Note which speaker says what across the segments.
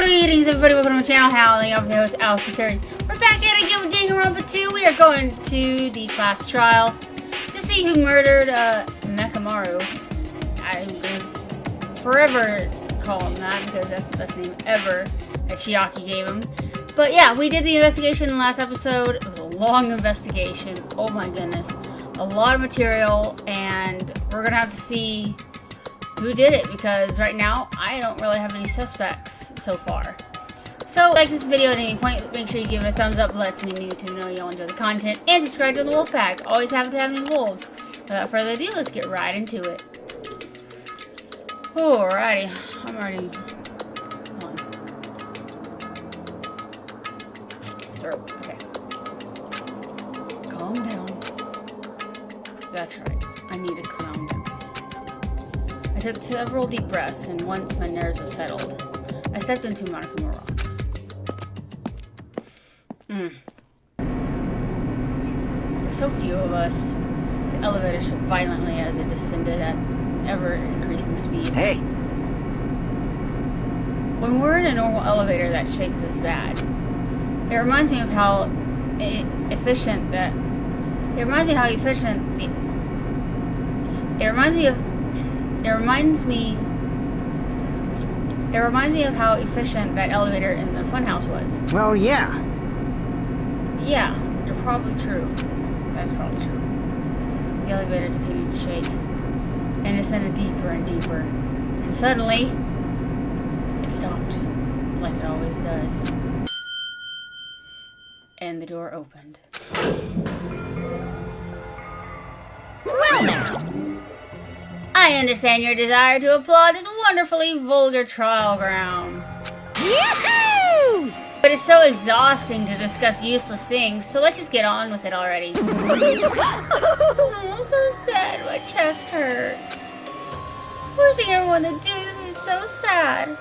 Speaker 1: Greetings everybody, welcome to my channel, Howling. I'm the host, Alpha. We're back at it again with Danganronpa 2. We are going to the class trial to see who murdered Nekomaru. I'm going to forever call him that because that's the best name ever that Chiaki gave him. But yeah, we did the investigation in the last episode. It was a long investigation. Oh my goodness. A lot of material, and we're going to have to see who did it, because right now I don't really have any suspects so far. So, like this video at any point, make sure you give it a thumbs up. It lets me know you all enjoy the content, and subscribe to the Wolf Pack. Always happy to have any wolves. Without further ado, let's get right into it. Alrighty, I'm ready. Hold on. Okay. Calm down. That's right. I need to calm down. I took several deep breaths, and once my nerves were settled, I stepped into Monokuma Rock. There were so few of us. The elevator shook violently as it descended at ever-increasing speed.
Speaker 2: Hey!
Speaker 1: When we're in a normal elevator that shakes this bad, it reminds me of how efficient that... It reminds me how efficient the... It reminds me of how efficient that elevator in the funhouse was.
Speaker 2: Well, yeah.
Speaker 1: Yeah, you're probably true. That's probably true. The elevator continued to shake, and descended deeper and deeper. And suddenly, it stopped, like it always does. And the door opened.
Speaker 2: Well now!
Speaker 1: I understand your desire to applaud this wonderfully vulgar trial ground.
Speaker 2: Yahoo!
Speaker 1: But it's so exhausting to discuss useless things, so let's just get on with it already. I'm so sad, my chest hurts. Forcing everyone to do this is so sad.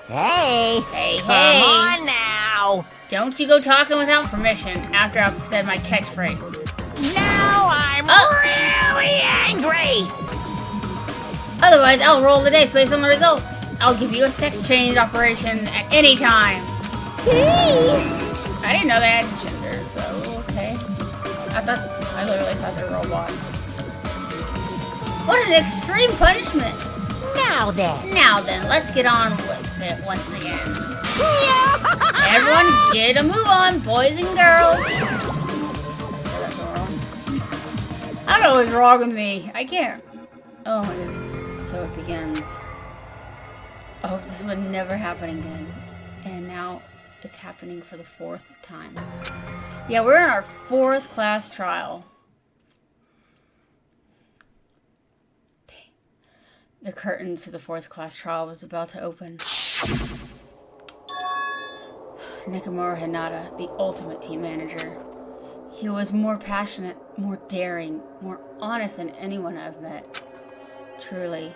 Speaker 2: Hey!
Speaker 1: Hey,
Speaker 2: Come on now!
Speaker 1: Don't you go talking without permission after I've said my catchphrase.
Speaker 2: Now I'm really angry!
Speaker 1: Otherwise, I'll roll the dice based on the results. I'll give you a sex change operation at any time. I didn't know they had gender, so okay. I literally thought they were robots. What an extreme punishment!
Speaker 2: Now then,
Speaker 1: Let's get on with it once again. Everyone, get a move on, boys and girls. I don't know what's wrong with me. I can't. Oh my goodness. So it begins. I hope this would never happen again. And now it's happening for the 4th time. Yeah, we're in our 4th class trial. Dang. The curtains to the 4th class trial was about to open. Nekomaru Hinata, the ultimate team manager. He was more passionate, more daring, more honest than anyone I've met. Truly,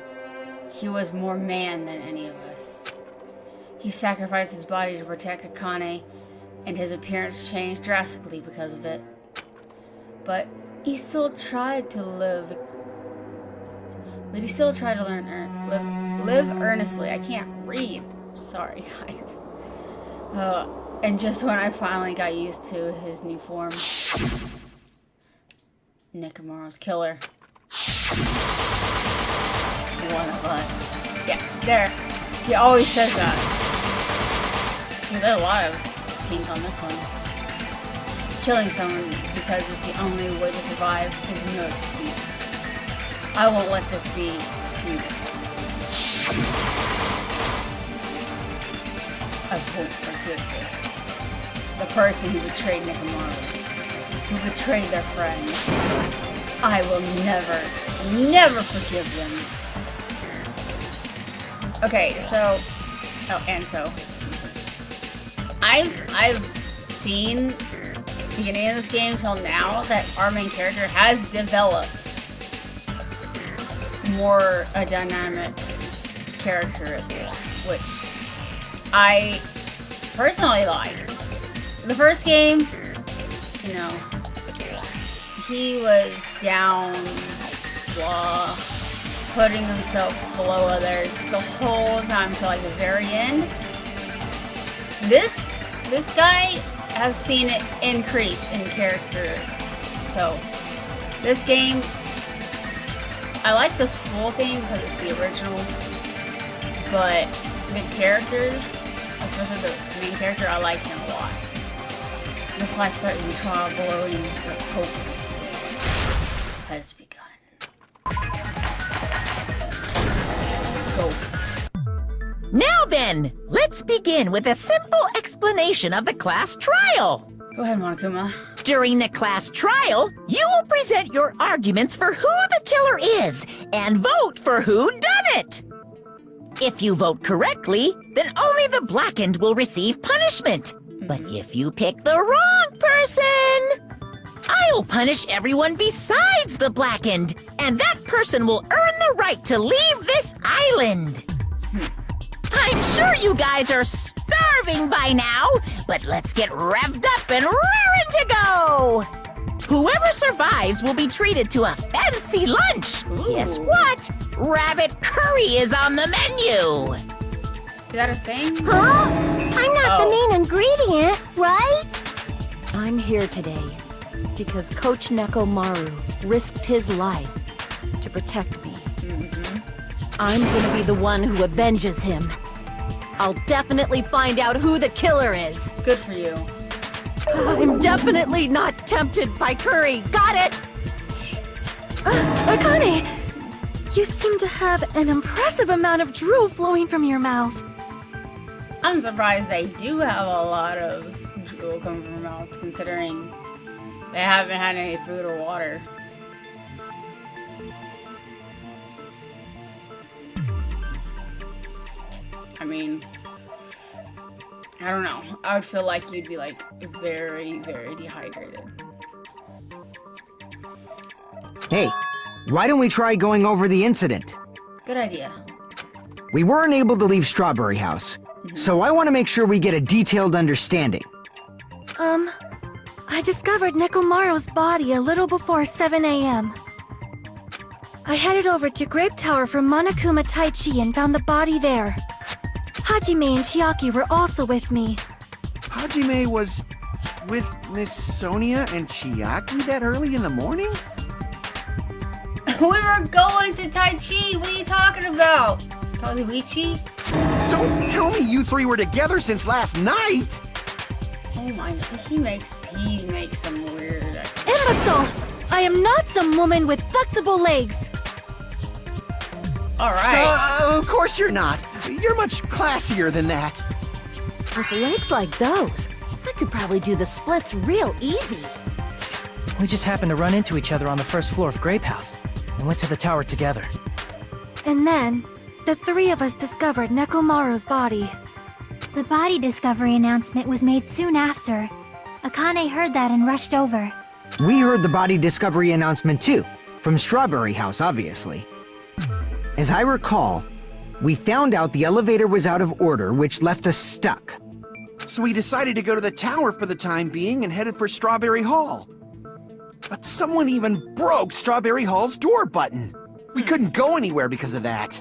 Speaker 1: he was more man than any of us. He sacrificed his body to protect Akane, and his appearance changed drastically because of it. But he still tried to live. But he still tried to live earnestly. I can't read. Sorry, guys. And just when I finally got used to his new form, Nekomaru's killer. One of us. Yeah, there. He always says that. There's a lot of pink on this one. Killing someone because it's the only way to survive is no excuse. I won't let this be excused. I won't forgive this. The person who betrayed Nekomaru, who betrayed their friends, I will never forgive them. Okay, so, I've seen beginning of this game till now that our main character has developed more dynamic characteristics, which I personally like. The first game, you know, he was down, blah, putting himself below others the whole time till like the very end. This guy, I've seen it increase in characters. So, this game, I like the school theme because it's the original, but the characters, especially the main character, I like him a lot. This life-threatening trial blowing the hopeless has begun. Let's go.
Speaker 2: Now then, let's begin with a simple explanation of the class trial.
Speaker 1: Go ahead, Monokuma.
Speaker 2: During the class trial, you will present your arguments for who the killer is and vote for who done it. If you vote correctly, then only the blackened will receive punishment. But if you pick the wrong person, I'll punish everyone besides the blackened, and that person will earn the right to leave this island. I'm sure you guys are starving by now, but let's get revved up and raring to go! Whoever survives will be treated to a fancy lunch.
Speaker 1: Ooh.
Speaker 2: Guess what? Rabbit curry is on the menu.
Speaker 1: Is that a thing?
Speaker 3: Huh? I'm not the main ingredient, right?
Speaker 4: I'm here today because Coach Nekomaru risked his life to protect me. I'm gonna be the one who avenges him. I'll definitely find out who the killer is.
Speaker 1: Good for you.
Speaker 4: I'm definitely not tempted by curry. Got it? Akane, you seem to have an impressive amount of drool flowing from your mouth.
Speaker 1: I'm surprised they do have a lot of drool coming from their mouths, considering they haven't had any food or water. I mean, I don't know. I would feel like you'd be like very, very dehydrated.
Speaker 5: Hey, why don't we try going over the incident?
Speaker 1: Good idea.
Speaker 5: We weren't able to leave Strawberry House, so I want to make sure we get a detailed understanding.
Speaker 6: I discovered Nekomaru's body a little before 7 a.m. I headed over to Grape Tower for Monokuma Taichi and found the body there. Hajime and Chiaki were also with me.
Speaker 7: Hajime was with Miss Sonia and Chiaki that early in the morning?
Speaker 1: We were going to Tai Chi. What are you talking about? Kazuichi?
Speaker 7: Don't tell me you three were together since last night!
Speaker 1: Oh my, he makes some weird.
Speaker 6: Imbecile! I am not some woman with flexible legs.
Speaker 1: All right.
Speaker 7: Of course you're not. You're much classier than that.
Speaker 4: With legs like those, I could probably do the splits real easy.
Speaker 8: We just happened to run into each other on the first floor of Grape House and went to the tower together.
Speaker 6: And then, the three of us discovered Nekomaru's body.
Speaker 3: The body discovery announcement was made soon after. Akane heard that and rushed over.
Speaker 5: We heard the body discovery announcement too, from Strawberry House, obviously. As I recall, we found out the elevator was out of order, which left us stuck.
Speaker 7: So we decided to go to the tower for the time being and headed for Strawberry Hall. But someone even broke Strawberry Hall's door button. We couldn't go anywhere because of that.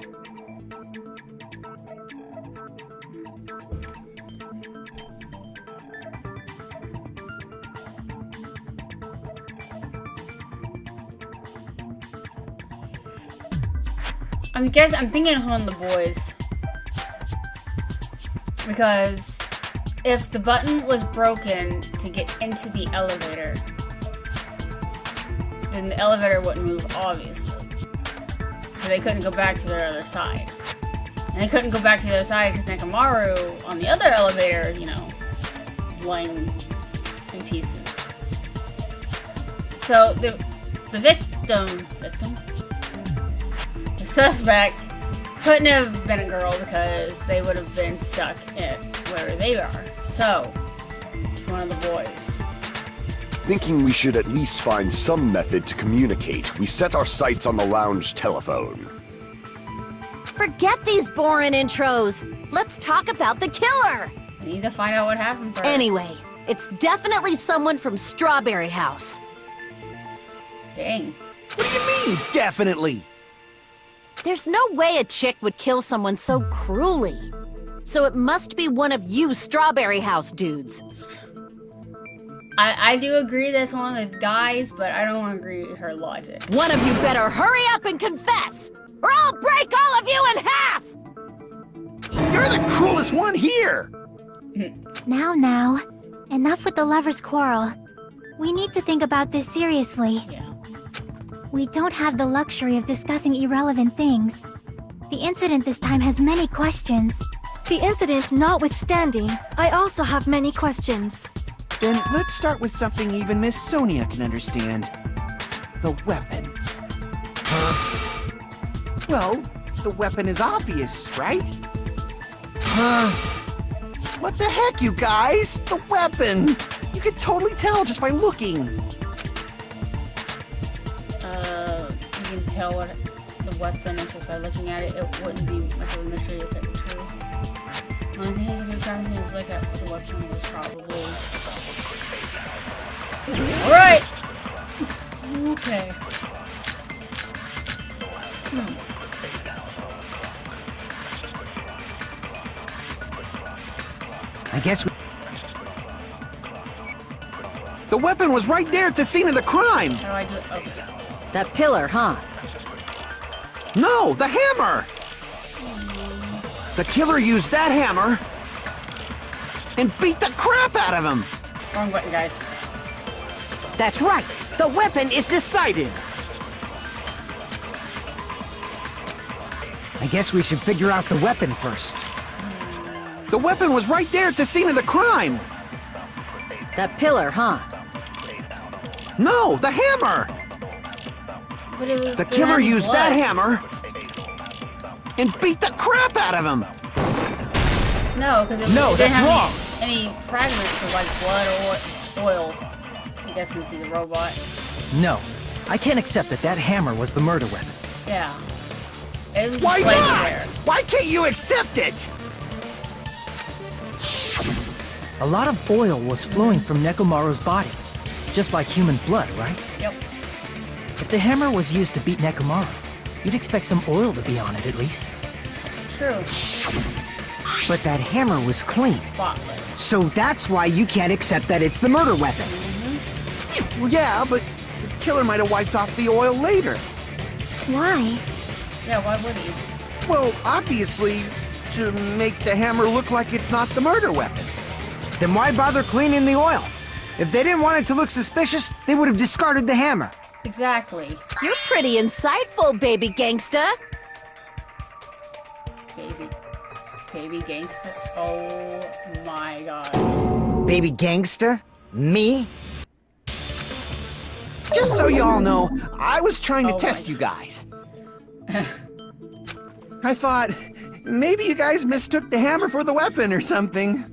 Speaker 1: I'm thinking it's one of the boys. Because if the button was broken to get into the elevator, then the elevator wouldn't move, obviously. So they couldn't go back to their other side. And they couldn't go back to the other side because Nekomaru on the other elevator, you know, was laying in pieces. So the suspect couldn't have been a girl because they would have been stuck at where they are. So, it's one of the boys.
Speaker 9: Thinking we should at least find some method to communicate, we set our sights on the lounge telephone.
Speaker 4: Forget these boring intros. Let's talk about the killer.
Speaker 1: We need to find out what happened first.
Speaker 4: Anyway, it's definitely someone from Strawberry House.
Speaker 1: Dang.
Speaker 7: What do you mean, definitely?
Speaker 4: There's no way a chick would kill someone so cruelly. So it must be one of you Strawberry House dudes.
Speaker 1: I do agree that's one of the guys, but I don't agree with her logic.
Speaker 4: One of you better hurry up and confess, or I'll break all of you in half!
Speaker 7: You're the cruelest one here!
Speaker 3: Now. Enough with the lovers' quarrel. We need to think about this seriously.
Speaker 1: Yeah.
Speaker 3: We don't have the luxury of discussing irrelevant things. The incident this time has many questions.
Speaker 6: The incident notwithstanding, I also have many questions.
Speaker 7: Then let's start with something even Miss Sonia can understand. The weapon. Well, the weapon is obvious, right? What the heck, you guys? The weapon! You could totally tell just by looking.
Speaker 1: You can tell what the weapon is just by looking at it. It wouldn't be much of a mystery if it were true. The only thing you can do sometimes is look at the weapon was probably... Alright! Okay.
Speaker 5: I guess we...
Speaker 7: The weapon was right there at the scene of the crime!
Speaker 1: How do I do it? Okay.
Speaker 4: That pillar, huh?
Speaker 7: No, the hammer! The killer used that hammer and beat the crap out of him!
Speaker 1: Wrong button, guys.
Speaker 5: That's right! The weapon is decided! I guess we should figure out the weapon first.
Speaker 7: The weapon was right there at the scene of the crime!
Speaker 4: That pillar, huh?
Speaker 7: No, the hammer!
Speaker 1: But it was
Speaker 7: The killer used
Speaker 1: blood.
Speaker 7: that hammer and beat the crap out of him!
Speaker 1: No, because it
Speaker 5: No,
Speaker 1: didn't
Speaker 5: that's
Speaker 1: have
Speaker 5: wrong.
Speaker 1: any fragments of like blood or oil. I guess since he's a robot.
Speaker 8: No, I can't accept that that hammer was the murder weapon.
Speaker 1: Yeah. It was
Speaker 7: Why
Speaker 1: placed
Speaker 7: not?
Speaker 1: there.
Speaker 7: Why can't you accept it?
Speaker 8: A lot of oil was flowing from Nekomaru's body, just like human blood, right?
Speaker 1: Yep.
Speaker 8: If the hammer was used to beat Nekomaru, you'd expect some oil to be on it at least.
Speaker 1: True.
Speaker 5: But that hammer was clean.
Speaker 1: Spotless.
Speaker 5: So that's why you can't accept that it's the murder weapon.
Speaker 7: Well, yeah, but the killer might have wiped off the oil later.
Speaker 3: Why?
Speaker 1: Yeah, why would he?
Speaker 7: Well, obviously, to make the hammer look like it's not the murder weapon.
Speaker 5: Then why bother cleaning the oil? If they didn't want it to look suspicious, they would have discarded the hammer.
Speaker 1: Exactly.
Speaker 4: You're pretty insightful, baby gangsta.
Speaker 1: Baby gangster. Oh my god.
Speaker 5: Baby gangsta? Me?
Speaker 7: Just so you all know, I was trying to
Speaker 1: Oh
Speaker 7: test
Speaker 1: my-
Speaker 7: you guys. I thought, maybe you guys mistook the hammer for the weapon or something.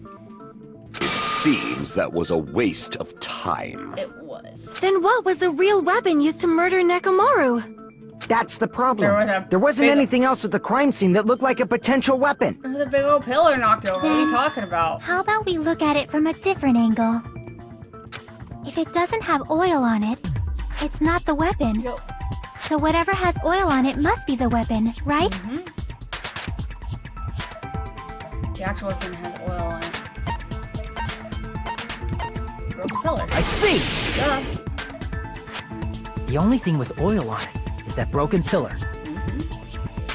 Speaker 9: It seems that was a waste of time.
Speaker 1: It was.
Speaker 6: Then what was the real weapon used to murder Nekomaru?
Speaker 5: That's the problem.
Speaker 1: There was a
Speaker 5: wasn't
Speaker 1: big-
Speaker 5: anything else at the crime scene that looked like a potential weapon.
Speaker 1: There was a big old pillar knocked over. What are you talking about?
Speaker 3: How about we look at it from a different angle? If it doesn't have oil on it, it's not the weapon.
Speaker 1: Yo.
Speaker 3: So whatever has oil on it must be the weapon, right?
Speaker 1: The actual weapon has oil on it. Broken pillar.
Speaker 8: I see!
Speaker 1: Duh.
Speaker 8: The only thing with oil on it is that broken pillar.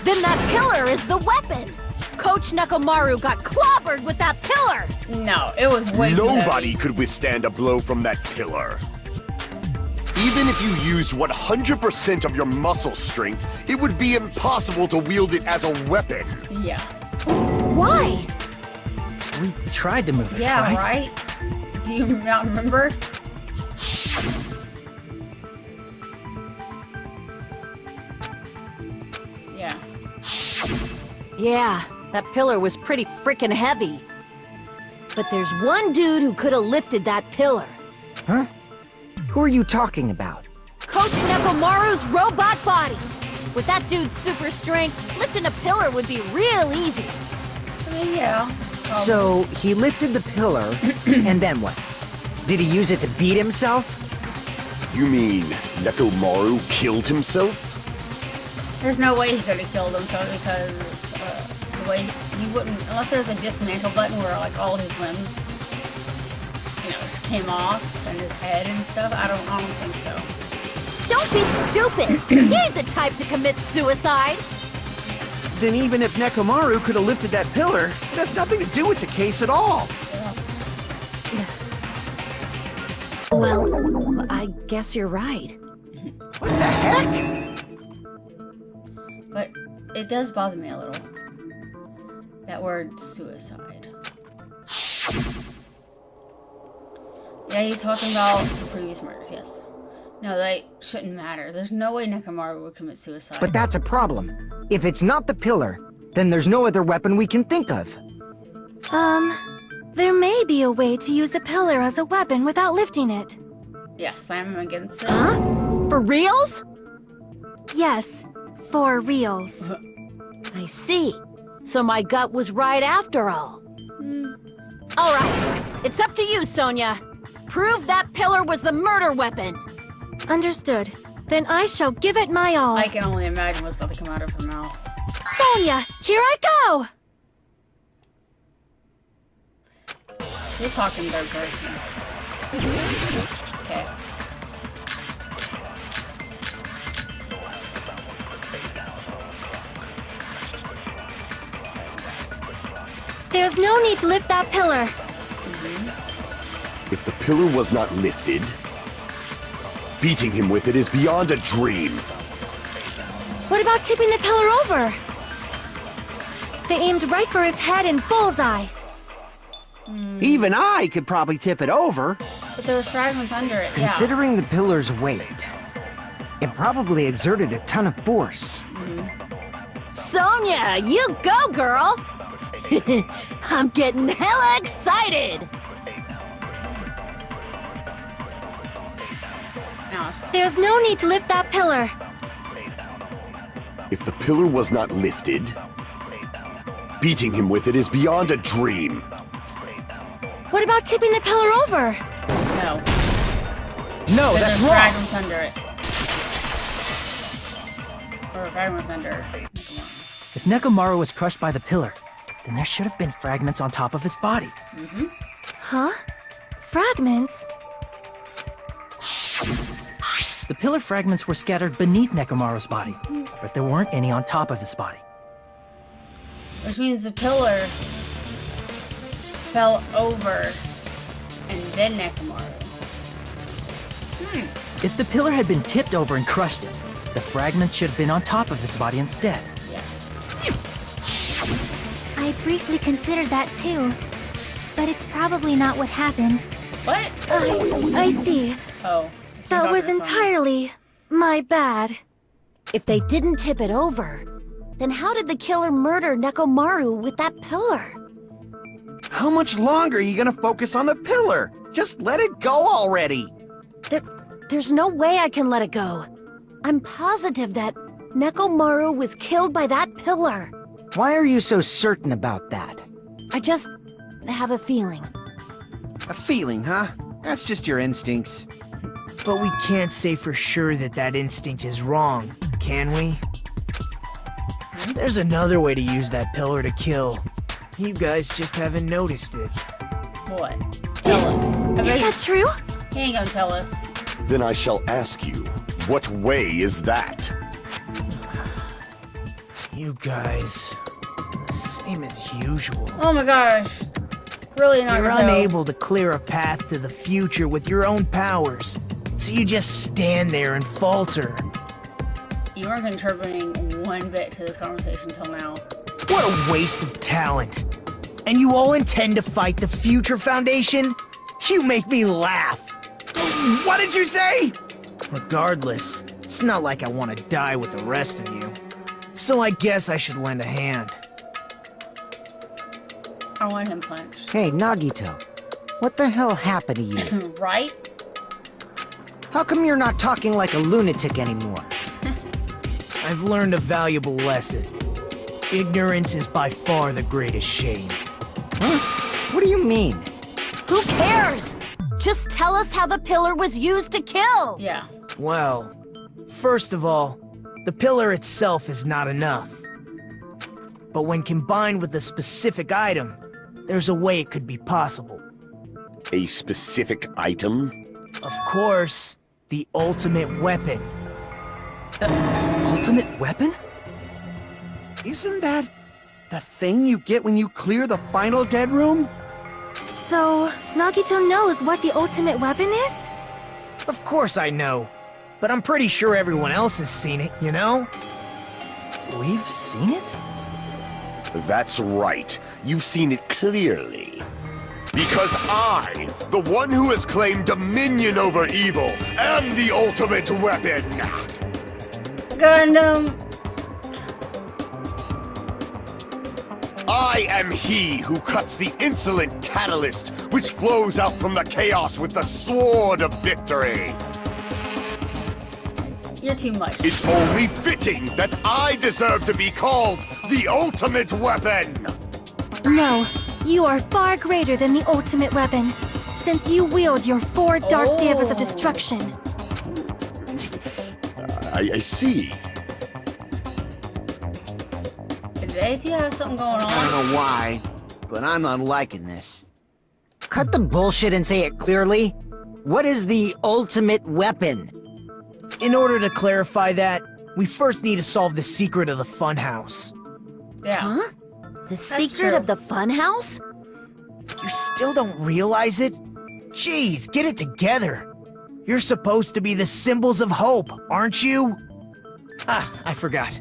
Speaker 4: Then that pillar is the weapon! Coach Nekomaru got clobbered with that pillar!
Speaker 1: No, it was way too
Speaker 9: Nobody
Speaker 1: heavy.
Speaker 9: could withstand a blow from that pillar. Even if you used 100% of your muscle strength, it would be impossible to wield it as a weapon.
Speaker 1: Yeah.
Speaker 4: Why?
Speaker 8: We tried to move it,
Speaker 1: Yeah,
Speaker 8: right?
Speaker 1: right? Do you not remember? Yeah.
Speaker 4: Yeah, that pillar was pretty frickin' heavy. But there's one dude who could have lifted that pillar.
Speaker 5: Huh? Who are you talking about?
Speaker 4: Coach Nekomaru's robot body! With that dude's super strength, lifting a pillar would be real easy.
Speaker 1: I mean, yeah.
Speaker 5: So, he lifted the pillar, and then what? Did he use it to beat himself?
Speaker 9: You mean Nekomaru killed himself?
Speaker 1: There's no way he could have killed himself because the way he he wouldn't, unless there's a dismantle button where like all his limbs, just came off and his head and stuff. I don't think so.
Speaker 4: Don't be stupid! He ain't the type to commit suicide!
Speaker 7: Then even if Nekomaru could have lifted that pillar, it has nothing to do with the case at all.
Speaker 4: Well, I guess you're right.
Speaker 7: What the heck?
Speaker 1: But it does bother me a little. That word suicide. Yeah, he's talking about the previous murders, yes. No, that shouldn't matter. There's no way Nekomaru would commit suicide.
Speaker 5: But that's a problem. If it's not the pillar, then there's no other weapon we can think of.
Speaker 6: There may be a way to use the pillar as a weapon without lifting it.
Speaker 1: Yeah, slam him against it.
Speaker 4: Huh? For reals?
Speaker 6: Yes, for reals.
Speaker 4: I see. So my gut was right after all. All right, it's up to you, Sonia. Prove that pillar was the murder weapon.
Speaker 6: Understood. Then I shall give it my all.
Speaker 1: I can only imagine what's about to come out of her mouth.
Speaker 6: Sonia, here I go!
Speaker 1: She's talking third person. Okay.
Speaker 6: There's no need to lift that pillar.
Speaker 9: If the pillar was not lifted, beating him with it is beyond a dream.
Speaker 6: What about tipping the pillar over? They aimed right for his head and bullseye.
Speaker 7: Even I could probably tip it over.
Speaker 1: But there was fragments under it, yeah.
Speaker 5: Considering the pillar's weight, it probably exerted a ton of force.
Speaker 4: Sonia, you go, girl! I'm getting hella excited!
Speaker 6: There's no need to lift that pillar.
Speaker 9: If the pillar was not lifted, beating him with it is beyond a dream.
Speaker 6: What about tipping the pillar over?
Speaker 1: No.
Speaker 5: No, that's
Speaker 1: There's
Speaker 5: wrong!
Speaker 1: fragments under it. Or fragments under it.
Speaker 8: If Nekomaru was crushed by the pillar, then there should have been fragments on top of his body.
Speaker 6: Huh? Fragments?
Speaker 8: The pillar fragments were scattered beneath Nekomaru's body, but there weren't any on top of his body.
Speaker 1: Which means the pillar fell over and then Nekomaru.
Speaker 8: If the pillar had been tipped over and crushed him, the fragments should have been on top of his body instead.
Speaker 1: Yeah.
Speaker 3: I briefly considered that too. But it's probably not what happened.
Speaker 1: What?
Speaker 6: I see.
Speaker 1: Oh.
Speaker 6: That was entirely my bad.
Speaker 4: If they didn't tip it over, then how did the killer murder Nekomaru with that pillar?
Speaker 7: How much longer are you gonna focus on the pillar? Just let it go already!
Speaker 4: There's no way I can let it go. I'm positive that Nekomaru was killed by that pillar.
Speaker 5: Why are you so certain about that?
Speaker 4: I just have a feeling.
Speaker 7: A feeling, huh? That's just your instincts.
Speaker 10: But we can't say for sure that that instinct is wrong, can we? There's another way to use that pillar to kill. You guys just haven't noticed it.
Speaker 1: What? Tell us.
Speaker 6: Is that true?
Speaker 1: He ain't gonna tell us.
Speaker 9: Then I shall ask you, what way is that?
Speaker 10: You guys, the same as usual.
Speaker 1: Oh my gosh. Really not
Speaker 10: You're
Speaker 1: gonna tell.
Speaker 10: unable to clear a path to the future with your own powers, so you just stand there and falter.
Speaker 1: You weren't contributing one bit to this conversation until now.
Speaker 10: What a waste of talent. And you all intend to fight the Future Foundation? You make me laugh.
Speaker 7: What did you say?
Speaker 10: Regardless, it's not like I want to die with the rest of you. So I guess I should lend a hand.
Speaker 1: I want him punched.
Speaker 5: Hey, Nagito. What the hell happened to you?
Speaker 1: Right?
Speaker 5: How come you're not talking like a lunatic anymore?
Speaker 10: I've learned a valuable lesson. Ignorance is by far the greatest shame.
Speaker 5: Huh? What do you mean?
Speaker 4: Who cares? Just tell us how the pillar was used to kill!
Speaker 1: Yeah.
Speaker 10: Well, first of all, the pillar itself is not enough. But when combined with a specific item, there's a way it could be possible.
Speaker 9: A specific item?
Speaker 10: Of course, the ultimate weapon.
Speaker 8: Ultimate weapon?
Speaker 7: Isn't that the thing you get when you clear the final dead room?
Speaker 6: So, Nagito knows what the ultimate weapon is?
Speaker 10: Of course I know. But I'm pretty sure everyone else has seen it, you know?
Speaker 8: We've seen it?
Speaker 9: That's right. You've seen it clearly. Because I, the one who has claimed dominion over evil, am the ultimate weapon!
Speaker 1: Gundam.
Speaker 9: I am he who cuts the insolent catalyst which flows out from the chaos with the sword of victory.
Speaker 1: You're too much.
Speaker 9: It's only fitting that I deserve to be called the ultimate weapon!
Speaker 6: No, you are far greater than the ultimate weapon, since you wield your 4 dark devas of destruction.
Speaker 9: I see.
Speaker 1: They do have something going
Speaker 7: I
Speaker 1: on.
Speaker 7: don't know why, but I'm not liking this.
Speaker 5: Cut the bullshit and say it clearly. What is the ultimate weapon?
Speaker 10: In order to clarify that, we first need to solve the secret of the funhouse.
Speaker 1: Yeah.
Speaker 4: Huh? The secret
Speaker 1: true.
Speaker 4: of the funhouse?
Speaker 10: You still don't realize it? Jeez, get it together. You're supposed to be the symbols of hope, aren't you? Ah, I forgot.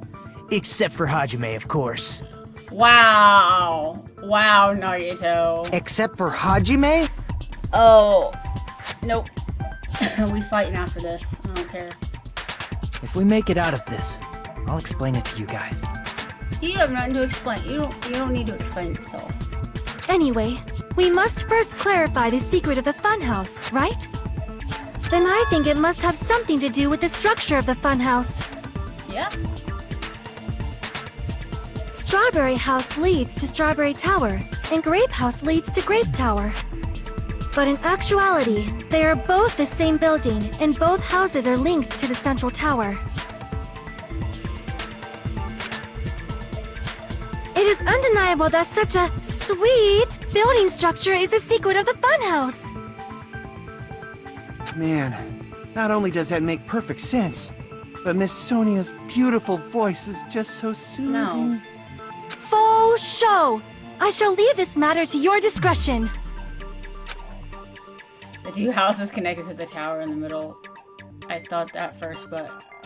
Speaker 10: Except for Hajime, of course.
Speaker 1: Wow. Wow, Nagito.
Speaker 5: Except for Hajime?
Speaker 1: Oh. Nope. We fighting after this. I don't care.
Speaker 8: If we make it out of this, I'll explain it to you guys.
Speaker 1: You have nothing to explain. You don't need to explain yourself.
Speaker 6: Anyway, we must first clarify the secret of the funhouse, right? Then I think it must have something to do with the structure of the funhouse.
Speaker 1: Yep.
Speaker 6: Strawberry House leads to Strawberry Tower, and Grape House leads to Grape Tower. But in actuality, they are both the same building, and both houses are linked to the central tower. It is undeniable that such a sweet building structure is the secret of the funhouse.
Speaker 7: Man, not only does that make perfect sense, but Miss Sonia's beautiful voice is just so soothing.
Speaker 1: No.
Speaker 6: Faux show! I shall leave this matter to your discretion.
Speaker 1: The 2 houses connected to the tower in the middle. I thought that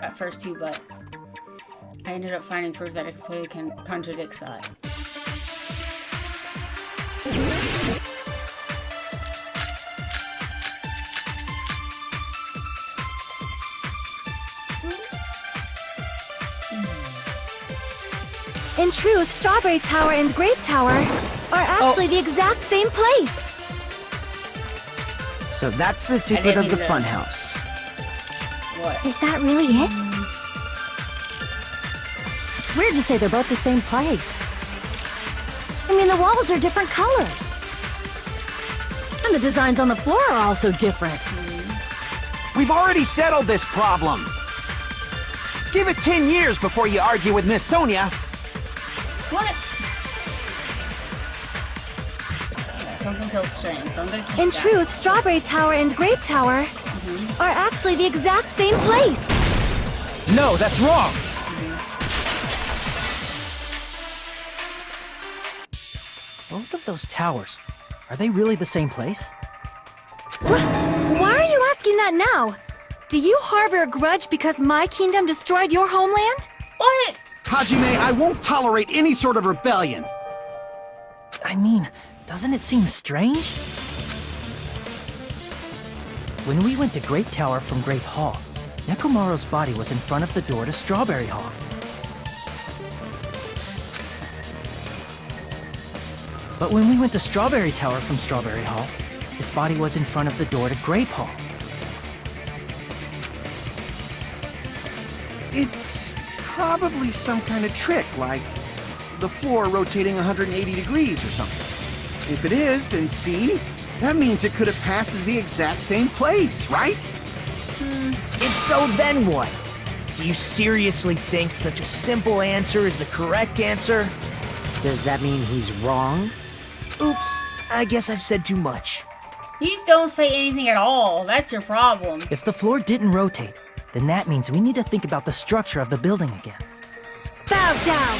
Speaker 1: at first too, but I ended up finding proof that it completely contradicts that.
Speaker 6: In truth, Strawberry Tower and Grape Tower are actually the exact same place.
Speaker 5: So that's the secret of
Speaker 1: mean
Speaker 5: the
Speaker 1: to-
Speaker 5: funhouse.
Speaker 1: What?
Speaker 6: Is that really it?
Speaker 4: It's weird to say they're both the same place. I mean, the walls are different colors. And the designs on the floor are also different.
Speaker 7: We've already settled this problem. Give it 10 years before you argue with Miss Sonia.
Speaker 1: What? Yeah, something feels strange, so I'm gonna keep
Speaker 6: In
Speaker 1: that.
Speaker 6: truth, Strawberry Tower and Grape Tower are actually the exact same place.
Speaker 8: No, that's wrong! Both of those towers, are they really the same place?
Speaker 6: Why are you asking that now? Do you harbor a grudge because my kingdom destroyed your homeland?
Speaker 1: What?
Speaker 7: Hajime, I won't tolerate any sort of rebellion.
Speaker 8: I mean, doesn't it seem strange? When we went to Grape Tower from Grape Hall, Nekomaru's body was in front of the door to Strawberry Hall. But when we went to Strawberry Tower from Strawberry Hall, his body was in front of the door to Grape Hall.
Speaker 7: It's probably some kind of trick, like the floor rotating 180 degrees or something. If it is, then see? That means it could have passed as the exact same place, right?
Speaker 10: If so, then what? Do you seriously think such a simple answer is the correct answer?
Speaker 5: Does that mean he's wrong?
Speaker 10: Oops, I guess I've said too much.
Speaker 1: You don't say anything at all. That's your problem.
Speaker 8: If the floor didn't rotate, then that means we need to think about the structure of the building again.
Speaker 6: Bow down!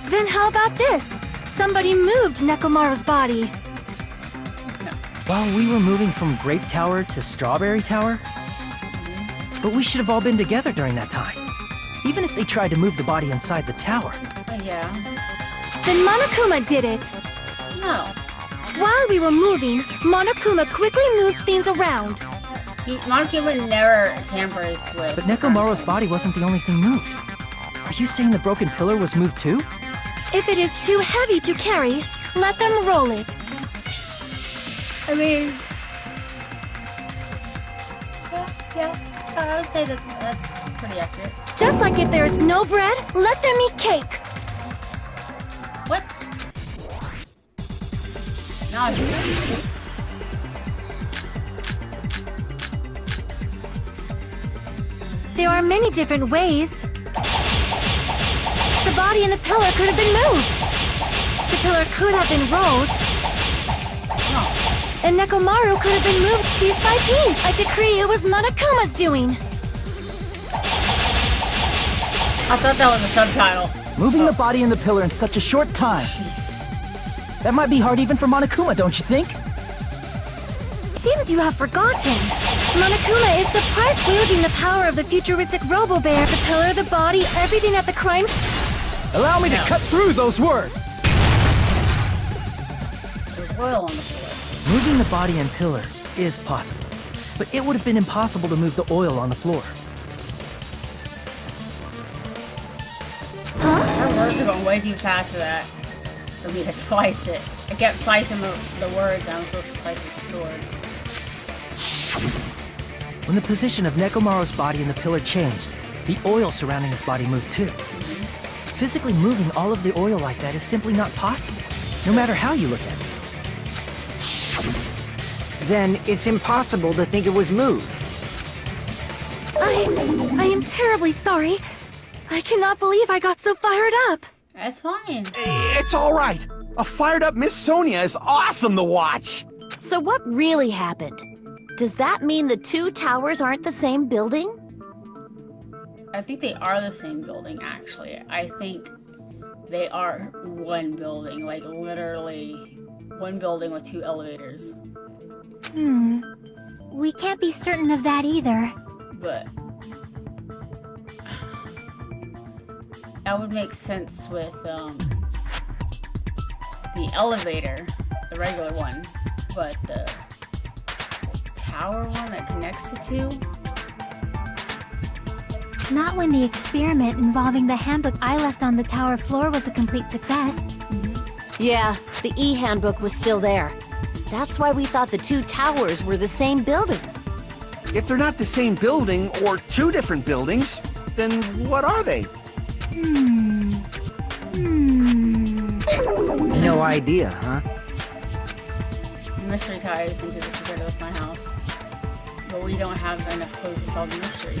Speaker 6: Then how about this? Somebody moved Nekomaru's body.
Speaker 8: While we were moving from Grape Tower to Strawberry Tower? But we should have all been together during that time. Even if they tried to move the body inside the tower.
Speaker 1: Yeah.
Speaker 6: Then Monokuma did it.
Speaker 1: No.
Speaker 6: While we were moving, Monokuma quickly moved things around.
Speaker 1: Monokuma never tampers with...
Speaker 8: But Nekomaru's body wasn't the only thing moved. Are you saying the broken pillar was moved too?
Speaker 6: If it is too heavy to carry, let them roll it.
Speaker 1: I mean... Yeah. I would say that's pretty accurate.
Speaker 6: Just like if there is no bread, let them eat cake.
Speaker 1: What? No,
Speaker 6: there are many different ways. The body and the pillar could have been moved. The pillar could have been rolled. And Nekomaru could have been moved piece by piece. I decree it was Monokuma's doing.
Speaker 1: I thought that was a subtitle.
Speaker 8: Moving the body and the pillar in such a short time. That might be hard even for Monokuma, don't you think?
Speaker 6: Seems you have forgotten. Monokuma is surprised wielding the power of the futuristic Robo-Bear, the pillar, the body, everything at the crime.
Speaker 8: Allow me to cut through those words!
Speaker 1: There's oil on the floor.
Speaker 8: Moving the body and pillar is possible, but it would have been impossible to move the oil on the floor.
Speaker 1: Our words are going way too fast for that. For me to slice it. I kept slicing the words and I was supposed to slice with the sword.
Speaker 8: When the position of Nekomaru's body and the pillar changed, the oil surrounding his body moved too. Physically moving all of the oil like that is simply not possible, no matter how you look at it.
Speaker 5: Then it's impossible to think it was moved.
Speaker 6: I am terribly sorry. I cannot believe I got so fired up.
Speaker 1: That's fine.
Speaker 7: It's all right. A fired up Miss Sonia is awesome to watch.
Speaker 4: So what really happened? Does that mean the two towers aren't the same building?
Speaker 1: I think they are the same building, actually. I think they are one building, like literally one building with two elevators.
Speaker 3: We can't be certain of that either.
Speaker 1: But that would make sense with the elevator, the regular one, but the tower one that connects the two?
Speaker 3: Not when the experiment involving the handbook I left on the tower floor was a complete success.
Speaker 4: Yeah, the e-handbook was still there. That's why we thought the two towers were the same building.
Speaker 7: If they're not the same building or two different buildings, then what are they?
Speaker 5: No idea, huh?
Speaker 1: The mystery ties into the secret of the funhouse. But we don't have enough clues to solve the mystery.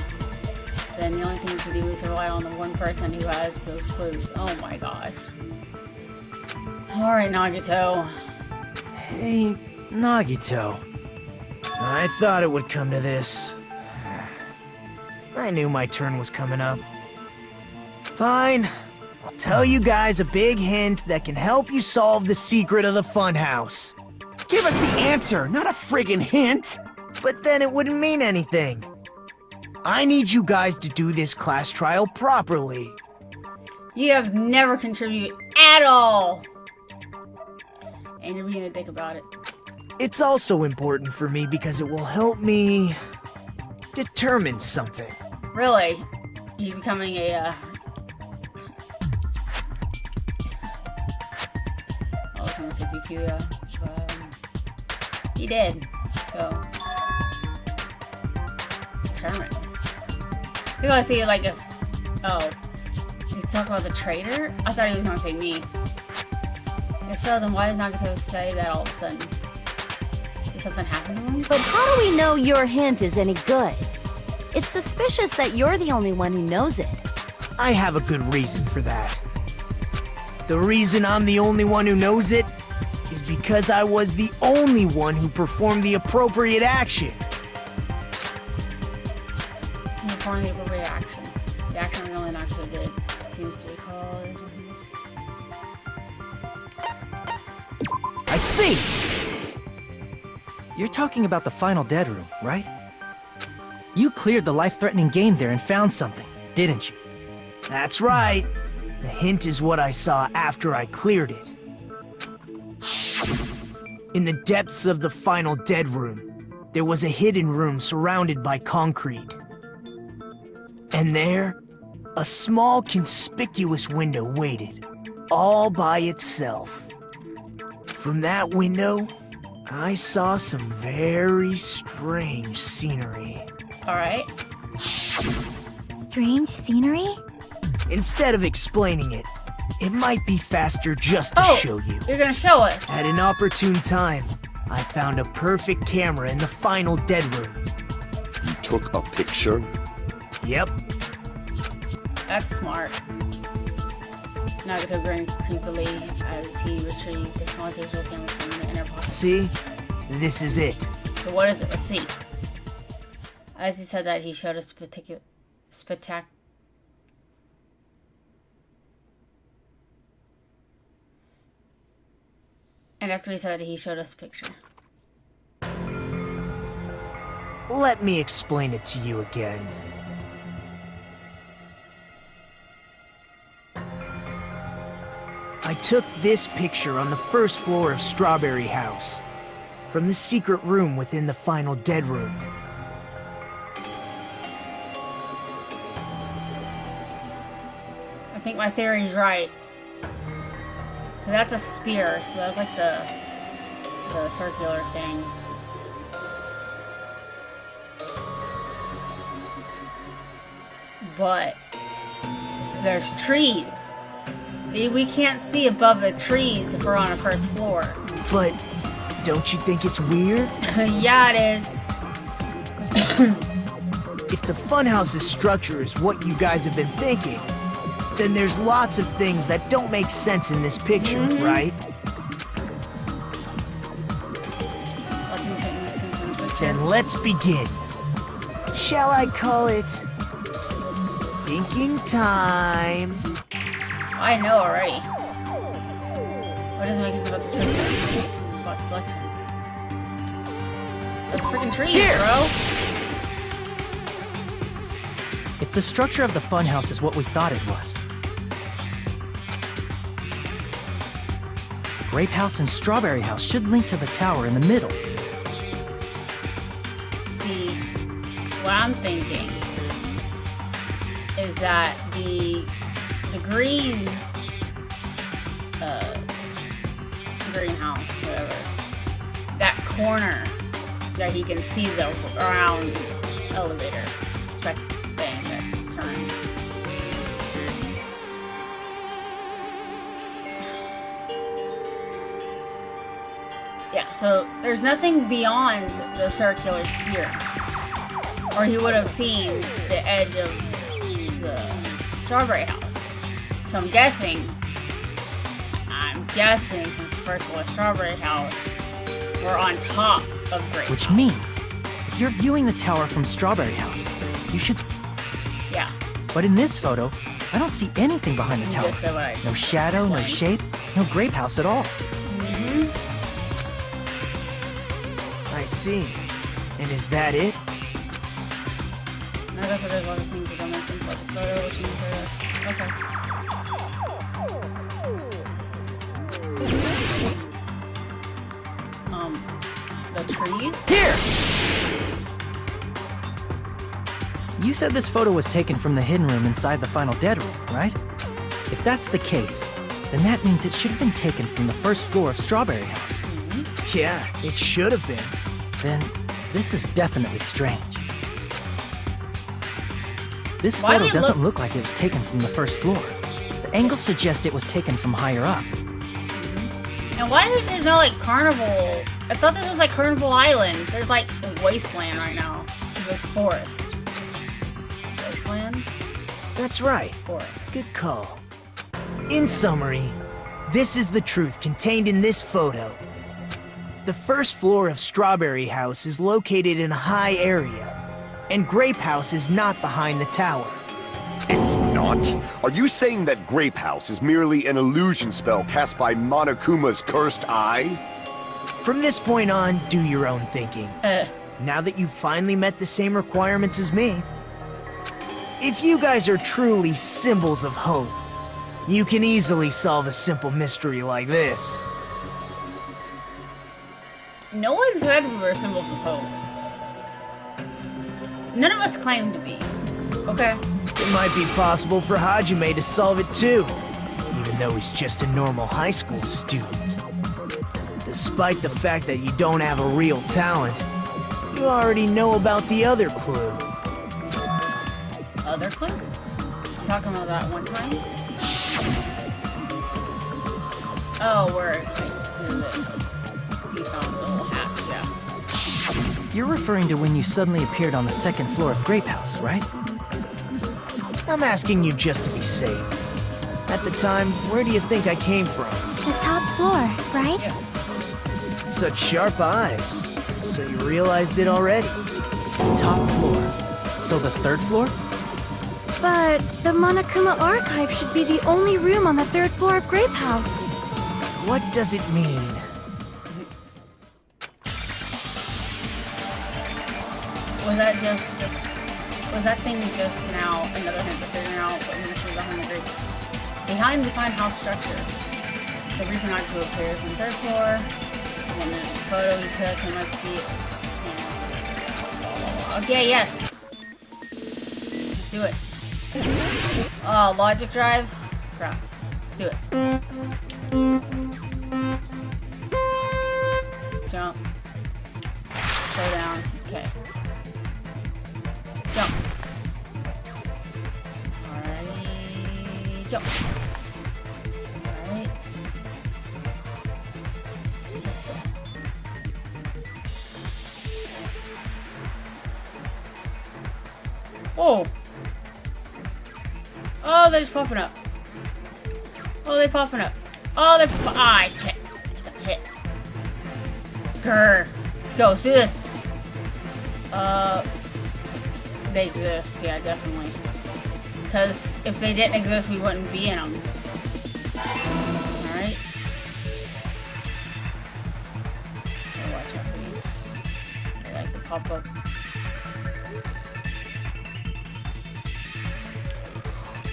Speaker 1: Then the only thing we can do is rely on the one person who has those clues. Oh my gosh. Alright, Nagito.
Speaker 10: Hey, Nagito. I thought it would come to this. I knew my turn was coming up. Fine. I'll tell you guys a big hint that can help you solve the secret of the funhouse.
Speaker 7: Give us the answer, not a friggin' hint.
Speaker 10: But then it wouldn't mean anything. I need you guys to do this class trial properly.
Speaker 1: You have never contributed at all! And you're being a dick about it.
Speaker 10: It's also important for me because it will help me determine something.
Speaker 1: Really? You becoming a, I was gonna say Bikuya, but he did, so... Determined. People I see like if... Oh. He's talking about the traitor? I thought he was gonna say me. If so, then why does Nagito say that all of a sudden? Did something happen to him?
Speaker 4: But how do we know your hint is any good? It's suspicious that you're the only one who knows it.
Speaker 10: I have a good reason for that. The reason I'm the only one who knows it is because I was the only one who performed the appropriate action.
Speaker 1: He performed the appropriate action. The action the only actually did. Seems to recall.
Speaker 8: I see! You're talking about the final dead room, right? You cleared the life-threatening game there and found something, didn't you?
Speaker 10: That's right. The hint is what I saw after I cleared it. In the depths of the final dead room, there was a hidden room surrounded by concrete. And there, a small conspicuous window waited, all by itself. From that window, I saw some very strange scenery.
Speaker 1: Alright.
Speaker 3: Strange scenery?
Speaker 10: Instead of explaining it, it might be faster just to show you.
Speaker 1: You're gonna show us.
Speaker 10: At an opportune time, I found a perfect camera in the final dead room.
Speaker 9: You took a picture?
Speaker 10: Yep.
Speaker 1: That's smart. Nagato grinned creepily as he retrieved the small digital camera from the inner pocket.
Speaker 10: See? This is it.
Speaker 1: So what is it? Let's see. As he said that, he showed us And after he said that, he showed us a picture.
Speaker 10: Let me explain it to you again. I took this picture on the first floor of Strawberry House, from the secret room within the final dead room.
Speaker 1: I think my theory's right. Cause that's a spear, so that's like the circular thing. But there's trees. We can't see above the trees if we're on a first floor.
Speaker 10: But don't you think it's weird?
Speaker 1: Yeah, it is.
Speaker 10: If the funhouse's structure is what you guys have been thinking, then there's lots of things that don't make sense in this picture, right? Then let's begin. Shall I call it thinking time?
Speaker 1: I know already. What does it make sense about this picture? Spot selection. The freaking trees, bro.
Speaker 8: If the structure of the funhouse is what we thought it was, Grape House and Strawberry House should link to the tower in the middle.
Speaker 1: See, what I'm thinking is that the green greenhouse, whatever, that corner that he can see the round elevator thing that turns. Yeah, so there's nothing beyond the circular sphere, or he would have seen the edge of the Strawberry House. So I'm guessing since the first floor Strawberry House, we're on top of Grape
Speaker 8: Which
Speaker 1: House.
Speaker 8: means, if you're viewing the tower from Strawberry House, you should...
Speaker 1: Yeah.
Speaker 8: But in this photo, I don't see anything behind the
Speaker 1: You
Speaker 8: tower.
Speaker 1: just said what I
Speaker 8: No shadow, no
Speaker 1: explained.
Speaker 8: shape, no Grape House at all.
Speaker 10: I see. And is that it?
Speaker 1: I guess there's a lot of things that don't make sense about this photo, which means okay. The trees?
Speaker 8: Here! You said this photo was taken from the hidden room inside the final dead room, right? If that's the case, then that means it should have been taken from the first floor of Strawberry House.
Speaker 10: Yeah, it should have been.
Speaker 8: Then, this is definitely strange. This
Speaker 1: Why
Speaker 8: photo
Speaker 1: did it
Speaker 8: doesn't look like it was taken from the first floor. The angles suggest it was taken from higher up.
Speaker 1: And why is there no, like, carnival? I thought this was, like, Carnival Island. There's, like, a wasteland right now. There's forest. Wasteland?
Speaker 10: That's right.
Speaker 1: Fourth.
Speaker 10: Good call. In summary, this is the truth contained in this photo. The first floor of Strawberry House is located in a high area, and Grape House is not behind the tower.
Speaker 9: It's not? Are you saying that Grape House is merely an illusion spell cast by Monokuma's cursed eye?
Speaker 10: From this point on, do your own thinking. Now that you've finally met the same requirements as me, if you guys are truly symbols of hope, you can easily solve a simple mystery like this.
Speaker 1: No one said we were symbols of hope. None of us claim to be. Okay.
Speaker 10: It might be possible for Hajime to solve it too, even though he's just a normal high school student. Despite the fact that you don't have a real talent, you already know about the other clue.
Speaker 1: Other clue? You talking about that one time? Oh, where he found the little hatch, yeah.
Speaker 8: You're referring to when you suddenly appeared on the second floor of Grape House, right?
Speaker 10: I'm asking you just to be safe. At the time, where do you think I came from?
Speaker 3: The top floor, right?
Speaker 1: Yeah.
Speaker 10: Such sharp eyes. So you realized it already?
Speaker 8: Top floor. So the third floor?
Speaker 6: But the Monokuma Archive should be the only room on the third floor of Grape House.
Speaker 10: What does it mean?
Speaker 1: Was that was that thing just now another hint to figure out what mystery behind the group? Behind the fine house structure. The reason I could appear from the third floor, and the photo we took, and might be. Okay, yes. Let's do it. Oh, logic drive? Crap. Let's do it. Jump. Showdown. Okay. Jump. Alrighty. Jump. Alright. Let's go. Oh! Oh, they're just popping up. Oh, they're popping up. Oh, they're I can't. I got hit. Grr. Let's go. Let's do this. They exist. Yeah, definitely. Because if they didn't exist, we wouldn't be in them. Alright. Watch out for these. They like to pop up.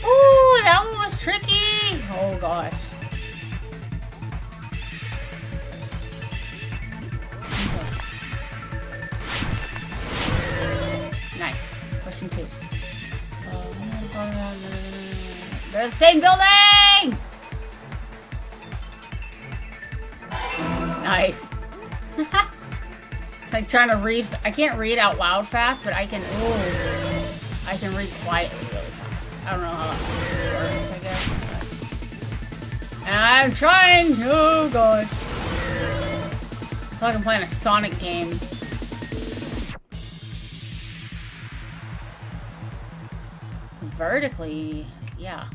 Speaker 1: Ooh, that one was tricky! Oh gosh. Okay. Nice. Question 2. They're the same building! Nice. It's like trying to read. I can't read out loud fast, but I can. Ooh, I can read quietly really fast. I don't know how that works, I guess. But. And I'm trying. Oh gosh. I feel like I'm playing a Sonic game. Vertically, yeah.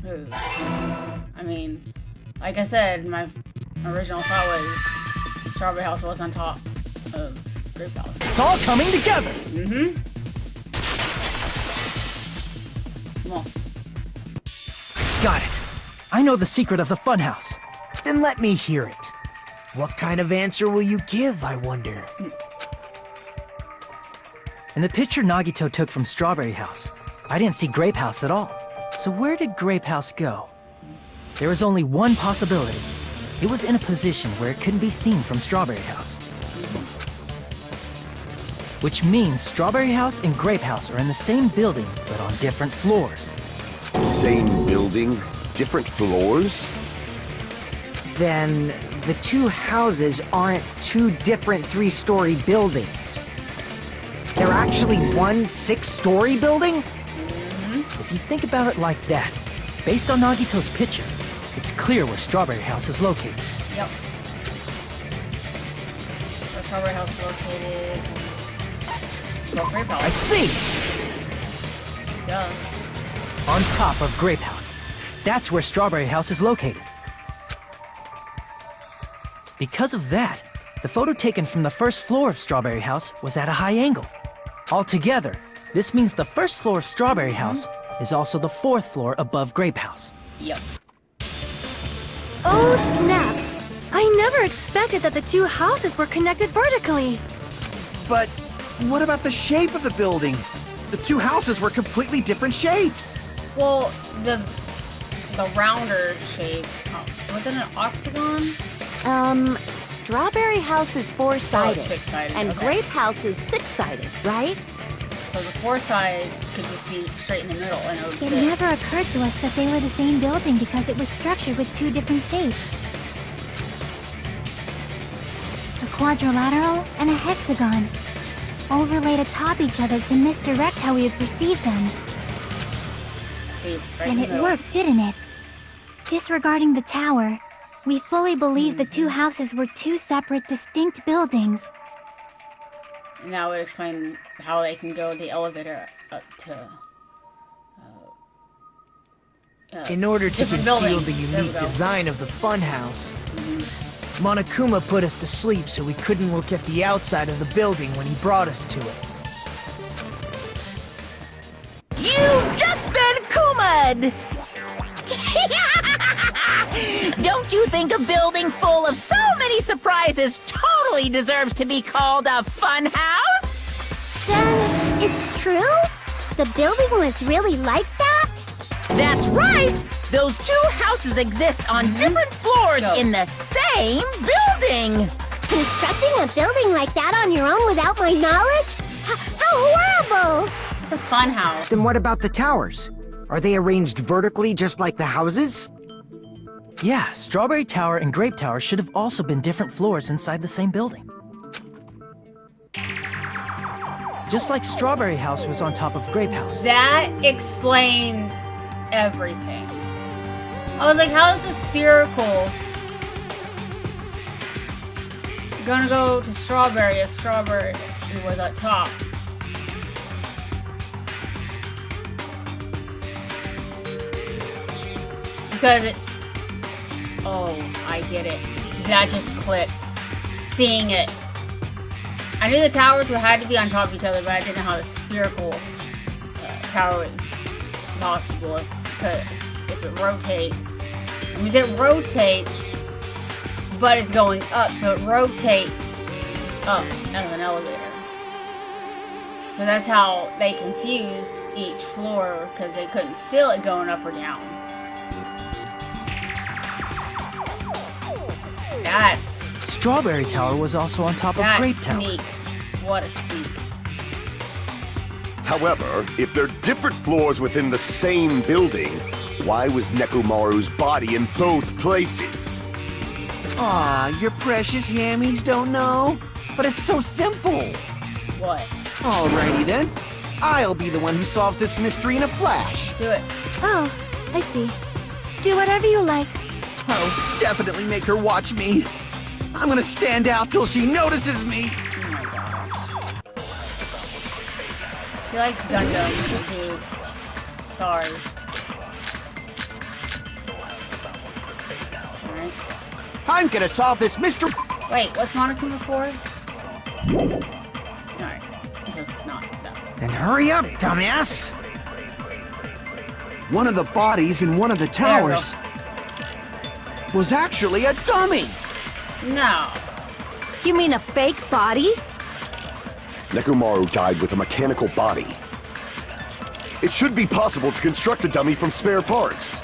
Speaker 1: Ooh. I mean, like I said, my original thought was Strawberry House was on top of Grape House.
Speaker 8: It's all coming together!
Speaker 1: Mm-hmm. Come on.
Speaker 8: Got it. I know the secret of the funhouse.
Speaker 10: Then let me hear it. What kind of answer will you give, I wonder?
Speaker 8: In the picture Nagito took from Strawberry House, I didn't see Grape House at all. So where did Grape House go? There was only one possibility. It was in a position where it couldn't be seen from Strawberry House. Which means Strawberry House and Grape House are in the same building, but on different floors.
Speaker 9: Same building, different floors?
Speaker 5: Then the two houses aren't two different 3-story buildings. They're actually one 6-story building?
Speaker 8: If you think about it like that, based on Nagito's picture, it's clear where Strawberry House is located.
Speaker 1: Yep. Where Strawberry House is located. Well, Grape House.
Speaker 8: I see!
Speaker 1: Duh.
Speaker 8: On top of Grape House. That's where Strawberry House is located. Because of that, the photo taken from the first floor of Strawberry House was at a high angle. Altogether, this means the first floor of Strawberry House is also the 4th floor above Grape House.
Speaker 1: Yep.
Speaker 6: Oh, snap! I never expected that the two houses were connected vertically.
Speaker 7: But what about the shape of the building? The two houses were completely different shapes.
Speaker 1: Well, the rounder shape, was it an octagon?
Speaker 4: Strawberry House is 4-sided.
Speaker 1: Oh, 6-sided,
Speaker 4: And
Speaker 1: okay.
Speaker 4: Grape House is 6-sided, right?
Speaker 1: So the 4-side could just be straight in the middle, and it would
Speaker 3: It
Speaker 1: fit.
Speaker 3: never occurred to us that they were the same building because it was structured with two different shapes. A quadrilateral and a hexagon, overlaid atop each other to misdirect how we would perceive them.
Speaker 1: See, right
Speaker 3: And
Speaker 1: in the
Speaker 3: it
Speaker 1: middle.
Speaker 3: worked, didn't it? Disregarding the tower, we fully believed the two houses were two separate, distinct buildings.
Speaker 1: And that would explain how they can go the elevator up to.
Speaker 10: In order to
Speaker 1: different
Speaker 10: conceal
Speaker 1: building.
Speaker 10: the
Speaker 1: There we
Speaker 10: unique
Speaker 1: go.
Speaker 10: design of the funhouse, Monokuma put us to sleep so we couldn't look at the outside of the building when he brought us to it.
Speaker 2: You've just been Kuma'd! Don't you think a building full of so many surprises totally deserves to be called a fun house?
Speaker 3: Then, it's true? The building was really like that?
Speaker 2: That's right! Those two houses exist on different floors
Speaker 1: Go.
Speaker 2: in the same building!
Speaker 3: Constructing a building like that on your own without my knowledge? How horrible!
Speaker 1: It's a fun house.
Speaker 5: Then what about the towers? Are they arranged vertically just like the houses?
Speaker 8: Yeah, Strawberry Tower and Grape Tower should have also been different floors inside the same building. Just like Strawberry House was on top of Grape House.
Speaker 1: That explains everything. I was like, how is this spherical gonna go to Strawberry if Strawberry was at top? Because it's... Oh, I get it. That just clicked. Seeing it. I knew the towers had to be on top of each other, but I didn't know how the spherical tower was possible. Because if it rotates... I mean, it rotates, but it's going up, so it rotates up out of an elevator. So that's how they confused each floor, because they couldn't feel it going up or down. That's
Speaker 8: Strawberry Tower was also on top of Grape Tower.
Speaker 1: sneak. What a sneak.
Speaker 9: However, if they're different floors within the same building, why was Nekomaru's body in both places?
Speaker 7: Aw, your precious hammies don't know? But it's so simple.
Speaker 1: What?
Speaker 7: Alrighty then. I'll be the one who solves this mystery in a flash.
Speaker 1: Do it.
Speaker 6: Oh, I see. Do whatever you like.
Speaker 7: Oh, definitely make her watch me. I'm gonna stand out till she notices me.
Speaker 1: Oh my gosh. She likes Gundam, dude. Sorry. Alright.
Speaker 7: I'm gonna solve this mystery.
Speaker 1: Wait, what's Monokuma for? Alright. So it's not that.
Speaker 5: Then hurry up, dumbass!
Speaker 7: One of the bodies in one of the
Speaker 1: There we go.
Speaker 7: towers was actually a dummy.
Speaker 1: No.
Speaker 4: You mean a fake body?
Speaker 9: Nekomaru died with a mechanical body. It should be possible to construct a dummy from spare parts.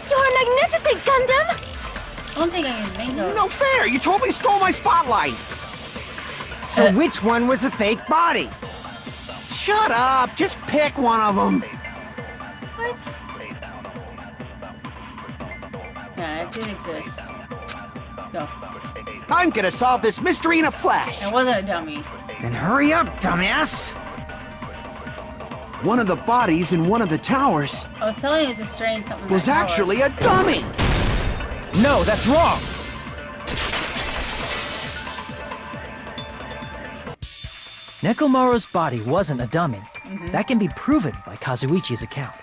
Speaker 6: You're magnificent, Gundam!
Speaker 1: I don't think I can think of
Speaker 7: No fair, you totally stole my spotlight.
Speaker 5: So which one was the fake body?
Speaker 7: Shut up, just pick one of them.
Speaker 1: What? Yeah, it did exist. Let's go.
Speaker 7: I'm gonna solve this mystery in a flash.
Speaker 1: It wasn't a dummy.
Speaker 5: Then hurry up, dumbass!
Speaker 7: One of the bodies in one of the towers
Speaker 1: I was telling you it was a strange something.
Speaker 7: was
Speaker 1: that tower.
Speaker 7: actually a dummy.
Speaker 5: No, that's wrong!
Speaker 8: Nekomaru's body wasn't a dummy. That can be proven by Kazuichi's account.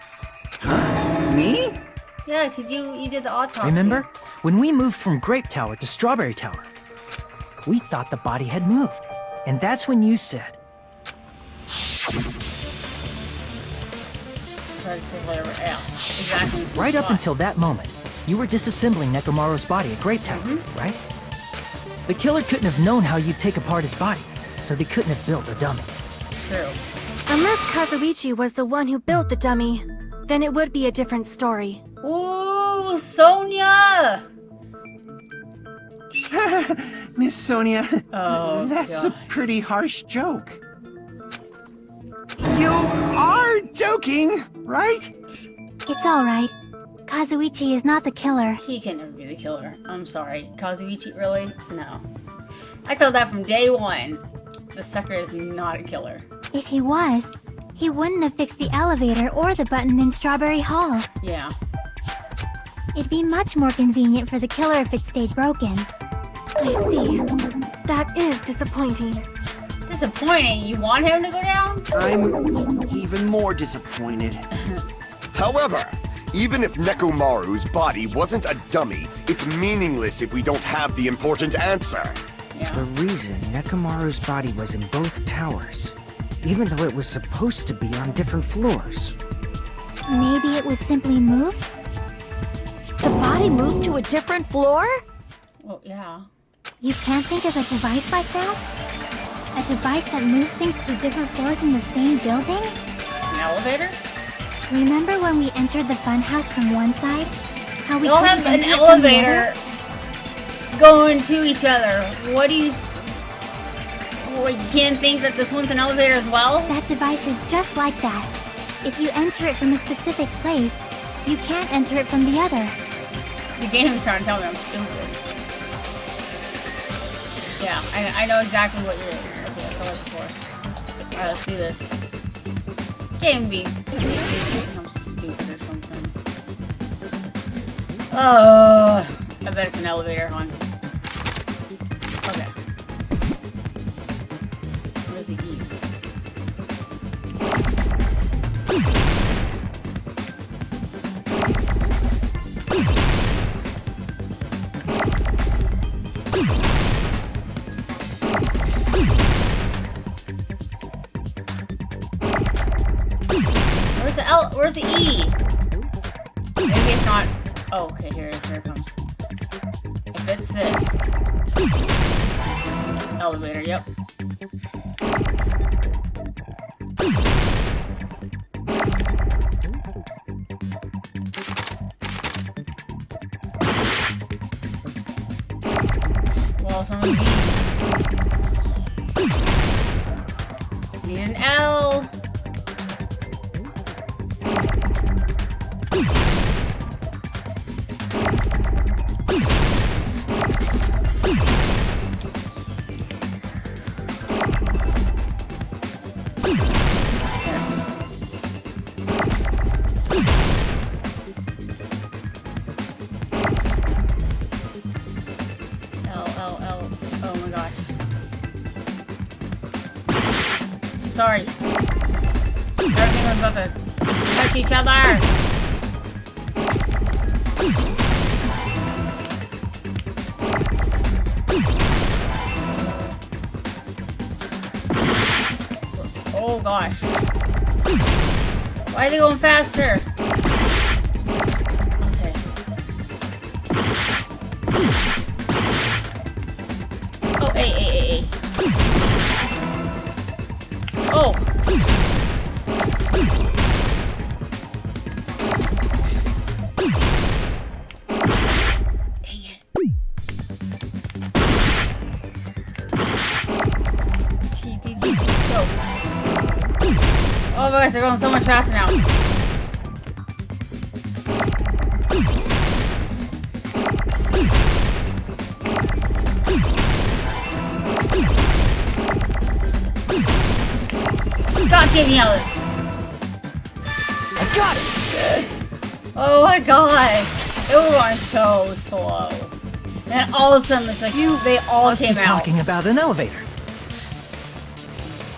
Speaker 7: Me?
Speaker 1: Yeah, because you did the autopsy.
Speaker 8: Remember? When we moved from Grape Tower to Strawberry Tower, we thought the body had moved. And that's when you said,
Speaker 1: Whatever. Yeah, exactly.
Speaker 8: right up until that moment, you were disassembling Nekomaru's body at Grape Tower, right? The killer couldn't have known how you'd take apart his body, so they couldn't have built a dummy.
Speaker 1: True.
Speaker 6: Unless Kazuichi was the one who built the dummy, then it would be a different story.
Speaker 1: Ooh, Sonia!
Speaker 7: Miss Sonia,
Speaker 1: Oh,
Speaker 7: that's
Speaker 1: God.
Speaker 7: a pretty harsh joke. You are joking, right?
Speaker 3: It's alright. Kazuichi is not the killer.
Speaker 1: He can never be the killer. I'm sorry. Kazuichi, really? No. I told that from day one. The sucker is not a killer.
Speaker 3: If he was, he wouldn't have fixed the elevator or the button in Strawberry Hall.
Speaker 1: Yeah.
Speaker 3: It'd be much more convenient for the killer if it stayed broken.
Speaker 6: I see. That is disappointing.
Speaker 1: Disappointing. You want him to go down?
Speaker 7: I'm even more disappointed.
Speaker 9: However, even if Nekomaru's body wasn't a dummy, it's meaningless if we don't have the important answer.
Speaker 1: Yeah.
Speaker 5: The reason Nekomaru's body was in both towers, even though it was supposed to be on different floors.
Speaker 3: Maybe it was simply moved?
Speaker 2: The body moved to a different floor?
Speaker 1: Well, yeah.
Speaker 3: You can't think of a device like that? A device that moves things to different floors in the same building?
Speaker 1: An elevator?
Speaker 3: Remember when we entered the funhouse from one side? How we
Speaker 1: They all
Speaker 3: couldn't
Speaker 1: have an
Speaker 3: enter it from the
Speaker 1: elevator
Speaker 3: other?
Speaker 1: going to each other. What do you... Well, you can't think that this one's an elevator as well?
Speaker 3: That device is just like that. If you enter it from a specific place, you can't enter it from the other.
Speaker 1: The game is trying to tell me I'm stupid. Yeah, I know exactly what it is. Okay, I saw it before. Alright, let's do this. Game be I'm stupid or something. Oh, I bet it's an elevator, hon. Okay. Where's the E's? Where's the E? Maybe it's not. Oh, okay, here it is. Here it comes. If it's this. Elevator, yep. Well, some of these. Need an L. Oh my gosh. I'm sorry. Everything was about to touch each other. Oh gosh. Why are they going faster? Okay. Oh, hey. Oh! Dang it. Go. Oh my gosh, they're going so much faster now. God, give me Alice.
Speaker 8: I got it!
Speaker 1: Oh my gosh. It was going so slow. And all of a sudden, it's like, they all
Speaker 8: Must
Speaker 1: came
Speaker 8: be
Speaker 1: out.
Speaker 8: talking about an elevator.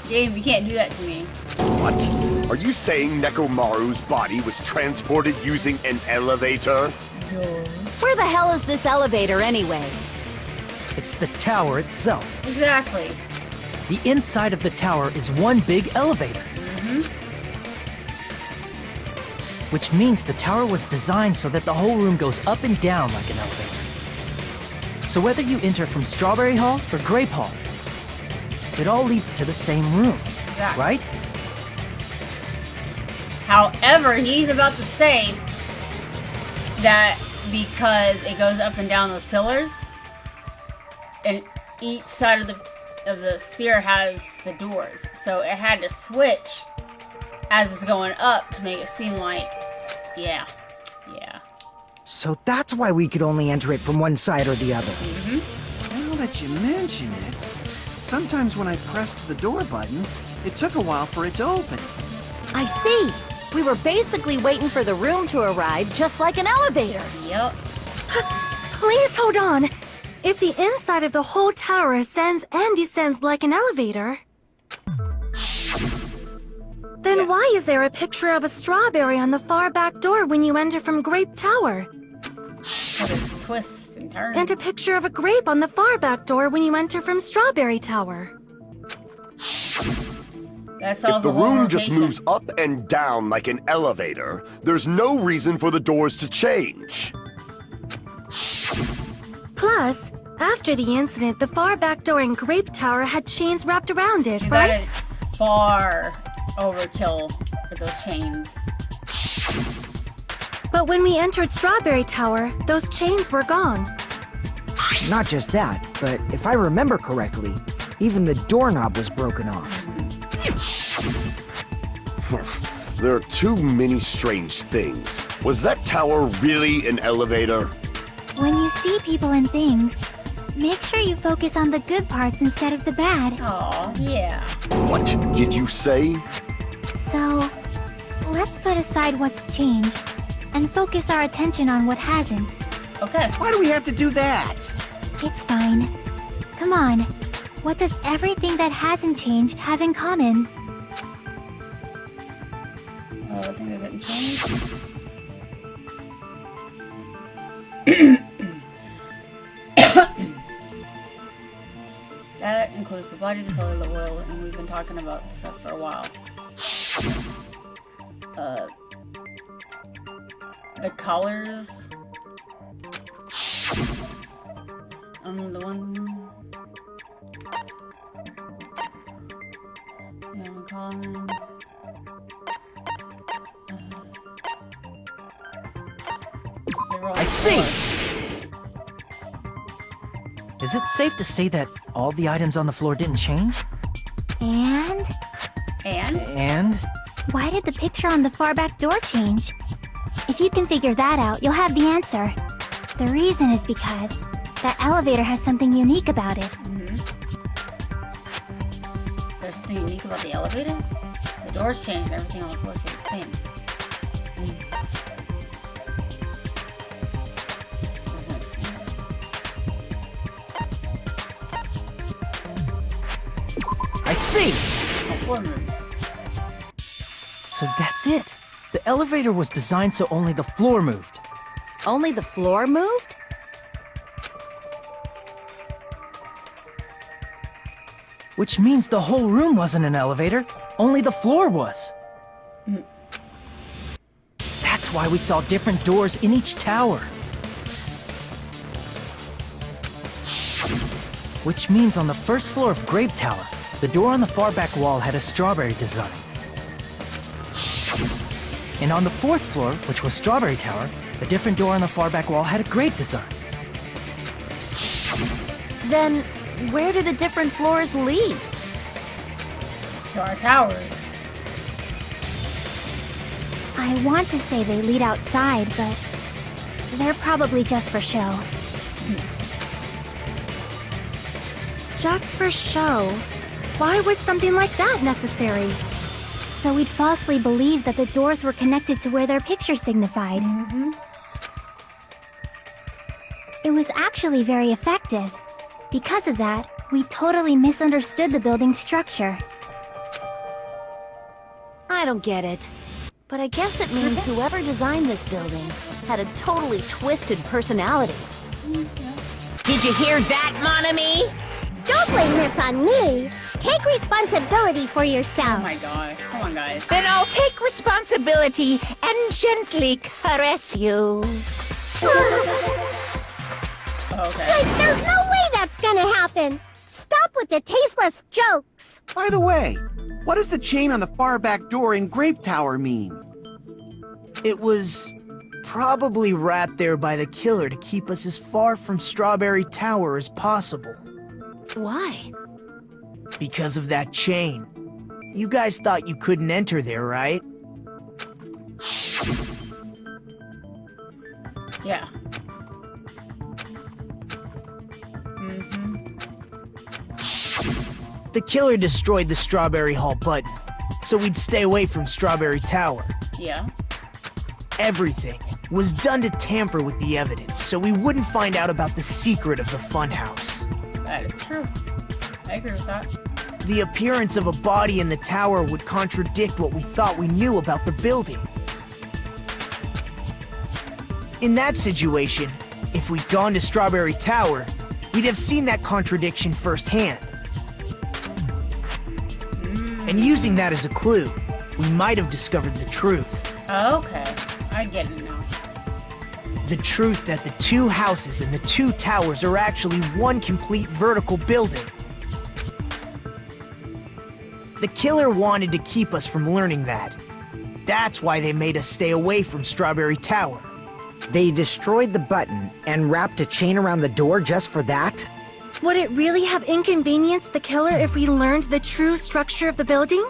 Speaker 1: Game, you can't do that to me.
Speaker 9: What? Are you saying Nekomaru's body was transported using an elevator?
Speaker 4: Where the hell is this elevator anyway?
Speaker 8: It's the tower itself.
Speaker 1: Exactly.
Speaker 8: The inside of the tower is one big elevator. Which means the tower was designed so that the whole room goes up and down like an elevator. So whether you enter from Strawberry Hall or Grape Hall, it all leads to the same room,
Speaker 1: Exactly.
Speaker 8: right?
Speaker 1: However, he's about to say that because it goes up and down those pillars, and each side of the sphere has the doors, so it had to switch as it's going up to make it seem like, yeah.
Speaker 5: So that's why we could only enter it from one side or the other.
Speaker 7: Now that you mention it, sometimes when I pressed the door button, it took a while for it to open.
Speaker 4: I see. We were basically waiting for the room to arrive, just like an elevator.
Speaker 1: Yep.
Speaker 6: Please hold on. If the inside of the whole tower ascends and descends like an elevator, then why is there a picture of a strawberry on the far back door when you enter from Grape Tower?
Speaker 1: Twists and turns.
Speaker 6: And a picture of a grape on the far back door when you enter from Strawberry Tower?
Speaker 1: That's all
Speaker 9: If the
Speaker 1: whole
Speaker 9: room just
Speaker 1: rotation.
Speaker 9: moves up and down like an elevator, there's no reason for the doors to change.
Speaker 6: Plus, after the incident, the far back door in Grape Tower had chains wrapped around it,
Speaker 1: That
Speaker 6: right?
Speaker 1: is far overkill for those chains.
Speaker 6: But when we entered Strawberry Tower, those chains were gone.
Speaker 5: Not just that, but if I remember correctly, even the doorknob was broken off.
Speaker 9: There are too many strange things. Was that tower really an elevator?
Speaker 3: When you see people and things, make sure you focus on the good parts instead of the bad.
Speaker 1: Oh, yeah.
Speaker 9: What did you say?
Speaker 3: So, let's put aside what's changed and focus our attention on what hasn't.
Speaker 1: Okay.
Speaker 7: Why do we have to do that?
Speaker 3: It's fine. Come on. What does everything that hasn't changed have in common?
Speaker 1: Oh, I think that didn't change. That includes the body, the color, the oil, and we've been talking about stuff for a while. The colors. The one. Yeah, I'm calling.
Speaker 8: I see! Is it safe to say that all the items on the floor didn't change?
Speaker 3: And?
Speaker 8: And?
Speaker 3: Why did the picture on the far back door change? If you can figure that out, you'll have the answer. The reason is because that elevator has something unique about it.
Speaker 1: There's something unique about the elevator? The doors changed and everything on the floor stays the same.
Speaker 8: I see!
Speaker 1: The floor moves.
Speaker 8: So that's it. The elevator was designed so only the floor moved.
Speaker 4: Only the floor moved?
Speaker 8: Which means the whole room wasn't an elevator, only the floor was. That's why we saw different doors in each tower. Which means on the first floor of Grape Tower, the door on the far back wall had a strawberry design. And on the fourth floor, which was Strawberry Tower, a different door on the far back wall had a grape design.
Speaker 4: Then, where do the different floors lead?
Speaker 1: To our towers.
Speaker 3: I want to say they lead outside, but they're probably just for show.
Speaker 6: Just for show? Why was something like that necessary?
Speaker 3: So we'd falsely believe that the doors were connected to where their picture signified. It was actually very effective. Because of that, we totally misunderstood the building's structure.
Speaker 4: I don't get it. But I guess it means whoever designed this building had a totally twisted personality.
Speaker 2: Did you hear that, mon ami?
Speaker 11: Don't blame this on me. Take responsibility for
Speaker 1: Oh
Speaker 11: yourself.
Speaker 1: my gosh. Come on, guys.
Speaker 2: Then I'll take responsibility and gently caress you.
Speaker 1: Okay.
Speaker 11: Like, there's no way that's gonna happen. Stop with the tasteless jokes.
Speaker 7: By the way, what does the chain on the far back door in Grape Tower mean?
Speaker 10: It was probably wrapped there by the killer to keep us as far from Strawberry Tower as possible.
Speaker 4: Why?
Speaker 10: Because of that chain. You guys thought you couldn't enter there, right?
Speaker 1: Yeah.
Speaker 10: The killer destroyed the Strawberry Hall button, so we'd stay away from Strawberry Tower.
Speaker 1: Yeah.
Speaker 10: Everything was done to tamper with the evidence, so we wouldn't find out about the secret of the funhouse.
Speaker 1: That is true. I agree with that.
Speaker 10: The appearance of a body in the tower would contradict what we thought we knew about the building. In that situation, if we'd gone to Strawberry Tower, we'd have seen that contradiction firsthand. And using that as a clue, we might have discovered the truth.
Speaker 1: Okay. I get it now.
Speaker 10: The truth that the two houses and the two towers are actually one complete vertical building. The killer wanted to keep us from learning that. That's why they made us stay away from Strawberry Tower.
Speaker 5: They destroyed the button and wrapped a chain around the door just for that?
Speaker 6: Would it really have inconvenienced the killer if we learned the true structure of the building?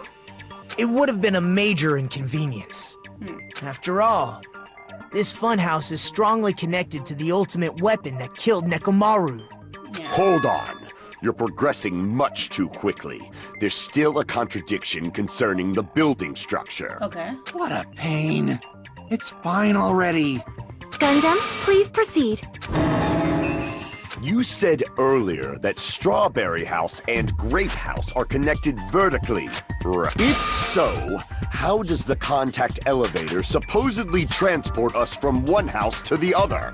Speaker 10: It would have been a major inconvenience. After all, this funhouse is strongly connected to the ultimate weapon that killed Nekomaru.
Speaker 1: Yeah.
Speaker 9: Hold on. You're progressing much too quickly. There's still a contradiction concerning the building structure.
Speaker 1: Okay.
Speaker 7: What a pain. It's fine already.
Speaker 6: Gundam, please proceed.
Speaker 9: You said earlier that Strawberry House and Grape House are connected vertically. If so, how does the contact elevator supposedly transport us from one house to the other?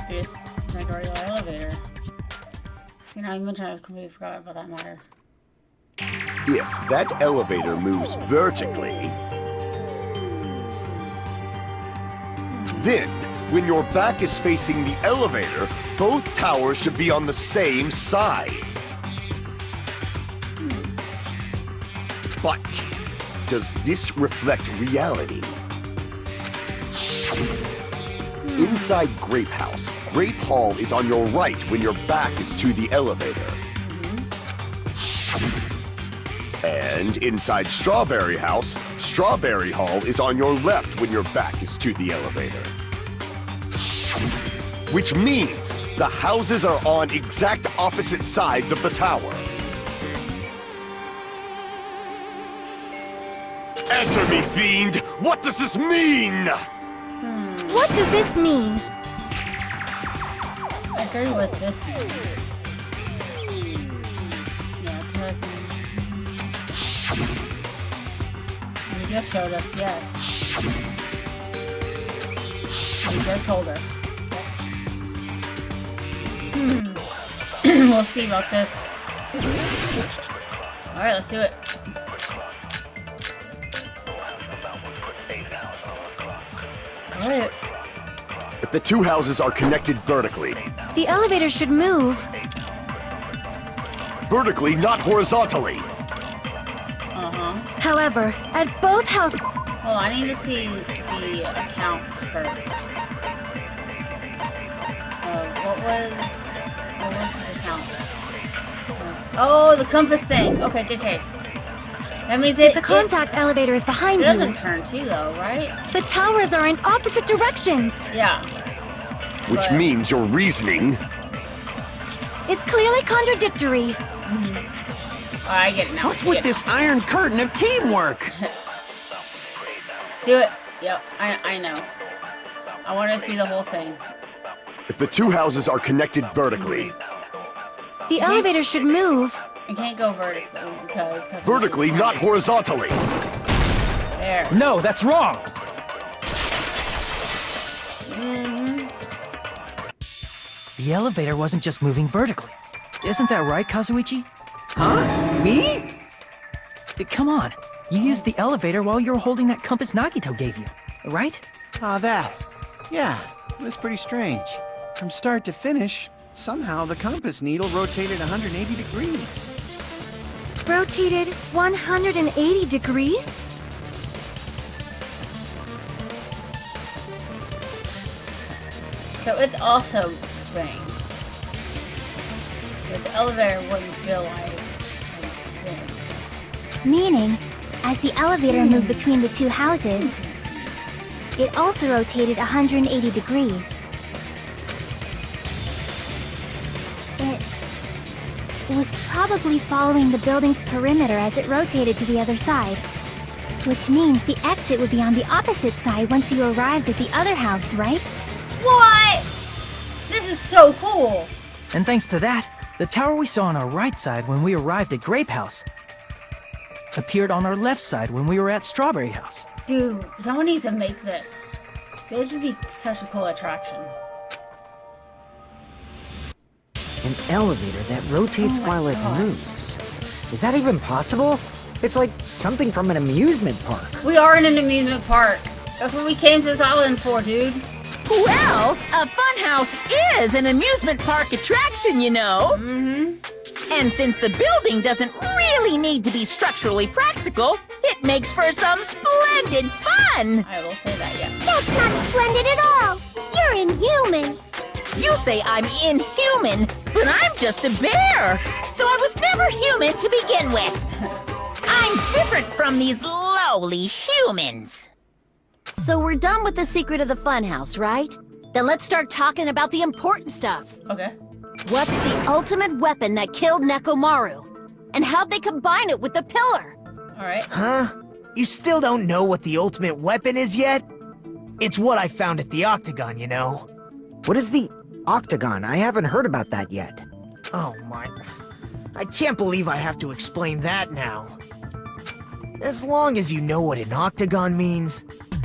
Speaker 1: Just like a regular elevator. You know, I mentioned I completely forgot about that matter.
Speaker 9: If that elevator moves vertically, then when your back is facing the elevator, both towers should be on the same side. But does this reflect reality? Inside Grape House, Grape Hall is on your right when your back is to the elevator. And inside Strawberry House, Strawberry Hall is on your left when your back is to the elevator. Which means the houses are on exact opposite sides of the tower. Answer me, fiend! What does this mean?
Speaker 6: What does this mean?
Speaker 1: I agree with this one. Yeah, you just showed us, yes. You just told us. We'll see about this. Alright, let's do it. Alright.
Speaker 9: If the two houses are connected vertically,
Speaker 6: The elevator should move.
Speaker 9: vertically, not horizontally.
Speaker 6: However, at both houses...
Speaker 1: Hold on, I need to see the account first. What was the account? Oh, the compass thing. Okay, okay. That means
Speaker 6: The contact elevator is behind
Speaker 1: it
Speaker 6: you.
Speaker 1: doesn't turn too, though, right?
Speaker 6: The towers are in opposite directions.
Speaker 1: Yeah.
Speaker 9: Which
Speaker 1: But-
Speaker 9: means your reasoning.
Speaker 6: It's clearly contradictory.
Speaker 1: Oh, I get it now.
Speaker 7: What's
Speaker 1: I
Speaker 7: with
Speaker 1: get
Speaker 7: this iron curtain of teamwork?
Speaker 1: Let's do it. Yep, I know. I want to see the whole thing.
Speaker 9: If the two houses are connected vertically,
Speaker 6: The elevator should move.
Speaker 1: I can't go vertically because...
Speaker 9: Vertically, not horizontally.
Speaker 1: There.
Speaker 8: No, that's wrong! The elevator wasn't just moving vertically. Isn't that right, Kazuichi?
Speaker 7: Huh? Me?
Speaker 8: Come on. You used the elevator while you were holding that compass Nagito gave you, right?
Speaker 7: Ah, that. Yeah, it was pretty strange. From start to finish, somehow the compass needle rotated 180 degrees.
Speaker 6: Rotated 180 degrees?
Speaker 1: So it's also spinning. But the elevator wouldn't feel like spinning.
Speaker 3: Meaning, as the elevator moved between the two houses, it also rotated 180 degrees. It was probably following the building's perimeter as it rotated to the other side. Which means the exit would be on the opposite side once you arrived at the other house, right?
Speaker 1: What? This is so cool!
Speaker 8: And thanks to that, the tower we saw on our right side when we arrived at Grape House appeared on our left side when we were at Strawberry House.
Speaker 1: Dude, someone needs to make this. This would be such a cool attraction.
Speaker 5: An elevator that rotates while it moves. Is that even possible? It's like something from an amusement park.
Speaker 1: We are in an amusement park. That's what we came to this island for, dude.
Speaker 2: Well, a funhouse is an amusement park attraction, you know. And since the building doesn't really need to be structurally practical, it makes for some splendid fun.
Speaker 1: I will say that, yeah.
Speaker 11: That's not splendid at all. You're inhuman.
Speaker 2: You say I'm inhuman, but I'm just a bear. So I was never human to begin with. I'm different from these lowly humans.
Speaker 4: So we're done with the secret of the funhouse, right? Then let's start talking about the important stuff.
Speaker 1: Okay.
Speaker 4: What's the ultimate weapon that killed Nekomaru? And how'd they combine it with the pillar?
Speaker 1: Alright.
Speaker 10: Huh? You still don't know what the ultimate weapon is yet? It's what I found at the Octagon, you know.
Speaker 5: What is the Octagon? I haven't heard about that yet.
Speaker 10: Oh my... I can't believe I have to explain that now. As long as you know what an Octagon means,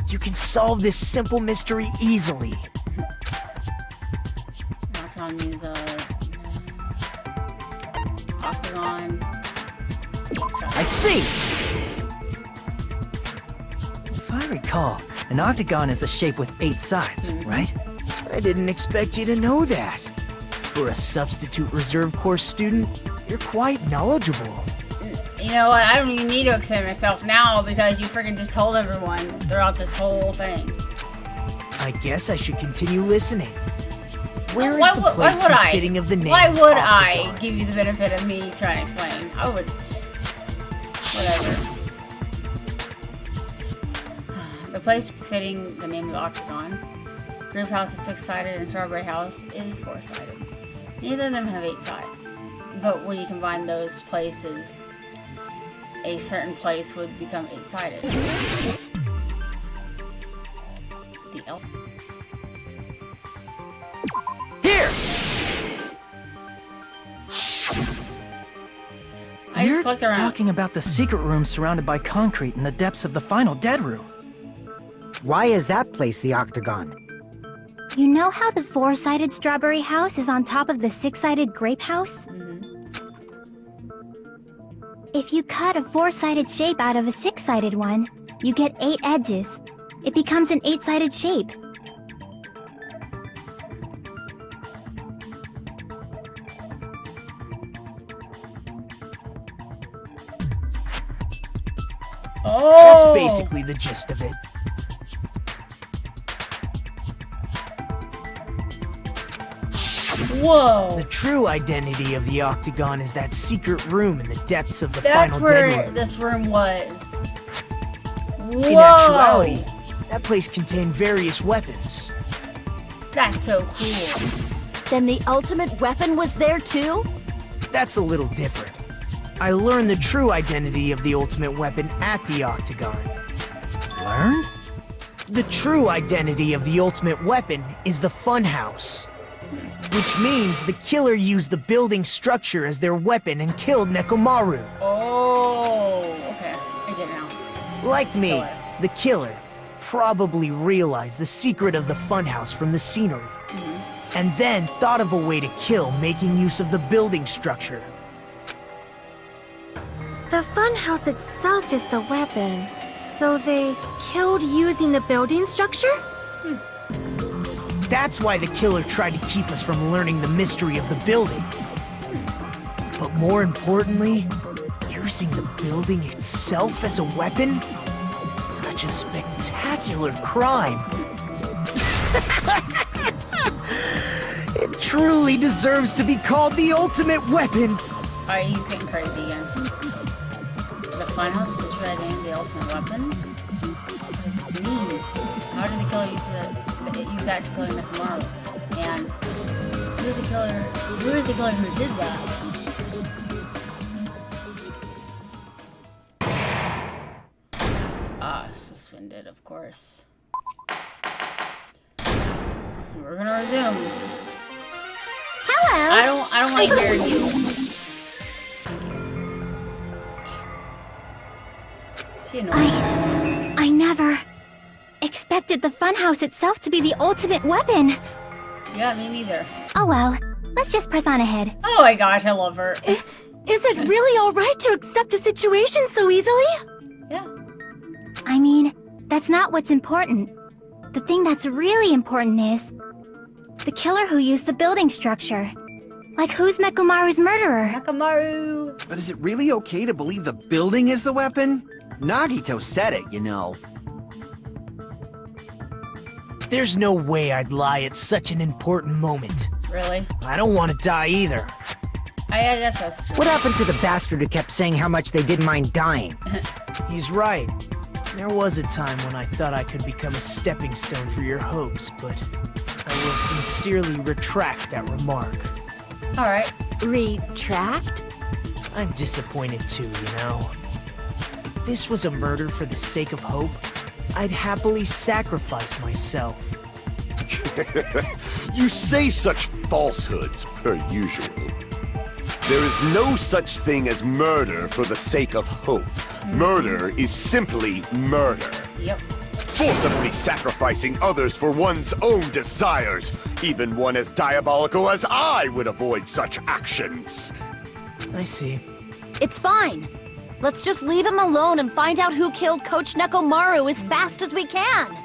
Speaker 10: you can solve this simple mystery easily.
Speaker 1: Octagon means, Octagon.
Speaker 10: I see!
Speaker 8: If I recall, an octagon is a shape with 8 sides, right?
Speaker 10: I didn't expect you to know that. For a substitute reserve course student, you're quite knowledgeable.
Speaker 1: You know what? I don't even need to explain myself now because you freaking just told everyone throughout this whole thing.
Speaker 10: I guess I should continue listening. Where is
Speaker 1: Why
Speaker 10: the
Speaker 1: would
Speaker 10: place
Speaker 1: I?
Speaker 10: befitting of the name
Speaker 1: Why would
Speaker 10: Octagon?
Speaker 1: I give you the benefit of me trying to explain? I would. Whatever. The place befitting the name of the Octagon. Grape House is 6-sided and Strawberry House is 4-sided. Neither of them have 8 sides. But when you combine those places, a certain place would become 8-sided. The L.
Speaker 10: Here!
Speaker 1: I
Speaker 8: You're
Speaker 1: just clicked around.
Speaker 8: talking about the secret room surrounded by concrete in the depths of the final dead room.
Speaker 5: Why is that place the Octagon?
Speaker 3: You know how the 4-sided Strawberry House is on top of the 6-sided Grape House? If you cut a 4-sided shape out of a 6-sided one, you get 8 edges. It becomes an 8-sided shape.
Speaker 10: That's
Speaker 1: Oh!
Speaker 10: basically the gist of it.
Speaker 1: Whoa!
Speaker 10: The true identity of the Octagon is that secret room in the depths of the
Speaker 1: That's
Speaker 10: final
Speaker 1: where
Speaker 10: dead room.
Speaker 1: this room was. Whoa!
Speaker 10: In actuality, that place contained various weapons.
Speaker 1: That's so cool.
Speaker 4: Then the ultimate weapon was there too?
Speaker 10: That's a little different. I learned the true identity of the ultimate weapon at the Octagon.
Speaker 8: Learned?
Speaker 10: The true identity of the ultimate weapon is the Funhouse. Which means the killer used the building structure as their weapon and killed Nekomaru.
Speaker 1: Oh, okay. I get it now.
Speaker 10: Like me,
Speaker 1: Killer.
Speaker 10: the killer probably realized the secret of the funhouse from the scenery. And then thought of a way to kill making use of the building structure.
Speaker 6: The funhouse itself is the weapon, so they killed using the building structure?
Speaker 10: That's why the killer tried to keep us from learning the mystery of the building. But more importantly, using the building itself as a weapon? Such a spectacular crime. It truly deserves to be called the ultimate weapon.
Speaker 1: Are you getting crazy again? The funhouse is the true identity, the ultimate weapon? What does this mean? How did the killer use that to kill Nekomaru? And who is the killer who did that? Suspended, of course. We're gonna resume.
Speaker 11: Hello.
Speaker 1: I don't like hearing you. She annoys me.
Speaker 3: I never expected the funhouse itself to be the ultimate weapon.
Speaker 1: Yeah, me neither.
Speaker 3: Oh well, let's just press on ahead.
Speaker 1: Oh my gosh, I love her.
Speaker 6: Is it really alright to accept a situation so easily?
Speaker 1: Yeah.
Speaker 3: I mean, that's not what's important. The thing that's really important is the killer who used the building structure. Like, who's Nekomaru's murderer?
Speaker 1: Nekomaru.
Speaker 7: But is it really okay to believe the building is the weapon? Nagito said it, you know.
Speaker 10: There's no way I'd lie at such an important moment.
Speaker 1: Really?
Speaker 10: I don't want to die either.
Speaker 1: I guess that's true.
Speaker 5: What happened to the bastard who kept saying how much they didn't mind dying?
Speaker 10: He's right. There was a time when I thought I could become a stepping stone for your hopes, but I will sincerely retract that remark.
Speaker 1: Alright.
Speaker 4: Retract?
Speaker 10: I'm disappointed too, you know. If this was a murder for the sake of hope, I'd happily sacrifice myself.
Speaker 9: You say such falsehoods, per usual. There is no such thing as murder for the sake of hope. Murder is simply murder.
Speaker 1: Yep.
Speaker 9: Forcibly sacrificing others for one's own desires. Even one as diabolical as I would avoid such actions.
Speaker 10: I see.
Speaker 4: It's fine. Let's just leave him alone and find out who killed Coach Nekomaru as fast as we can.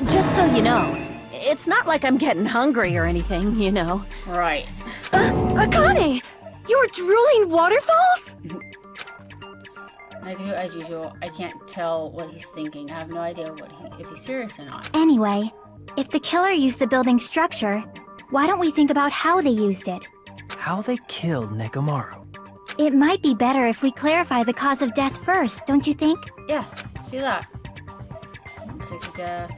Speaker 4: Just so you know, it's not like I'm getting hungry or anything, you know.
Speaker 1: Right.
Speaker 6: Akane! You were drooling waterfalls?
Speaker 1: I do as usual. I can't tell what he's thinking. I have no idea if he's serious or not.
Speaker 3: Anyway, if the killer used the building structure, why don't we think about how they used it?
Speaker 8: How they killed Nekomaru.
Speaker 3: It might be better if we clarify the cause of death first, don't you think?
Speaker 1: Yeah, let's do that. Case of death.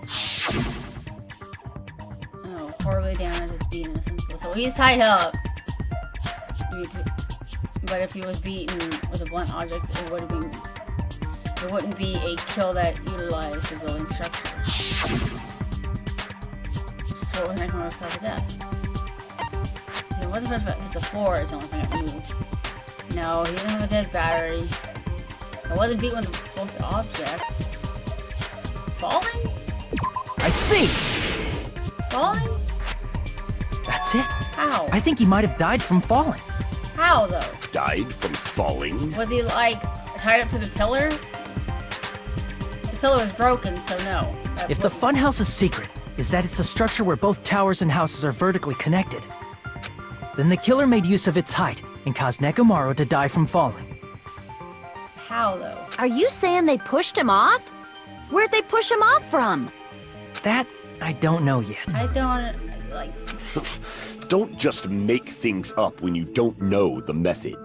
Speaker 1: Oh, horribly damaged, beaten, senseless. So he's tied up. But if he was beaten with a blunt object, it wouldn't be a kill that utilized the building structure. So what was Nekomaru's cause of death? It wasn't because the floor is the only thing that moved. No, he didn't have a dead battery. I wasn't beaten with a blunt object. Falling?
Speaker 10: I see!
Speaker 1: Falling?
Speaker 8: That's it.
Speaker 1: How?
Speaker 8: I think he might have died from falling.
Speaker 1: How though?
Speaker 9: Died from falling?
Speaker 1: Was he like tied up to the pillar? The pillar was broken, so no.
Speaker 8: If the funhouse's secret is that it's a structure where both towers and houses are vertically connected, then the killer made use of its height and caused Nekomaru to die from falling.
Speaker 1: How though?
Speaker 4: Are you saying they pushed him off? Where'd they push him off from?
Speaker 8: That I don't know yet.
Speaker 1: I don't like.
Speaker 9: Don't just make things up when you don't know the method.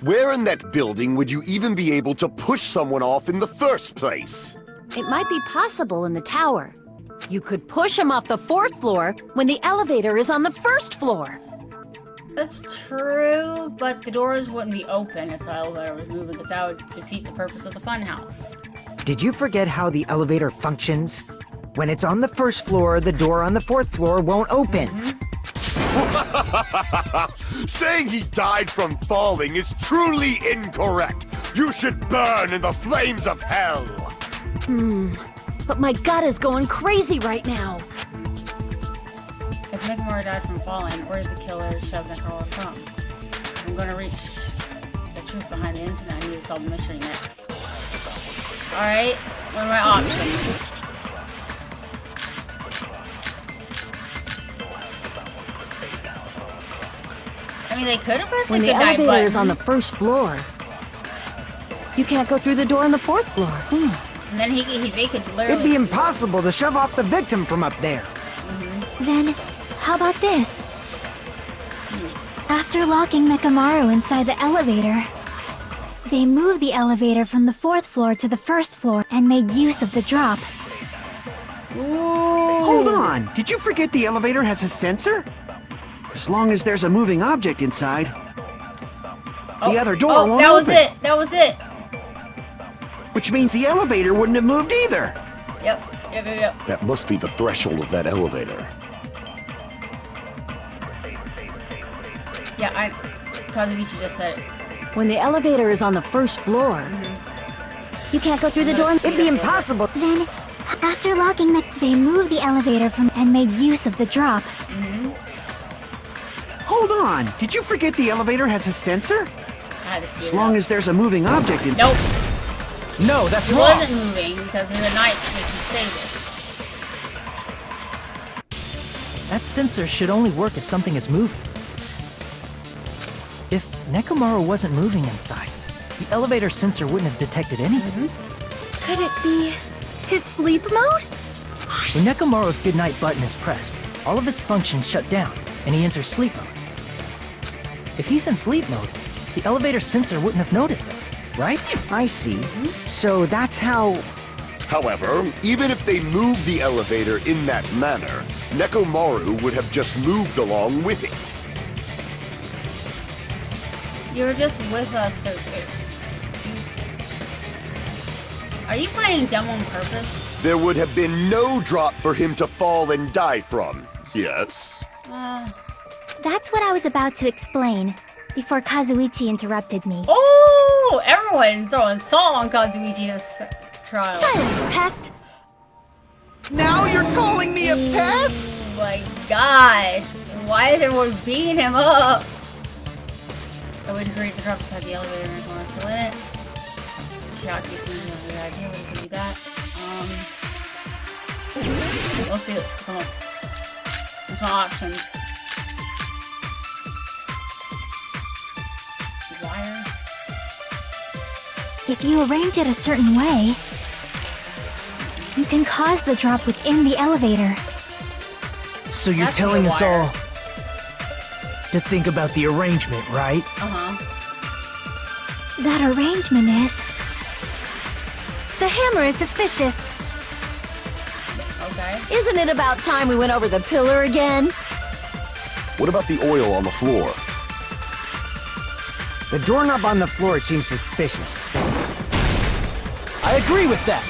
Speaker 9: Where in that building would you even be able to push someone off in the first place?
Speaker 4: It might be possible in the tower. You could push him off the 4th floor when the elevator is on the 1st floor.
Speaker 1: That's true, but the doors wouldn't be open if the elevator was moving, because that would defeat the purpose of the funhouse.
Speaker 5: Did you forget how the elevator functions? When it's on the first floor, the door on the 4th floor won't open.
Speaker 9: Saying he died from falling is truly incorrect. You should burn in the flames of hell.
Speaker 4: But my gut is going crazy right now.
Speaker 1: If Nekomaru died from falling, where did the killer shove Nekomaru from? I'm gonna reach the truth behind the incident. I need to solve the mystery next. Alright, what are my options? I mean, they could have pressed the
Speaker 4: When the
Speaker 1: good night
Speaker 4: elevator
Speaker 1: button.
Speaker 4: is on the first floor, you can't go through the door on the fourth floor.
Speaker 1: And then they could literally...
Speaker 5: It'd be impossible to shove off the victim from up there.
Speaker 3: Then, how about this? After locking Nekomaru inside the elevator, they moved the elevator from the fourth floor to the first floor and made use of the drop.
Speaker 7: Hold on! Did you forget the elevator has a sensor? As long as there's a moving object inside, the other door won't
Speaker 1: that was
Speaker 7: open.
Speaker 1: it! That was it!
Speaker 7: Which means the elevator wouldn't have moved either.
Speaker 1: Yep.
Speaker 9: That must be the threshold of that elevator.
Speaker 1: Yeah, Kazuichi just said it.
Speaker 4: When the elevator is on the first floor,
Speaker 3: You can't go through the door.
Speaker 5: It'd be impossible.
Speaker 3: Then, after locking they moved the elevator from and made use of the drop.
Speaker 7: Hold on! Did you forget the elevator has a sensor?
Speaker 1: I had to speed
Speaker 7: As
Speaker 1: it
Speaker 7: long
Speaker 1: up.
Speaker 7: as there's a moving object inside.
Speaker 1: Nope.
Speaker 8: No, that's
Speaker 1: It
Speaker 8: wrong.
Speaker 1: wasn't moving because in the night makes you stable.
Speaker 8: That sensor should only work if something is moving. If Nekomaru wasn't moving inside, the elevator sensor wouldn't have detected anything.
Speaker 6: Could it be his sleep mode?
Speaker 8: When Nekomaru's goodnight button is pressed, all of his functions shut down, and he enters sleep mode. If he's in sleep mode, the elevator sensor wouldn't have noticed him, right?
Speaker 5: I see. So that's how...
Speaker 9: However, even if they moved the elevator in that manner, Nekomaru would have just moved along with it.
Speaker 1: You're just with us, Circus. Are you playing dumb on purpose?
Speaker 9: There would have been no drop for him to fall and die from. Yes?
Speaker 3: That's what I was about to explain, before Kazuichi interrupted me.
Speaker 1: Oh! Everyone's throwing salt on Kazuichi this trial.
Speaker 6: Silence, pest!
Speaker 7: Now you're calling me a pest?
Speaker 1: Oh my gosh. Why is everyone beating him up? I would agree to drop inside the elevator and everyone still in it. Chiaki seems to have a good idea when you can do that. We'll see. Come on. There's no options. Wire.
Speaker 3: If you arrange it a certain way, you can cause the drop within the elevator.
Speaker 10: So you're
Speaker 1: That's
Speaker 10: telling
Speaker 1: the
Speaker 10: us
Speaker 1: wire.
Speaker 10: all to think about the arrangement, right?
Speaker 3: That arrangement is...
Speaker 6: The hammer is suspicious.
Speaker 1: Okay.
Speaker 4: isn't it about time we went over the pillar again?
Speaker 9: What about the oil on the floor?
Speaker 5: The doorknob on the floor seems suspicious.
Speaker 8: I agree with that.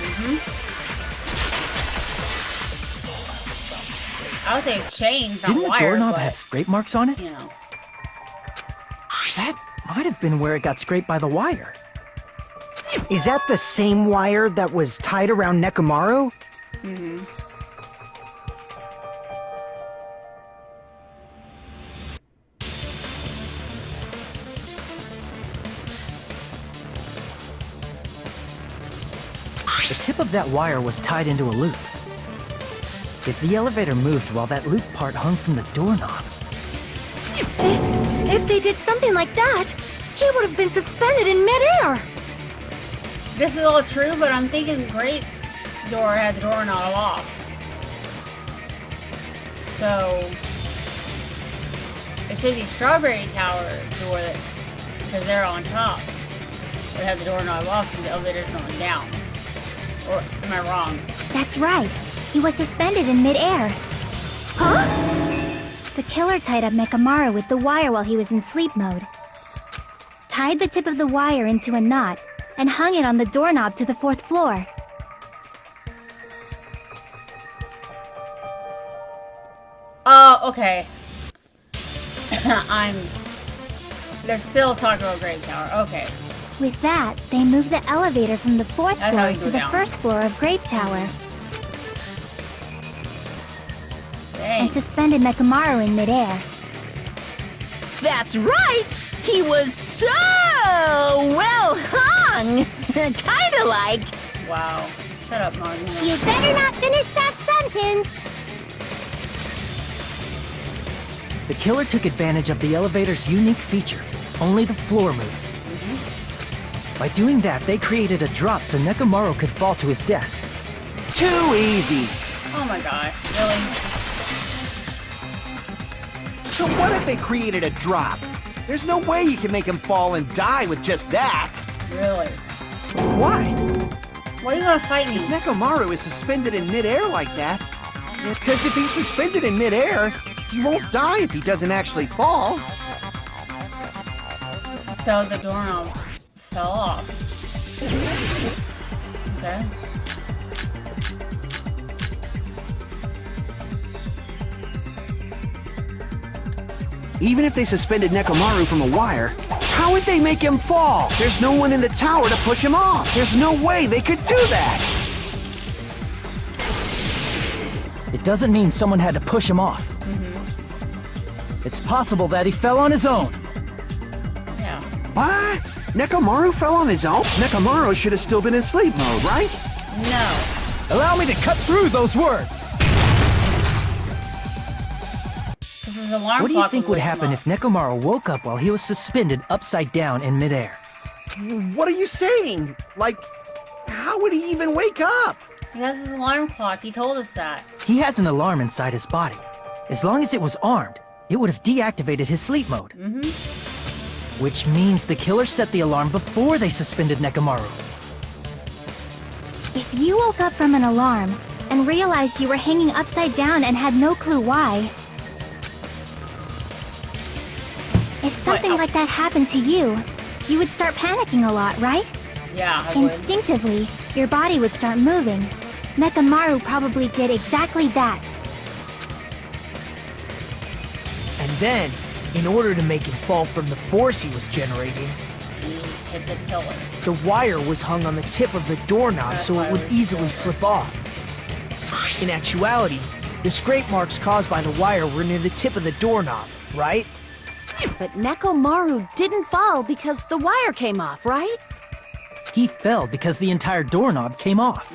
Speaker 1: I would say it's chains, not
Speaker 8: Didn't the
Speaker 1: wire,
Speaker 8: doorknob
Speaker 1: but,
Speaker 8: have scrape marks on it?
Speaker 1: you know.
Speaker 8: That might have been where it got scraped by the wire.
Speaker 5: Is that the same wire that was tied around Nekomaru?
Speaker 8: The tip of that wire was tied into a loop. If the elevator moved while that loop part hung from the doorknob,
Speaker 6: If they did something like that, he would have been suspended in midair.
Speaker 1: This is all true, but I'm thinking Great Door had the doorknob off. So it should be Strawberry Tower door that, because they're on top. Would have the doorknob off so the elevator's going down. Or am I wrong?
Speaker 3: That's right. He was suspended in midair.
Speaker 6: Huh?
Speaker 3: The killer tied up Nekomaru with the wire while he was in sleep mode. Tied the tip of the wire into a knot and hung it on the doorknob to the 4th floor.
Speaker 1: Oh, okay. They're still talking about Great Tower. Okay.
Speaker 3: With that, they moved the elevator from the 4th
Speaker 1: That's how
Speaker 3: floor
Speaker 1: you go
Speaker 3: to the
Speaker 1: down.
Speaker 3: 1st floor of Grape Tower
Speaker 1: Dang.
Speaker 3: and suspended Mekamaru in midair.
Speaker 2: That's right! He was so well hung! Kinda like.
Speaker 1: Wow. Shut up, Martin.
Speaker 11: You better not finish that sentence.
Speaker 8: The killer took advantage of the elevator's unique feature. Only the floor moves. By doing that, they created a drop so Nekomaru could fall to his death.
Speaker 7: Too easy.
Speaker 1: Oh my gosh. Really?
Speaker 7: So what if they created a drop? There's no way you can make him fall and die with just that.
Speaker 1: Really?
Speaker 7: Why?
Speaker 1: Why are you gonna fight me?
Speaker 7: Nekomaru is suspended in midair like that. Because if he's suspended in midair, he won't die if he doesn't actually fall.
Speaker 1: So the doorknob fell off. Okay.
Speaker 7: Even if they suspended Nekomaru from a wire, how would they make him fall? There's no one in the tower to push him off. There's no way they could do that.
Speaker 8: It doesn't mean someone had to push him off. It's possible that he fell on his own.
Speaker 1: Yeah.
Speaker 7: What? Nekomaru fell on his own? Nekomaru should have still been in sleep mode, right?
Speaker 1: No.
Speaker 8: Allow me to cut through those words.
Speaker 1: This is alarm
Speaker 8: What do you
Speaker 1: clock
Speaker 8: think
Speaker 1: would
Speaker 8: would
Speaker 1: wake him
Speaker 8: happen
Speaker 1: up.
Speaker 8: if Nekomaru woke up while he was suspended upside down in midair?
Speaker 7: What are you saying? Like, how would he even wake up?
Speaker 1: He has his alarm clock. He told us that.
Speaker 8: He has an alarm inside his body. As long as it was armed, it would have deactivated his sleep mode. Which means the killer set the alarm before they suspended Nekomaru.
Speaker 3: If you woke up from an alarm and realized you were hanging upside down and had no clue why, if something like that happened to you, you would start panicking a lot, right?
Speaker 1: Yeah, I would.
Speaker 3: Instinctively, your body would start moving. Mekamaru probably did exactly that.
Speaker 10: And then, in order to make him fall from the force he was generating,
Speaker 1: He hit the pillar.
Speaker 10: the wire was hung on the tip of the doorknob
Speaker 1: That's
Speaker 10: so
Speaker 1: why
Speaker 10: it
Speaker 1: it
Speaker 10: would
Speaker 1: was
Speaker 10: easily
Speaker 1: silver.
Speaker 10: slip off. In actuality, the scrape marks caused by the wire were near the tip of the doorknob, right?
Speaker 4: But Nekomaru didn't fall because the wire came off, right?
Speaker 8: He fell because the entire doorknob came off.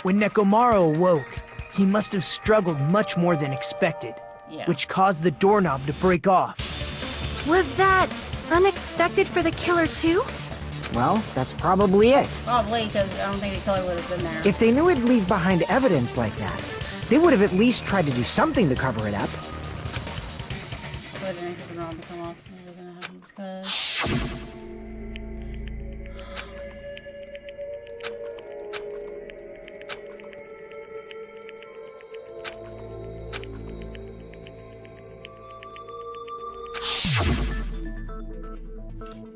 Speaker 10: When Nekomaru awoke, he must have struggled much more than expected,
Speaker 1: Yeah.
Speaker 10: which caused the doorknob to break off.
Speaker 6: Was that unexpected for the killer too?
Speaker 5: Well, that's probably it.
Speaker 1: Probably, because I don't think the killer would have been there.
Speaker 5: If they knew it'd leave behind evidence like that, they would have at least tried to do something to cover it up.
Speaker 1: But then the doorknob to come off. It was gonna happen because...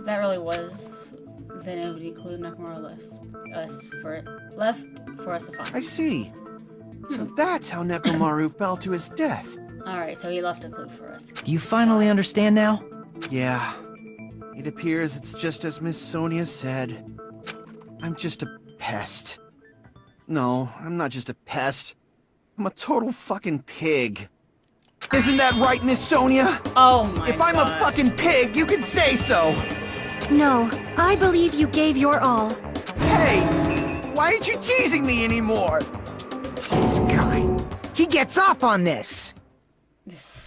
Speaker 1: That really was the nobody clue Nakamura left for us to find.
Speaker 7: I see. So that's how Nekomaru fell to his death.
Speaker 1: Alright, so he left a clue for us.
Speaker 8: Do you finally understand now?
Speaker 7: Yeah. It appears it's just as Miss Sonia said. I'm just a pest. No, I'm not just a pest. I'm a total fucking pig. Isn't that right, Miss Sonia?
Speaker 1: Oh my
Speaker 7: If I'm a
Speaker 1: gosh.
Speaker 7: fucking pig, you can say so!
Speaker 6: No, I believe you gave your all.
Speaker 7: Hey! Why aren't you teasing me anymore?
Speaker 5: This guy. He gets off on this.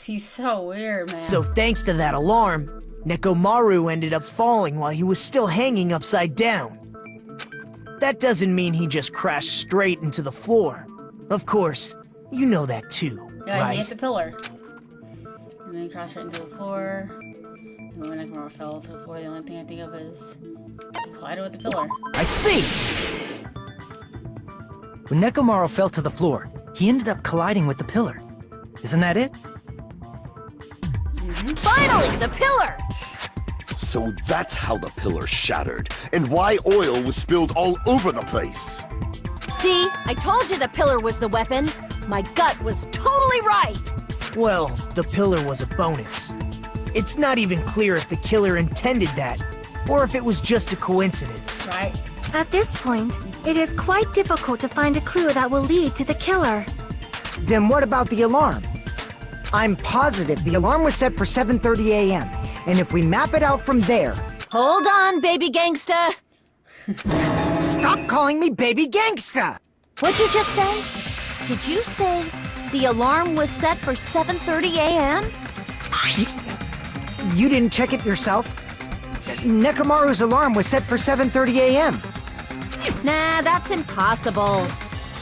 Speaker 1: He's so weird, man.
Speaker 10: So thanks to that alarm, Nekomaru ended up falling while he was still hanging upside down. That doesn't mean he just crashed straight into the floor. Of course, you know that too,
Speaker 1: Yeah,
Speaker 10: right?
Speaker 1: he hit the pillar. And then he crashed right into the floor. And when Nakamura fell to the floor, the only thing I think of is he collided with the pillar.
Speaker 8: I see! When Nekomaru fell to the floor, he ended up colliding with the pillar. Isn't that it?
Speaker 4: Finally, the pillar!
Speaker 9: So that's how the pillar shattered, and why oil was spilled all over the place.
Speaker 4: See, I told you the pillar was the weapon. My gut was totally right.
Speaker 10: Well, the pillar was a bonus. It's not even clear if the killer intended that, or if it was just a coincidence.
Speaker 1: Right?
Speaker 6: At this point, it is quite difficult to find a clue that will lead to the killer.
Speaker 5: Then what about the alarm? I'm positive the alarm was set for 7:30 a.m. And if we map it out from there...
Speaker 4: Hold on, baby gangsta.
Speaker 5: Stop calling me baby gangsta!
Speaker 4: What'd you just say? Did you say the alarm was set for 7:30 a.m.?
Speaker 5: You didn't check it yourself? Nekomaru's alarm was set for 7:30 a.m.
Speaker 4: Nah, that's impossible.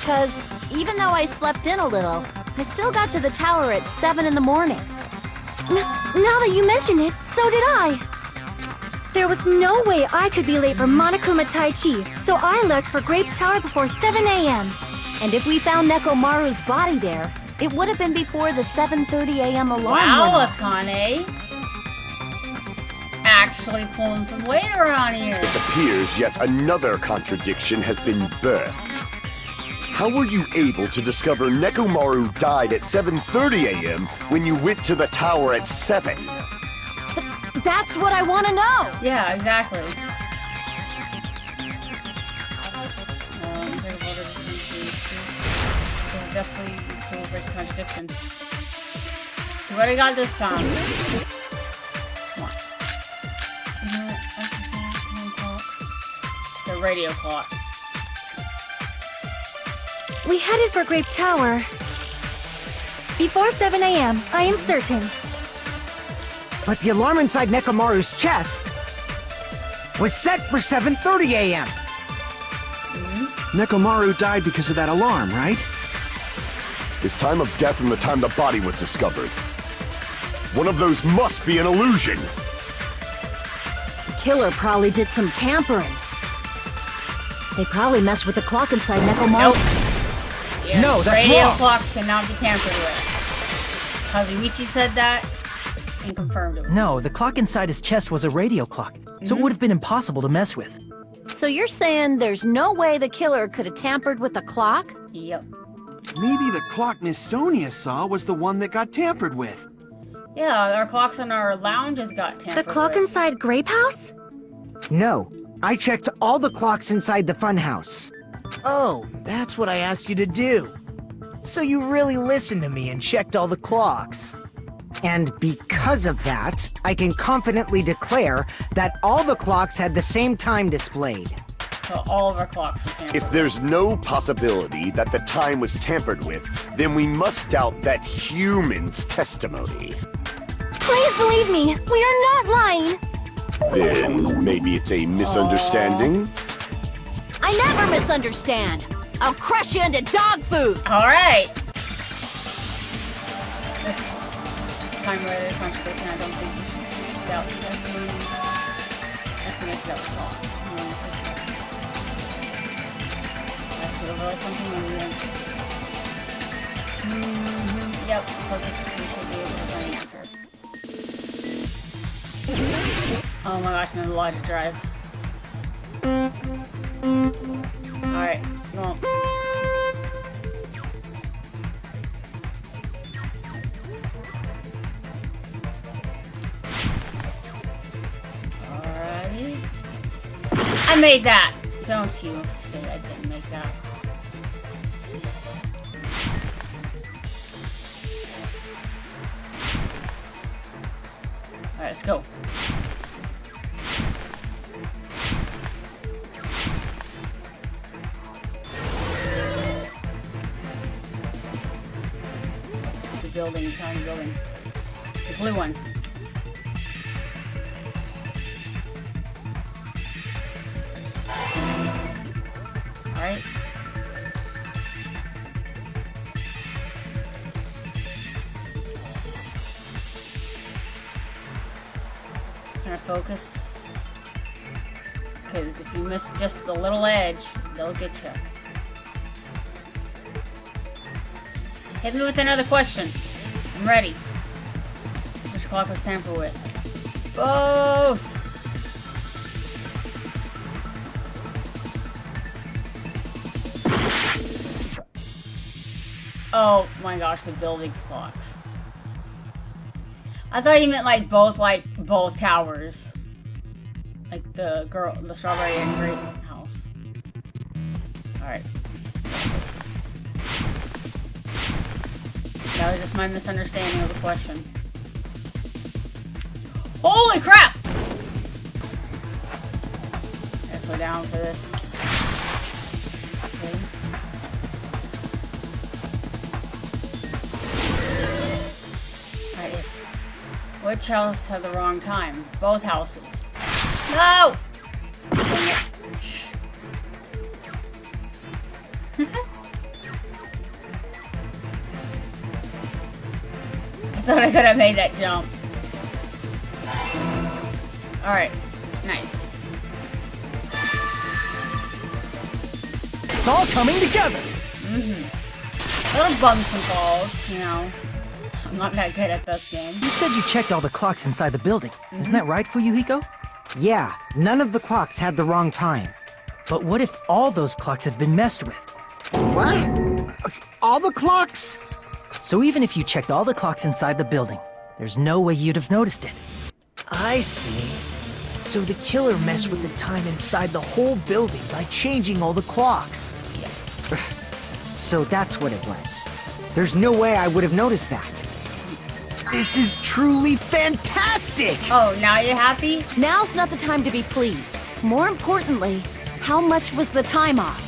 Speaker 4: 'Cause even though I slept in a little, I still got to the tower at 7 in the morning.
Speaker 6: Now that you mention it, so did I. There was no way I could be late for Monokuma Taichi, so I left for Grape Tower before 7 a.m.
Speaker 4: And if we found Nekomaru's body there, it would have been before the 7:30 a.m. alarm
Speaker 1: Wow,
Speaker 4: went off.
Speaker 1: Akane. Actually pulling some weight around here.
Speaker 9: It appears yet another contradiction has been birthed. How were you able to discover Nekomaru died at 7:30 a.m. when you went to the tower at 7?
Speaker 4: That's what I want to know!
Speaker 1: Yeah, exactly. Definitely prove a contradiction. So what I got this time? Come on. It's a radio clock.
Speaker 6: We headed for Grape Tower before 7 a.m., I am certain.
Speaker 5: But the alarm inside Nekomaru's chest was set for 7:30 a.m.
Speaker 7: Nekomaru died because of that alarm, right?
Speaker 9: His time of death and the time the body was discovered. One of those must be an illusion.
Speaker 4: The killer probably did some tampering. They probably messed with the clock inside Nekomaru.
Speaker 1: Nope. Yeah,
Speaker 5: No, that's
Speaker 1: radio
Speaker 5: wrong.
Speaker 1: clocks cannot be tampered with. Kazuichi said that and confirmed it.
Speaker 8: No, the clock inside his chest was a radio clock, so it would have been impossible to mess with.
Speaker 4: So you're saying there's no way the killer could have tampered with the clock?
Speaker 1: Yep.
Speaker 7: Maybe the clock Miss Sonia saw was the one that got tampered with.
Speaker 1: Yeah, our clocks in our lounges got tampered
Speaker 6: The clock
Speaker 1: with.
Speaker 6: inside Grape House?
Speaker 5: No, I checked all the clocks inside the funhouse.
Speaker 10: Oh, that's what I asked you to do. So you really listened to me and checked all the clocks.
Speaker 5: And because of that, I can confidently declare that all the clocks had the same time displayed.
Speaker 1: So all of our clocks were tampered
Speaker 9: If there's no possibility that the time was tampered with, then we must doubt that human's testimony.
Speaker 6: Please believe me, we are not lying.
Speaker 9: Then maybe it's a misunderstanding?
Speaker 4: I never misunderstand. I'll crush you into dog food.
Speaker 1: Alright! This time-related contradiction, I don't think we should doubt the testimony. I think I should doubt the clock. I should override something on the end. Yep, for this we should be able to find an answer. Oh my gosh, another logic drive. Alright, well. Alrighty. I made that! Don't you say I didn't make that. Alright, let's go. The building, tiny building. The blue one. Alright. Gonna focus. Because if you miss just the little edge, they'll get you. Hit me with another question. I'm ready. Which clock was tampered with? Both! Oh my gosh, the building's clocks. I thought you meant like both towers. Like the strawberry and grape house. Alright. That was just my misunderstanding of the question. Holy crap! Gotta slow down for this. Okay. Alright, yes. Which house had the wrong time? Both houses. No! Dang it. I thought I could have made that jump. Alright. Nice.
Speaker 8: It's all coming together.
Speaker 1: Little bumps and falls, you know. I'm not that good at this game.
Speaker 8: You said you checked all the clocks inside the building. Isn't that right, Fuyuhiko?
Speaker 5: Yeah, none of the clocks had the wrong time.
Speaker 8: But what if all those clocks have been messed with?
Speaker 5: What? All the clocks?
Speaker 8: So even if you checked all the clocks inside the building, there's no way you'd have noticed it.
Speaker 10: I see. So the killer messed with the time inside the whole building by changing all the clocks.
Speaker 5: So that's what it was. There's no way I would have noticed that.
Speaker 10: This is truly fantastic!
Speaker 1: Oh, now you're happy?
Speaker 4: Now's not the time to be pleased. More importantly, how much was the time off?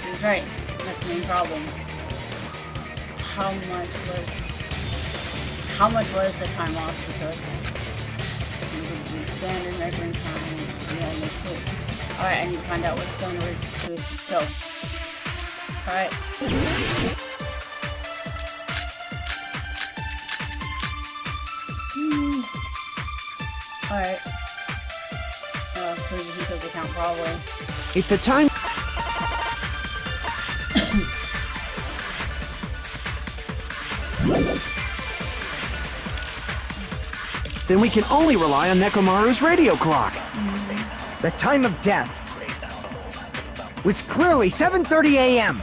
Speaker 1: He's right. That's the main problem. How much was the time off? Because the standard measuring time, we all make clue. Alright, I need to find out what's going to go. Alright. Alright. Fujihiko's account probably.
Speaker 7: If the time... then we can only rely on Nekomaru's radio clock.
Speaker 5: The time of death was clearly 7:30 a.m.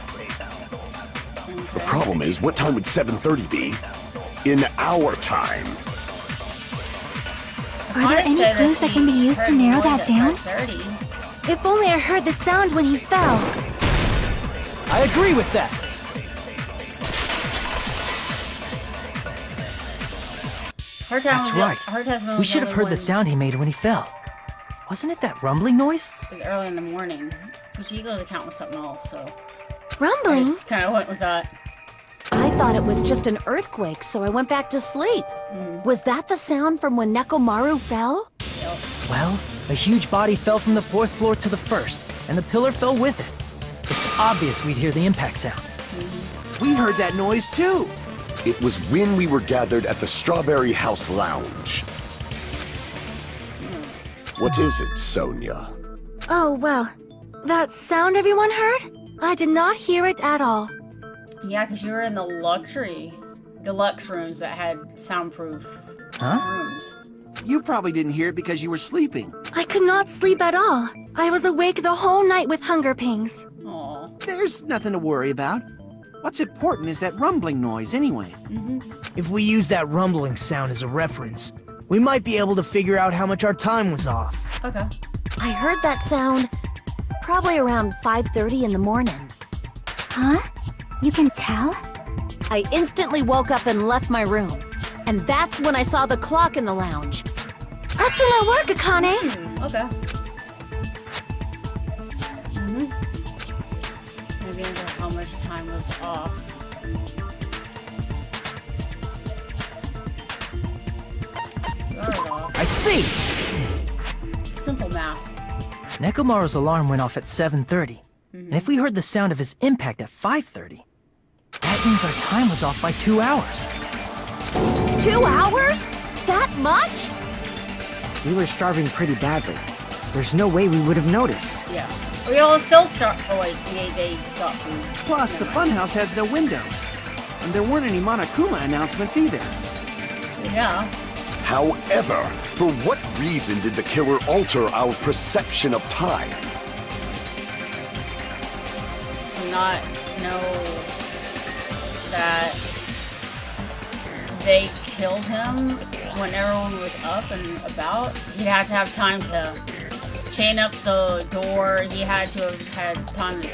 Speaker 9: The problem is, what time would 7:30 be? In our time.
Speaker 3: Are there any clues that can be used to narrow that down?
Speaker 6: If only I heard the sound when he fell.
Speaker 8: I agree with that. That's right. We should have heard the sound he made when he fell. Wasn't it that rumbling noise?
Speaker 1: It was early in the morning. Fujihiko's account was something else, so...
Speaker 6: Rumbling?
Speaker 1: I just kind of went with that.
Speaker 4: I thought it was just an earthquake, so I went back to sleep. Was that the sound from when Nekomaru fell?
Speaker 1: Yep.
Speaker 8: Well, a huge body fell from the 4th floor to the 1st, and the pillar fell with it. It's obvious we'd hear the impact sound.
Speaker 7: We heard that noise too.
Speaker 9: It was when we were gathered at the Strawberry House Lounge. What is it, Sonia?
Speaker 6: Oh, well. That sound everyone heard? I did not hear it at all.
Speaker 1: Yeah, because you were in the deluxe rooms that had soundproof rooms.
Speaker 7: You probably didn't hear it because you were sleeping.
Speaker 6: I could not sleep at all. I was awake the whole night with hunger pangs.
Speaker 1: Aw.
Speaker 7: There's nothing to worry about. What's important is that rumbling noise anyway.
Speaker 10: If we use that rumbling sound as a reference, we might be able to figure out how much our time was off.
Speaker 1: Okay.
Speaker 4: I heard that sound probably around 5:30 in the morning.
Speaker 3: Huh? You can tell?
Speaker 4: I instantly woke up and left my room. And that's when I saw the clock in the lounge.
Speaker 6: Excellent work, Akane!
Speaker 1: Okay. Maybe into how much time was off.
Speaker 8: I see!
Speaker 1: Simple math.
Speaker 8: Nekomaru's alarm went off at 7:30. And if we heard the sound of his impact at 5:30, that means our time was off by 2 hours.
Speaker 4: 2 hours? That much?
Speaker 5: We were starving pretty badly. There's no way we would have noticed.
Speaker 1: Yeah. We all still start. Oh wait, they got food.
Speaker 7: Plus, the funhouse has no windows. And there weren't any Monokuma announcements either.
Speaker 1: Yeah.
Speaker 9: However, for what reason did the killer alter our perception of time?
Speaker 1: To not know that they killed him when everyone was up and about, he'd have to have time to chain up the door. He had to have had time to,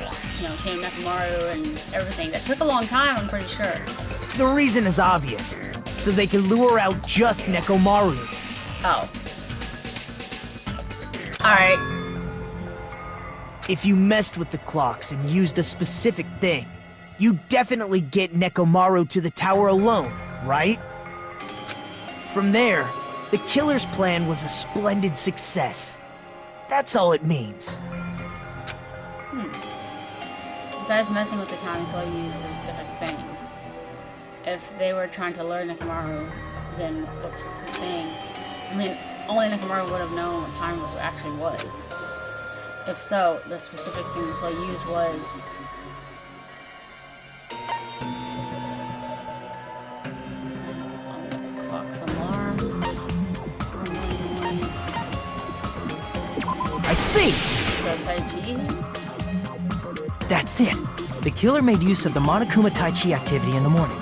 Speaker 1: chain Nekomaru and everything. That took a long time, I'm pretty sure.
Speaker 10: The reason is obvious. So they can lure out just Nekomaru.
Speaker 1: Oh. Alright.
Speaker 10: If you messed with the clocks and used a specific thing, you definitely get Nekomaru to the tower alone, right? From there, the killer's plan was a splendid success. That's all it means.
Speaker 1: Besides messing with the time until you use a specific thing. If they were trying to lure Nekomaru, then whoops, thing. I mean, only Nekomaru would have known what time it actually was. If so, the specific thing the play used was clock's alarm. Noise.
Speaker 10: I see!
Speaker 1: The Tai Chi?
Speaker 8: That's it. The killer made use of the Monokuma Tai Chi activity in the morning.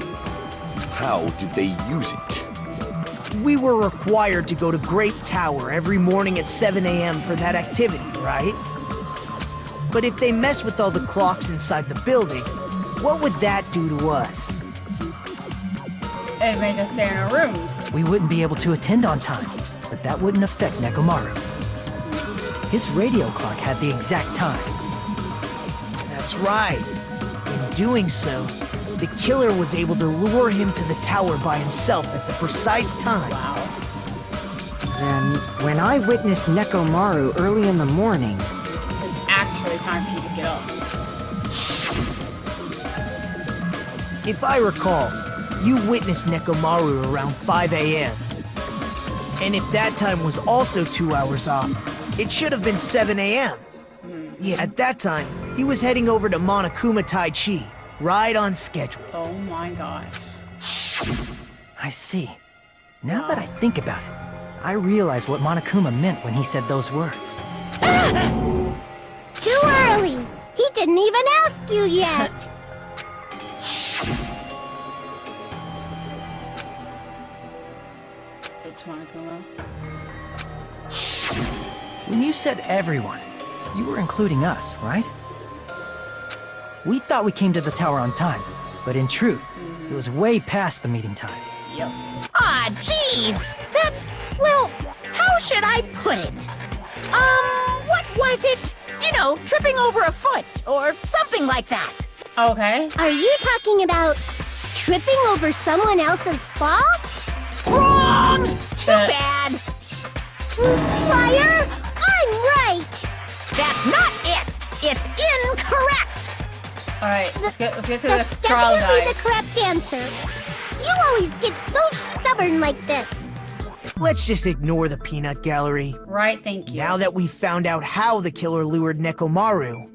Speaker 9: How did they use it?
Speaker 10: We were required to go to Great Tower every morning at 7 a.m. for that activity, right? But if they mess with all the clocks inside the building, what would that do to us?
Speaker 1: It'd make us stay in our rooms.
Speaker 8: We wouldn't be able to attend on time, but that wouldn't affect Nekomaru. His radio clock had the exact time.
Speaker 10: That's right. In doing so, the killer was able to lure him to the tower by himself at the precise time.
Speaker 1: Wow.
Speaker 5: Then, when I witnessed Nekomaru early in the morning,
Speaker 1: It's actually time for you to get up.
Speaker 10: If I recall, you witnessed Nekomaru around 5 a.m. And if that time was also 2 hours off, it should have been 7 a.m. Yeah, at that time, he was heading over to Monokuma Tai Chi, right on schedule.
Speaker 1: Oh my gosh.
Speaker 8: I see. Now that I think about it, I realize what Monokuma meant when he said those words.
Speaker 11: Too early. He didn't even ask you yet.
Speaker 1: It's Monokuma.
Speaker 8: When you said everyone, you were including us, right? We thought we came to the tower on time, but in truth, it was way past the meeting time.
Speaker 1: Yep.
Speaker 2: Ah, jeez! That's, well, how should I put it? What was it? You know, tripping over a foot, or something like that.
Speaker 1: Okay.
Speaker 11: Are you talking about tripping over someone else's fault?
Speaker 2: Wrong! Too bad!
Speaker 11: Liar! I'm right!
Speaker 2: That's not it! It's incorrect!
Speaker 1: Alright, let's get to
Speaker 11: That's
Speaker 1: the trial,
Speaker 11: definitely
Speaker 1: guys.
Speaker 11: the correct answer. You always get so stubborn like this.
Speaker 10: Let's just ignore the peanut gallery.
Speaker 1: Right, thank you.
Speaker 10: Now that we've found out how the killer lured Nekomaru,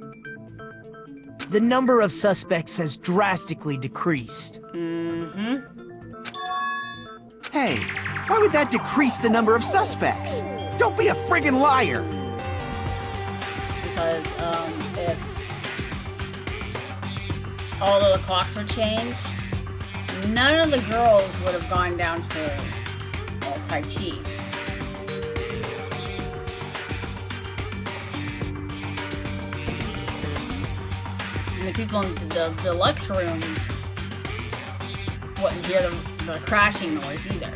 Speaker 10: the number of suspects has drastically decreased.
Speaker 7: Hey, why would that decrease the number of suspects? Don't be a friggin' liar!
Speaker 1: Because, if all of the clocks were changed, none of the girls would have gone down to Tai Chi. And the people in the deluxe rooms wouldn't hear the crashing noise either.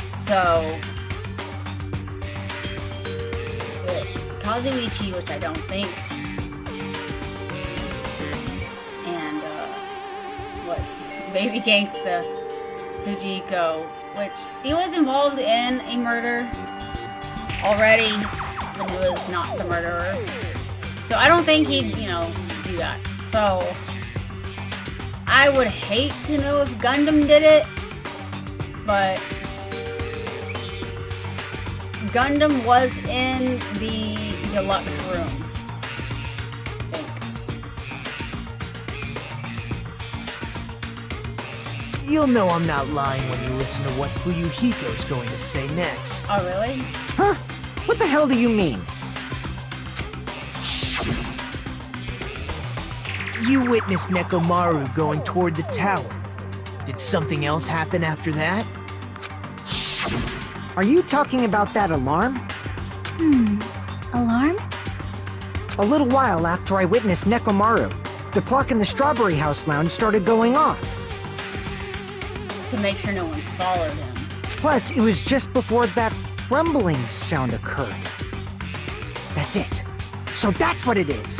Speaker 1: So, Kazuichi, which I don't think, and Baby Gangsta Fujiko, which he was involved in a murder already, but he was not the murderer. So I don't think he'd, do that. So I would hate to know if Gundam did it, but Gundam was in the deluxe room, I think.
Speaker 10: You'll know I'm not lying when you listen to what Fuyuhiko's going to say next.
Speaker 1: Oh, really?
Speaker 5: huh? What the hell do you mean?
Speaker 10: You witnessed Nekomaru going toward the tower. Did something else happen after that?
Speaker 5: Are you talking about that alarm?
Speaker 3: Alarm?
Speaker 5: A little while after I witnessed Nekomaru, the clock in the Strawberry House lounge started going off.
Speaker 1: To make sure no one followed him.
Speaker 5: Plus, it was just before that rumbling sound occurred. That's it. So that's what it is.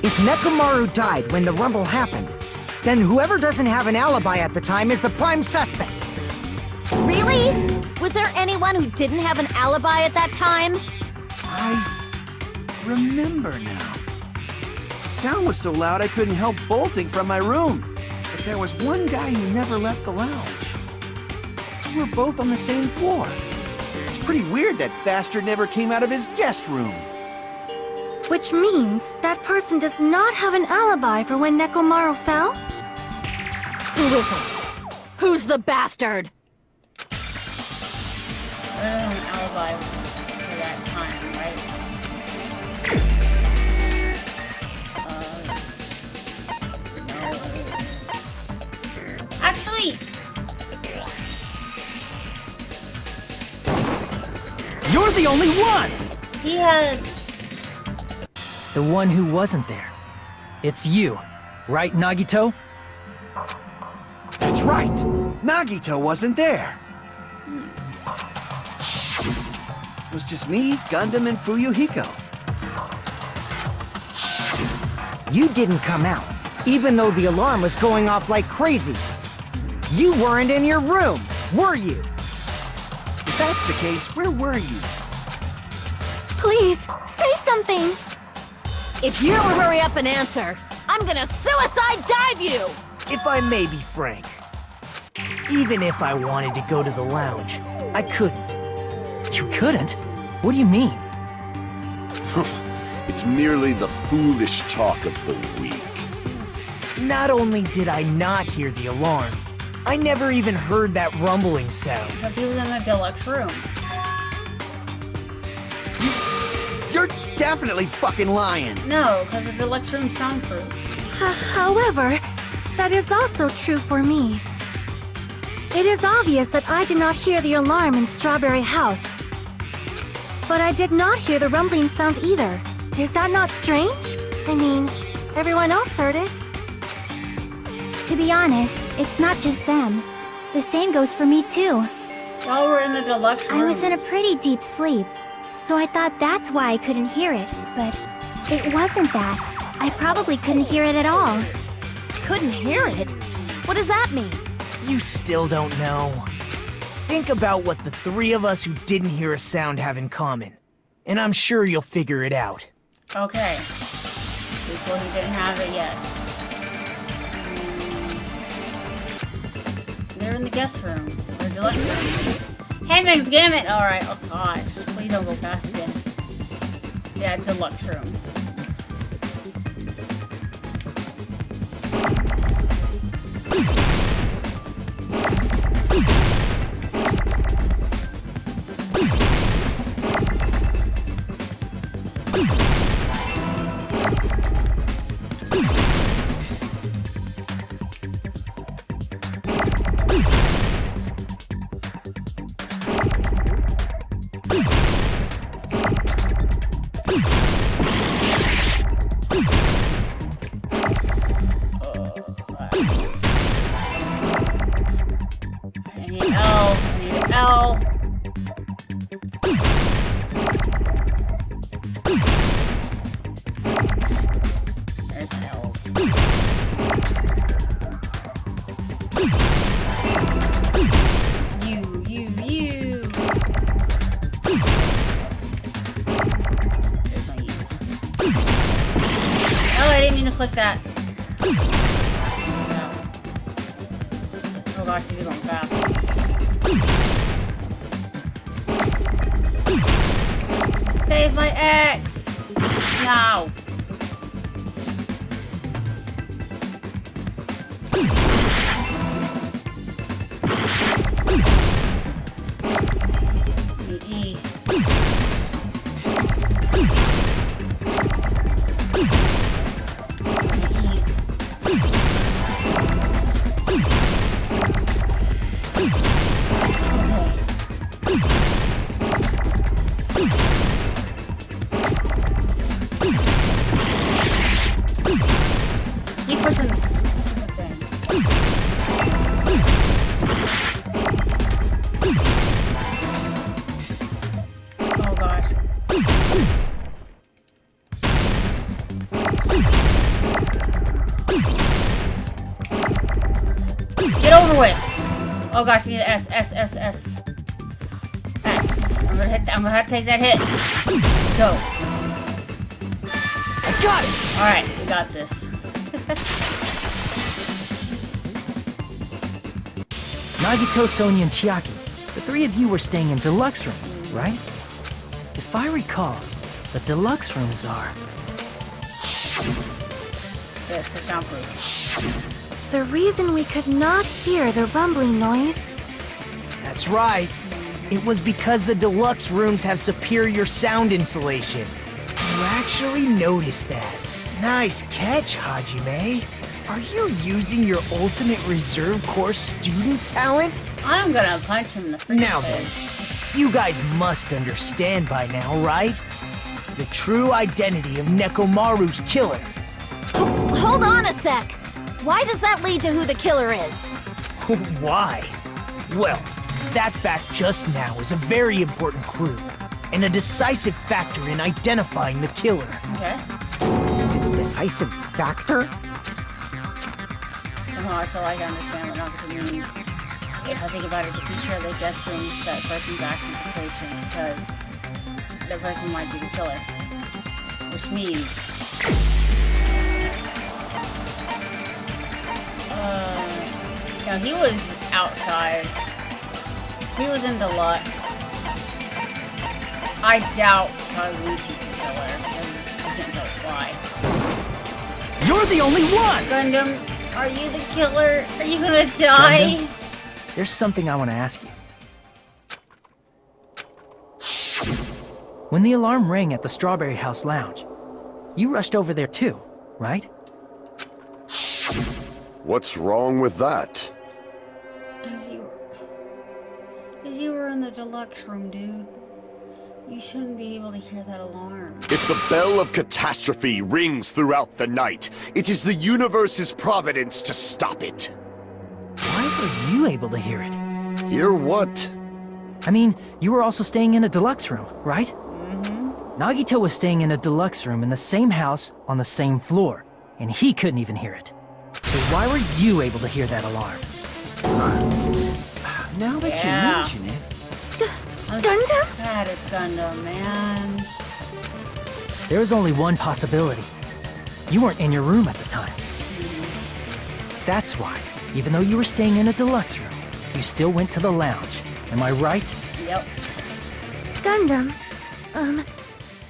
Speaker 5: If Nekomaru died when the rumble happened, then whoever doesn't have an alibi at the time is the prime suspect.
Speaker 2: Really? Was there anyone who didn't have an alibi at that time?
Speaker 7: I remember now. The sound was so loud I couldn't help bolting from my room. But there was one guy who never left the lounge. We were both on the same floor. It's pretty weird that bastard never came out of his guest room.
Speaker 6: Which means that person does not have an alibi for when Nekomaru fell?
Speaker 2: Who is it? Who's the bastard?
Speaker 1: I don't have an alibi for that time, right? No. Actually,
Speaker 8: You're the only one!
Speaker 1: he had...
Speaker 8: The one who wasn't there. It's you, right, Nagito?
Speaker 7: That's right. Nagito wasn't there. It was just me, Gundam, and Fuyuhiko.
Speaker 5: You didn't come out, even though the alarm was going off like crazy. You weren't in your room, were you?
Speaker 7: If that's the case, where were you?
Speaker 6: Please, say something!
Speaker 2: If you don't hurry up and answer, I'm gonna suicide dive you!
Speaker 10: If I may be frank, even if I wanted to go to the lounge, I couldn't.
Speaker 8: You couldn't? What do you mean?
Speaker 9: It's merely the foolish talk of the weak.
Speaker 10: Not only did I not hear the alarm, I never even heard that rumbling sound.
Speaker 1: Because he was in the deluxe room.
Speaker 7: You're definitely fucking lying.
Speaker 1: No, because the deluxe room's soundproof.
Speaker 6: However, that is also true for me. It is obvious that I did not hear the alarm in Strawberry House. But I did not hear the rumbling sound either. Is that not strange? I mean, everyone else heard it.
Speaker 3: To be honest, it's not just them. The same goes for me too.
Speaker 1: While we're in the deluxe room.
Speaker 3: I was in a pretty deep sleep, so I thought that's why I couldn't hear it, but it wasn't that. I probably couldn't hear it at all.
Speaker 2: Couldn't hear it? What does that mean?
Speaker 10: You still don't know. Think about what the three of us who didn't hear a sound have in common, and I'm sure you'll figure it out.
Speaker 1: Okay. People who didn't have it, yes. They're in the guest room. Or deluxe room. Hey, Max, damn it! Alright, oh gosh. Please don't go fast again. Yeah, deluxe room. Click that. Oh gosh, these are going fast. Save my ex! Now! E. Oh gosh. Get over with. Oh gosh, I need an S. I'm gonna have to take that hit. Go.
Speaker 5: I got it!
Speaker 1: Alright, we got this.
Speaker 8: Nagito, Sonia, and Chiaki, the three of you were staying in deluxe rooms, right? If I recall, the deluxe rooms are...
Speaker 1: Yes, they're soundproof.
Speaker 6: The reason we could not hear the rumbling noise.
Speaker 10: That's right. It was because the deluxe rooms have superior sound insulation. You actually noticed that. Nice catch, Hajime. Are you using your ultimate reserve corps student talent?
Speaker 1: I'm gonna punch him in the freaking
Speaker 10: Now
Speaker 1: face.
Speaker 10: then, you guys must understand by now, right? The true identity of Nekomaru's killer.
Speaker 4: Hold on a sec! Why does that lead to who the killer is?
Speaker 10: Why? Well, that fact just now is a very important clue, and a decisive factor in identifying the killer.
Speaker 1: Okay.
Speaker 5: Decisive factor?
Speaker 1: Somehow I feel like I understand what Nagito means. If I think about it, the feature of the guest rooms that person's actions are placed in because the person might be the killer. Which means... no, he was outside. He was in deluxe. I doubt Kazuchi's the killer. I can't tell why.
Speaker 8: You're the only one!
Speaker 1: Gundam, are you the killer? Are you gonna die?
Speaker 8: Gundam, there's something I want to ask you. When the alarm rang at the Strawberry House Lounge, you rushed over there too, right?
Speaker 9: What's wrong with that?
Speaker 1: Cause you were in the deluxe room, dude. You shouldn't be able to hear that alarm.
Speaker 9: If the bell of catastrophe rings throughout the night, it is the universe's providence to stop it.
Speaker 8: Why were you able to hear it?
Speaker 9: Hear what?
Speaker 8: I mean, you were also staying in a deluxe room, right? Nagito was staying in a deluxe room in the same house on the same floor, and he couldn't even hear it. So why were you able to hear that alarm?
Speaker 7: Now that you mention it...
Speaker 1: I'm
Speaker 6: Gundam?
Speaker 1: sad it's Gundam, man.
Speaker 8: There was only one possibility. You weren't in your room at the time. That's why, even though you were staying in a deluxe room, you still went to the lounge. Am I right?
Speaker 1: Yep.
Speaker 6: Gundam,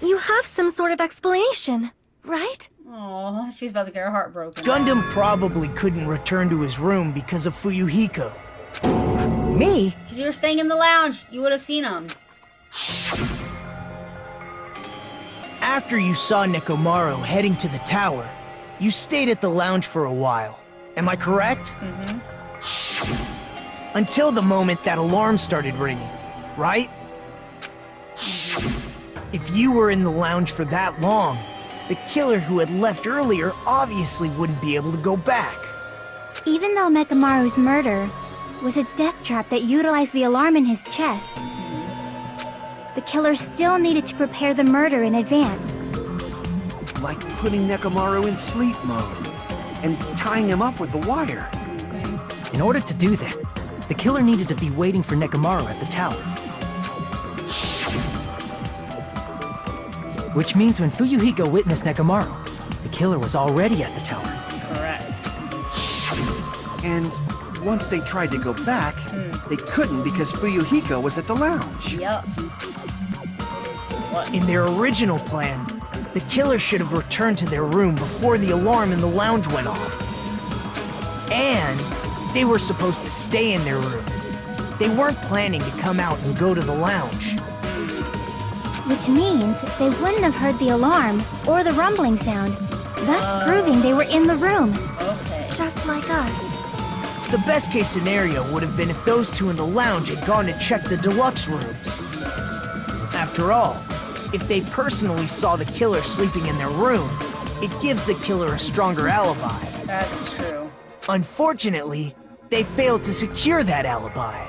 Speaker 6: you have some sort of explanation, right?
Speaker 1: Oh, she's about to get her heart broken.
Speaker 10: Gundam probably couldn't return to his room because of Fuyuhiko.
Speaker 5: Me?
Speaker 1: Because you were staying in the lounge. You would have seen him.
Speaker 10: After you saw Nekomaru heading to the tower, you stayed at the lounge for a while. Am I correct? Until the moment that alarm started ringing, right? If you were in the lounge for that long, the killer who had left earlier obviously wouldn't be able to go back.
Speaker 3: Even though Mekamaru's murder was a death trap that utilized the alarm in his chest, the killer still needed to prepare the murder in advance.
Speaker 7: Like putting Nekomaru in sleep mode and tying him up with the wire.
Speaker 8: In order to do that, the killer needed to be waiting for Nekomaru at the tower. Which means when Fuyuhiko witnessed Nekomaru, the killer was already at the tower.
Speaker 1: Correct.
Speaker 7: And once they tried to go back, they couldn't because Fuyuhiko was at the lounge.
Speaker 1: Yep. What?
Speaker 10: In their original plan, the killer should have returned to their room before the alarm in the lounge went off. And they were supposed to stay in their room. They weren't planning to come out and go to the lounge.
Speaker 3: Which means they wouldn't have heard the alarm or the rumbling sound, thus proving they were in the room.
Speaker 1: Okay.
Speaker 6: Just like us.
Speaker 10: The best case scenario would have been if those two in the lounge had gone to check the deluxe rooms. After all, if they personally saw the killer sleeping in their room, it gives the killer a stronger alibi.
Speaker 1: That's true.
Speaker 10: Unfortunately, they failed to secure that alibi.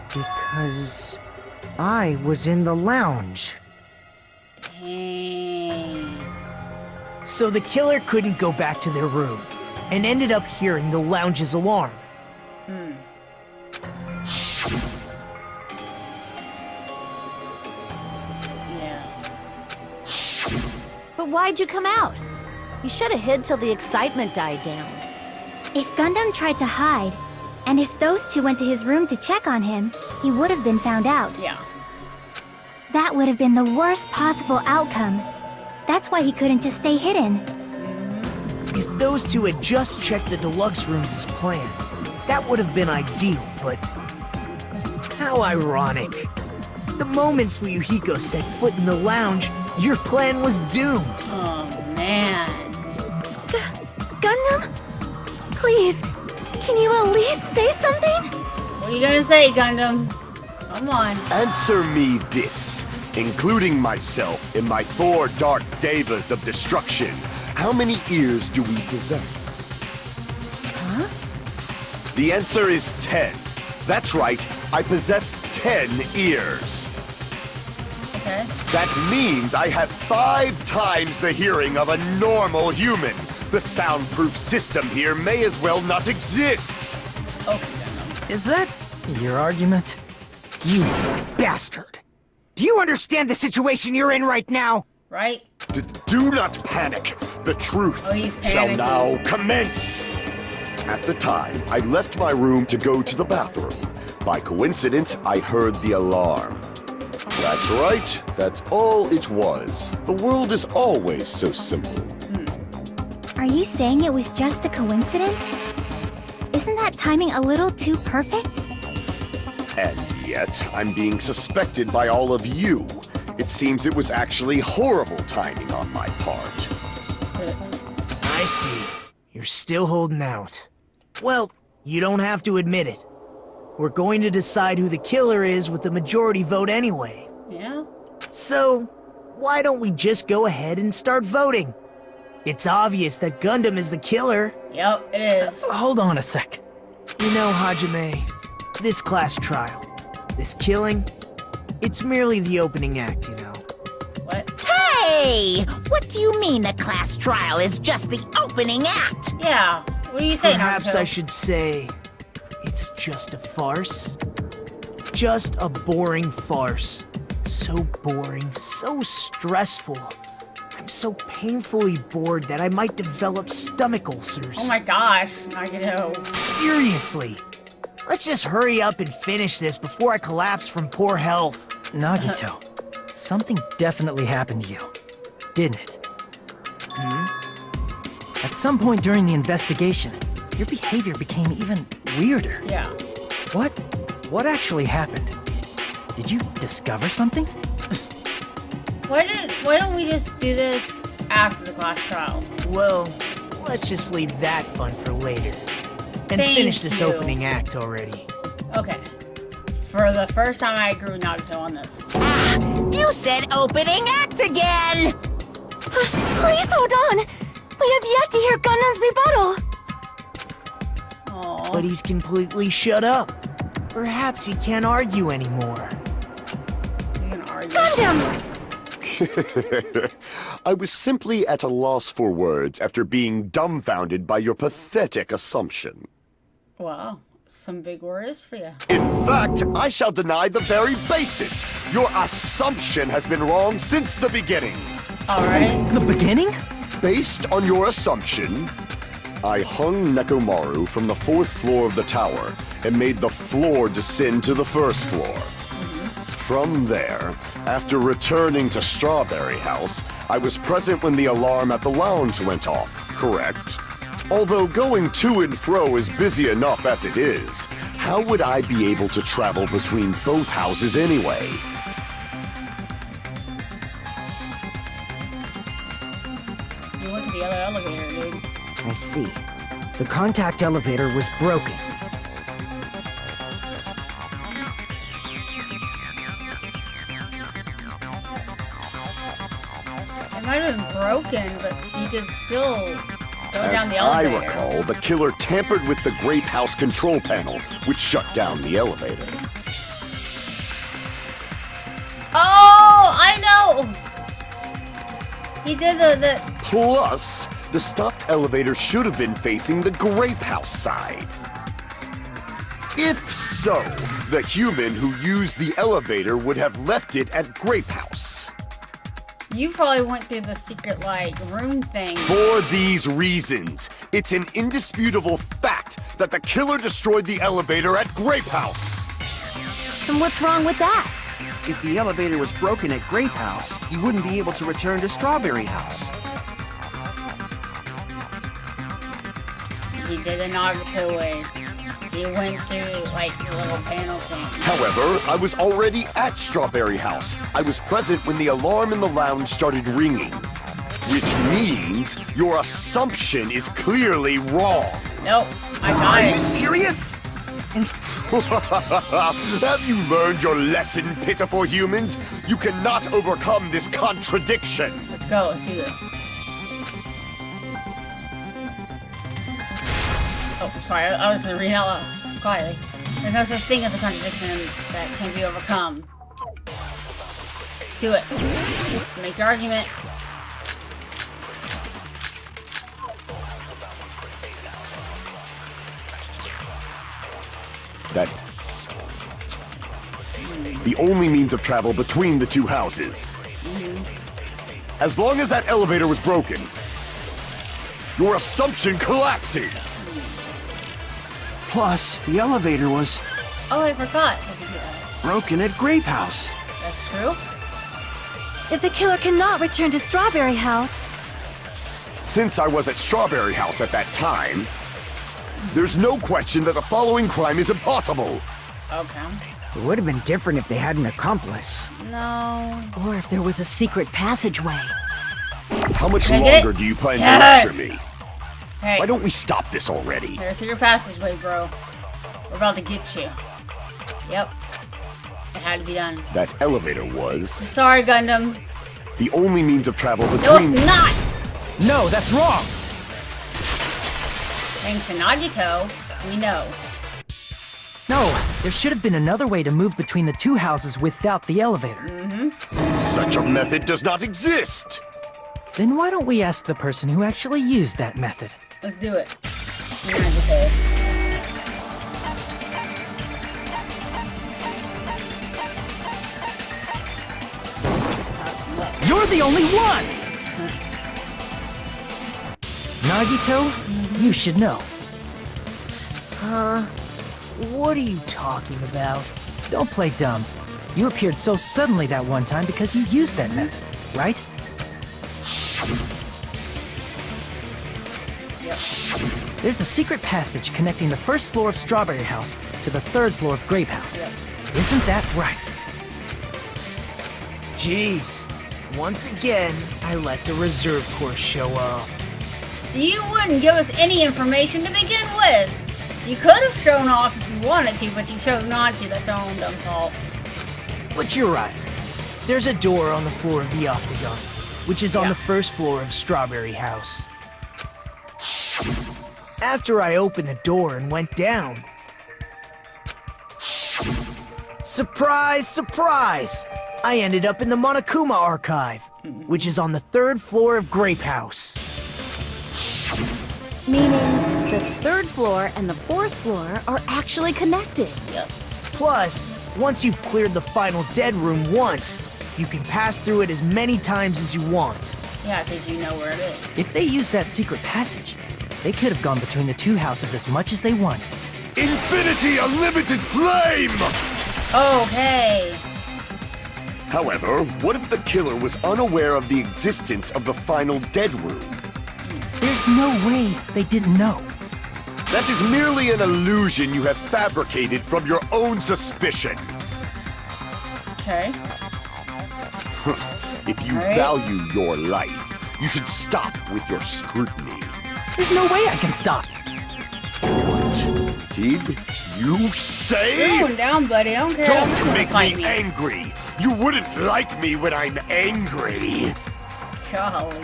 Speaker 5: Because I was in the lounge.
Speaker 1: Dang.
Speaker 10: So the killer couldn't go back to their room, and ended up hearing the lounge's alarm.
Speaker 1: Yeah.
Speaker 4: But why'd you come out? You should have hid till the excitement died down.
Speaker 3: If Gundam tried to hide, and if those two went to his room to check on him, he would have been found out.
Speaker 1: Yeah.
Speaker 3: That would have been the worst possible outcome. That's why he couldn't just stay hidden.
Speaker 10: If those two had just checked the deluxe rooms as planned, that would have been ideal, but... How ironic. The moment Fuyuhiko set foot in the lounge, your plan was doomed.
Speaker 1: Oh, man.
Speaker 6: Gundam? Please, can you at least say something?
Speaker 1: What are you gonna say, Gundam? Come on.
Speaker 9: Answer me this, including myself in my 4 dark devas of destruction. How many ears do we possess?
Speaker 1: Huh?
Speaker 9: The answer is 10. That's right, I possess 10 ears.
Speaker 1: Okay.
Speaker 9: That means I have 5 times the hearing of a normal human. The soundproof system here may as well not exist.
Speaker 1: Okay, Gundam.
Speaker 8: Is that your argument?
Speaker 5: You bastard! Do you understand the situation you're in right now?
Speaker 1: Right?
Speaker 9: Do not panic. The truth
Speaker 1: Oh, he's
Speaker 9: shall
Speaker 1: panicking.
Speaker 9: now commence. At the time, I left my room to go to the bathroom. By coincidence, I heard the alarm. That's right. That's all it was. The world is always so simple.
Speaker 3: Are you saying it was just a coincidence? Isn't that timing a little too perfect?
Speaker 9: And yet, I'm being suspected by all of you. It seems it was actually horrible timing on my part.
Speaker 10: I see. You're still holding out. Well, you don't have to admit it. We're going to decide who the killer is with the majority vote anyway.
Speaker 1: Yeah?
Speaker 10: So, why don't we just go ahead and start voting? It's obvious that Gundam is the killer.
Speaker 1: Yep, it is.
Speaker 8: Hold on a sec.
Speaker 10: You know, Hajime, this class trial, this killing, it's merely the opening act, you know.
Speaker 1: What?
Speaker 2: Hey! What do you mean the class trial is just the opening act?
Speaker 1: Yeah. What do you say,
Speaker 10: Perhaps
Speaker 1: Naruto?
Speaker 10: I should say, it's just a farce. Just a boring farce. So boring, so stressful. I'm so painfully bored that I might develop stomach ulcers.
Speaker 1: Oh my gosh, Nagito.
Speaker 10: Seriously. Let's just hurry up and finish this before I collapse from poor health.
Speaker 8: Nagito, something definitely happened to you, didn't it? At some point during the investigation, your behavior became even weirder.
Speaker 1: Yeah.
Speaker 8: What actually happened? Did you discover something?
Speaker 1: Why don't we just do this after the class trial?
Speaker 10: Well, let's just leave that fun for later. And
Speaker 1: Thank
Speaker 10: finish this
Speaker 1: you.
Speaker 10: opening act already.
Speaker 1: Okay. For the first time, I agree with Nagito on this.
Speaker 2: Ah, you said opening act again!
Speaker 6: Please hold on! We have yet to hear Gundam's rebuttal!
Speaker 1: Aww.
Speaker 10: But he's completely shut up. Perhaps he can't argue anymore.
Speaker 1: You can argue.
Speaker 6: Gundam!
Speaker 9: I was simply at a loss for words after being dumbfounded by your pathetic assumption.
Speaker 1: Well, some big words for you.
Speaker 9: In fact, I shall deny the very basis. Your assumption has been wrong since the beginning.
Speaker 1: Alright.
Speaker 8: Since the beginning?
Speaker 9: Based on your assumption, I hung Nekomaru from the 4th floor of the tower and made the floor descend to the 1st floor. From there, after returning to Strawberry House, I was present when the alarm at the lounge went off, correct? Although going to and fro is busy enough as it is, how would I be able to travel between both houses anyway?
Speaker 1: You went to the other elevator, dude.
Speaker 5: I see. The contact elevator was broken.
Speaker 1: It might have been broken, but you could still Going
Speaker 9: As
Speaker 1: down the
Speaker 9: I
Speaker 1: elevator.
Speaker 9: recall, the killer tampered with the Grape House control panel, which shut down the elevator.
Speaker 1: Oh, I know! He did the...
Speaker 9: Plus, the stopped elevator should have been facing the Grape House side. If so, the human who used the elevator would have left it at Grape House.
Speaker 1: You probably went through the secret, like, room thing.
Speaker 9: For these reasons, it's an indisputable fact that the killer destroyed the elevator at Grape House.
Speaker 4: And what's wrong with that?
Speaker 7: If the elevator was broken at Grape House, he wouldn't be able to return to Strawberry House.
Speaker 1: He did a Nagato way. He went through, like, the little panel thing.
Speaker 9: However, I was already at Strawberry House. I was present when the alarm in the lounge started ringing. Which means your assumption is clearly wrong.
Speaker 1: Nope, I got
Speaker 7: Are
Speaker 1: it.
Speaker 7: you serious?
Speaker 9: Have you learned your lesson, pitiful humans? You cannot overcome this contradiction.
Speaker 1: Let's go, let's do this. Oh, sorry, I was reading out loud quietly. There's no such thing as a contradiction that can be overcome. Let's do it. Make your argument.
Speaker 9: That the only means of travel between the two houses. As long as that elevator was broken, your assumption collapses.
Speaker 7: Plus, the elevator was
Speaker 1: Oh, I forgot.
Speaker 7: broken at Grape House.
Speaker 1: That's true.
Speaker 6: If the killer cannot return to Strawberry House,
Speaker 9: Since I was at Strawberry House at that time, there's no question that the following crime is impossible.
Speaker 1: Okay.
Speaker 5: It would have been different if they had an accomplice.
Speaker 1: No.
Speaker 4: Or if there was a secret passageway.
Speaker 9: How much
Speaker 1: Can I get
Speaker 9: longer
Speaker 1: it?
Speaker 9: do you plan
Speaker 1: Yes!
Speaker 9: to lecture me?
Speaker 1: Hey,
Speaker 9: Why don't we stop this already?
Speaker 1: there's your passageway, bro. We're about to get you. Yep. It had to be done.
Speaker 9: That elevator was
Speaker 1: Sorry, Gundam.
Speaker 9: the only means of travel
Speaker 1: No, it's
Speaker 9: between...
Speaker 1: not!
Speaker 8: No, that's wrong!
Speaker 1: Thanks to Nagito, we know.
Speaker 8: No, there should have been another way to move between the two houses without the elevator.
Speaker 9: Such a method does not exist!
Speaker 8: Then why don't we ask the person who actually used that method?
Speaker 1: Let's do it. Nagito.
Speaker 8: You're the only one! Nagito, you should know.
Speaker 10: What are you talking about?
Speaker 8: Don't play dumb. You appeared so suddenly that one time because you used that method, right? There's a secret passage connecting the first floor of Strawberry House to the third floor of Grape House. Isn't that right?
Speaker 10: Jeez. Once again, I let the reserve course show up.
Speaker 1: You wouldn't give us any information to begin with. You could have shown off if you wanted to, but you chose not to. That's our own dumb fault.
Speaker 10: But you're right. There's a door on the floor of the Octagon, which is on the first floor of Strawberry House. After I opened the door and went down... Surprise, surprise! I ended up in the Monokuma Archive, which is on the third floor of Grape House.
Speaker 4: Meaning, the third floor and the fourth floor are actually connected.
Speaker 1: Yep.
Speaker 10: Plus, once you've cleared the final dead room once, you can pass through it as many times as you want.
Speaker 1: Yeah, because you know where it is.
Speaker 8: If they used that secret passage, they could have gone between the two houses as much as they wanted.
Speaker 9: Infinity Unlimited Flame!
Speaker 1: Okay.
Speaker 9: However, what if the killer was unaware of the existence of the final dead room?
Speaker 8: There's no way they didn't know.
Speaker 9: That is merely an illusion you have fabricated from your own suspicion.
Speaker 1: Okay.
Speaker 9: If you
Speaker 1: Alright.
Speaker 9: value your life, you should stop with your scrutiny.
Speaker 8: There's no way I can stop.
Speaker 9: What did you say?
Speaker 1: You're going down, buddy. I don't care. I'm just
Speaker 9: Don't
Speaker 1: gonna
Speaker 9: make
Speaker 1: fight
Speaker 9: me angry. You wouldn't like me when I'm angry.
Speaker 1: Golly.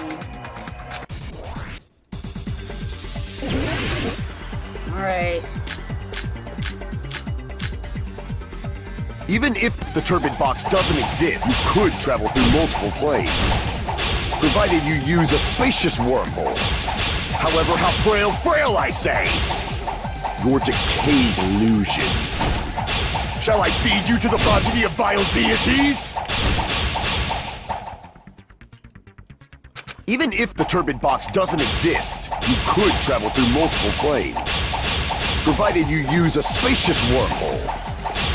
Speaker 1: Alright.
Speaker 9: Even if the turbid box doesn't exist, you could travel through multiple planes. Provided you use a spacious wormhole. However, how frail I say! Your decayed illusion. Shall I feed you to the progeny of vile deities? Even if the turbid box doesn't exist, you could travel through multiple planes. Provided you use a spacious wormhole.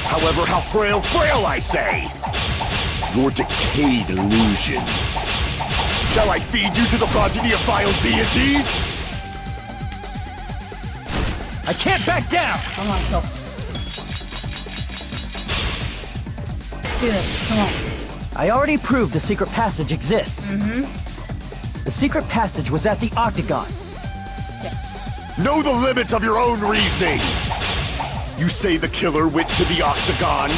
Speaker 9: However, how frail I say! Your decayed illusion. Shall I feed you to the progeny of vile deities?
Speaker 8: I can't back down!
Speaker 1: Come on, go. Let's do this. Come on.
Speaker 8: I already proved the secret passage exists. The secret passage was at the Octagon.
Speaker 1: Yes.
Speaker 9: Know the limits of your own reasoning! You say the killer went to the Octagon?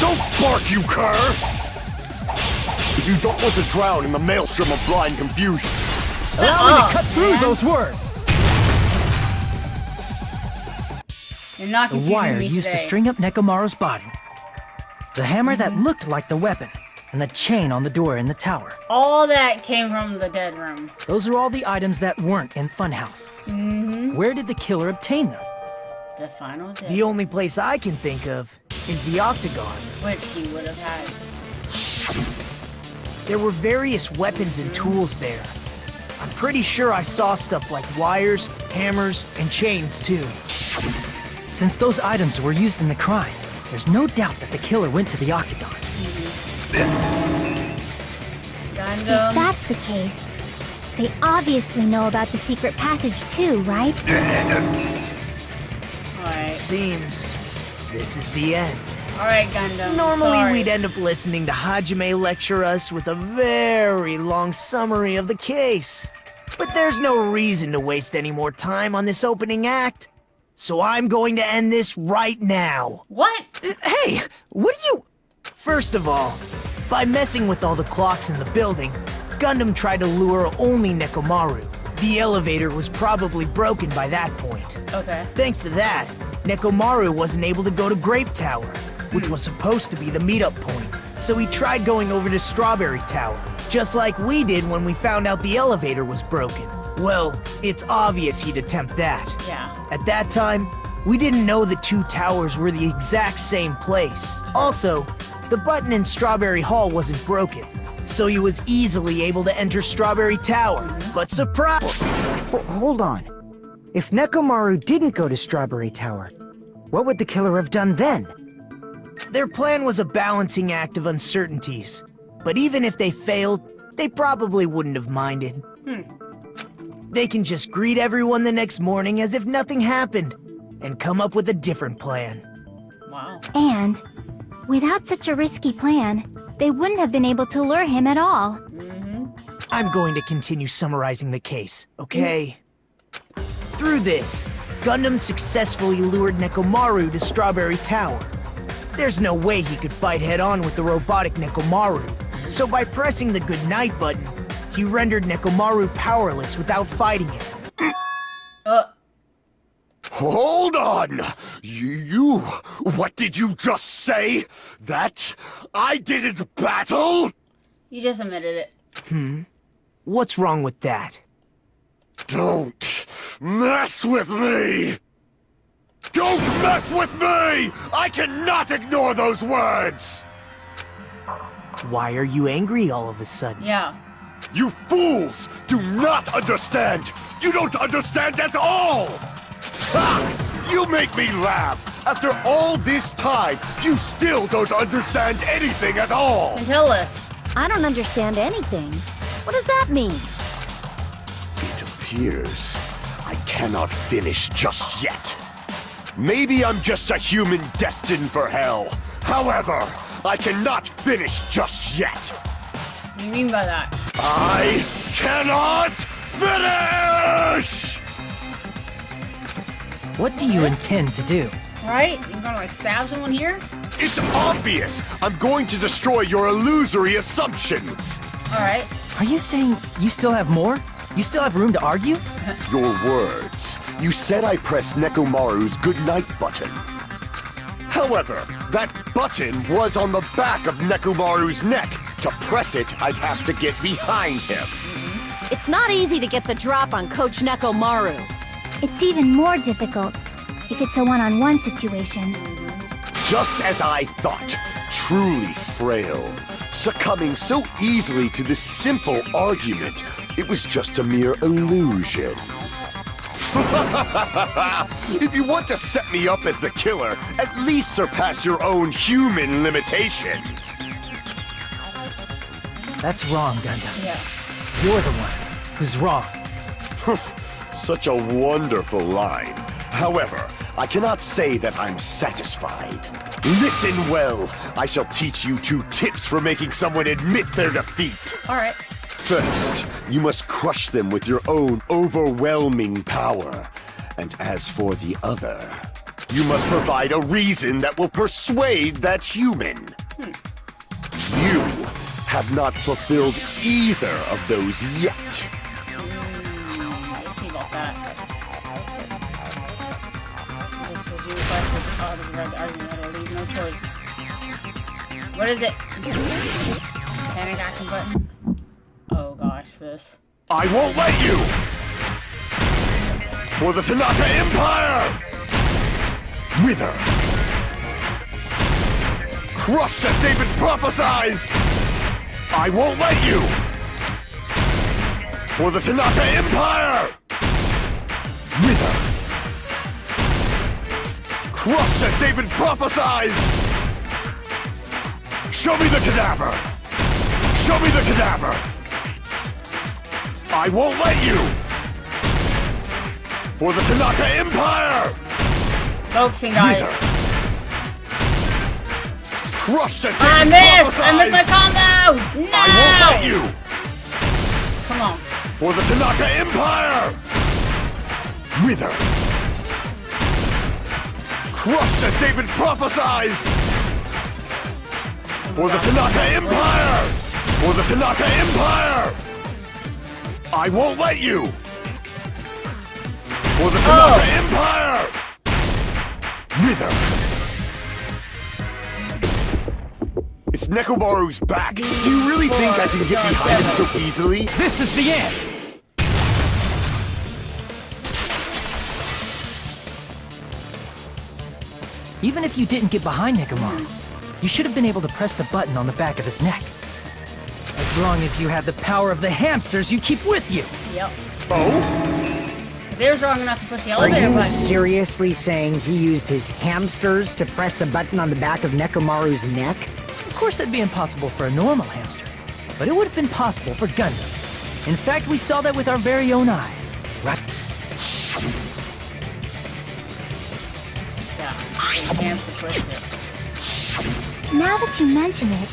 Speaker 9: Don't bark, you cur! If you don't want to drown in the maelstrom of blind confusion,
Speaker 8: Allow me to cut through those words!
Speaker 1: You're not
Speaker 8: The
Speaker 1: confusing
Speaker 8: wire
Speaker 1: me
Speaker 8: used to
Speaker 1: today.
Speaker 8: string up Nekomaru's body. The hammer that looked like the weapon. And the chain on the door in the tower.
Speaker 1: All that came from the dead room.
Speaker 8: Those are all the items that weren't in Funhouse. Where did the killer obtain them?
Speaker 1: The final day.
Speaker 10: The only place I can think of is the Octagon.
Speaker 1: Which he would have had.
Speaker 10: There were various weapons and tools there. I'm pretty sure I saw stuff like wires, hammers, and chains too.
Speaker 8: Since those items were used in the crime, there's no doubt that the killer went to the Octagon.
Speaker 1: Gundam.
Speaker 3: If that's the case, they obviously know about the secret passage too, right?
Speaker 1: Alright.
Speaker 10: Seems this is the end.
Speaker 1: Alright, Gundam.
Speaker 10: Normally
Speaker 1: Sorry.
Speaker 10: we'd end up listening to Hajime lecture us with a very long summary of the case. But there's no reason to waste any more time on this opening act. So I'm going to end this right now.
Speaker 1: What?
Speaker 8: Hey, what are you...
Speaker 10: First of all, by messing with all the clocks in the building, Gundam tried to lure only Nekomaru. The elevator was probably broken by that point.
Speaker 1: Okay.
Speaker 10: Thanks to that, Nekomaru wasn't able to go to Grape Tower, which was supposed to be the meetup point. So he tried going over to Strawberry Tower, just like we did when we found out the elevator was broken. Well, it's obvious he'd attempt that.
Speaker 1: Yeah.
Speaker 10: At that time, we didn't know the two towers were the exact same place. Also, the button in Strawberry Hall wasn't broken, so he was easily able to enter Strawberry Tower. But surprise!
Speaker 5: Hold on. If Nekomaru didn't go to Strawberry Tower, what would the killer have done then?
Speaker 10: Their plan was a balancing act of uncertainties. But even if they failed, they probably wouldn't have minded. They can just greet everyone the next morning as if nothing happened, and come up with a different plan.
Speaker 1: Wow.
Speaker 3: And without such a risky plan, they wouldn't have been able to lure him at all.
Speaker 10: I'm going to continue summarizing the case, okay? Through this, Gundam successfully lured Nekomaru to Strawberry Tower. There's no way he could fight head-on with the robotic Nekomaru, so by pressing the goodnight button, he rendered Nekomaru powerless without fighting it.
Speaker 9: hold on! You, what did you just say? That I didn't battle?
Speaker 1: You just admitted it.
Speaker 10: What's wrong with that?
Speaker 9: Don't mess with me! Don't mess with me! I cannot ignore those words!
Speaker 10: Why are you angry all of a sudden?
Speaker 1: Yeah.
Speaker 9: You fools do not understand! You don't understand at all! Ha! You make me laugh! After all this time, you still don't understand anything at all!
Speaker 1: And tell us.
Speaker 4: I don't understand anything. What does that mean?
Speaker 9: It appears I cannot finish just yet. Maybe I'm just a human destined for hell. However, I cannot finish just yet.
Speaker 1: What do you mean by that?
Speaker 9: I cannot finish!
Speaker 8: What do you intend to do?
Speaker 1: Right? You gonna like stab someone here?
Speaker 9: It's obvious! I'm going to destroy your illusory assumptions!
Speaker 1: Alright.
Speaker 8: Are you saying you still have more? You still have room to argue?
Speaker 9: Your words. You said I pressed Nekomaru's goodnight button. However, that button was on the back of Nekomaru's neck. To press it, I'd have to get behind him.
Speaker 4: It's not easy to get the drop on Coach Nekomaru.
Speaker 3: It's even more difficult if it's a one-on-one situation.
Speaker 9: Just as I thought. Truly frail. Succumbing so easily to this simple argument. It was just a mere illusion. If you want to set me up as the killer, at least surpass your own human limitations.
Speaker 8: That's wrong, Gundam.
Speaker 1: Yeah.
Speaker 8: You're the one who's wrong.
Speaker 9: Such a wonderful line. However, I cannot say that I'm satisfied. Listen well. I shall teach you 2 tips for making someone admit their defeat.
Speaker 1: Alright.
Speaker 9: First, you must crush them with your own overwhelming power. And as for the other, you must provide a reason that will persuade that human. You have not fulfilled either of those yet.
Speaker 1: Let's see about that. This is you requested all the red argument. I'll leave no choice. What is it? Panic action button? Oh gosh, this.
Speaker 9: I won't let you! For the Tanaka Empire! Wither! Crushed as David prophesies! I won't let you! For the Tanaka Empire! Wither! Crushed as David prophesies! Show me the cadaver! Show me the cadaver! I won't let you! For the Tanaka Empire!
Speaker 1: Focusing, guys.
Speaker 9: Wither. Crushed as
Speaker 1: I
Speaker 9: David
Speaker 1: missed! I missed my
Speaker 9: prophesies!
Speaker 1: combos! No!
Speaker 9: I won't let you!
Speaker 1: Come on.
Speaker 9: For the Tanaka Empire! Wither! Crushed as David prophesies! For the Tanaka Empire! For the Tanaka Empire! I won't let you! For the Tanaka Empire! Wither! It's Nekomaru's back! Do you really think I can get behind him so easily?
Speaker 8: This is the end! Even if you didn't get behind Nekomaru, you should have been able to press the button on the back of his neck. As long as you had the power of the hamsters you keep with you.
Speaker 1: Yep.
Speaker 9: Oh?
Speaker 1: If they were strong enough to push the
Speaker 5: Are
Speaker 1: elevator
Speaker 5: you
Speaker 1: button.
Speaker 5: seriously saying he used his hamsters to press the button on the back of Nekomaru's neck?
Speaker 8: Of course that'd be impossible for a normal hamster, but it would have been possible for Gundams. In fact, we saw that with our very own eyes. Right?
Speaker 1: Yeah. Hamster twisted.
Speaker 3: Now that you mention it,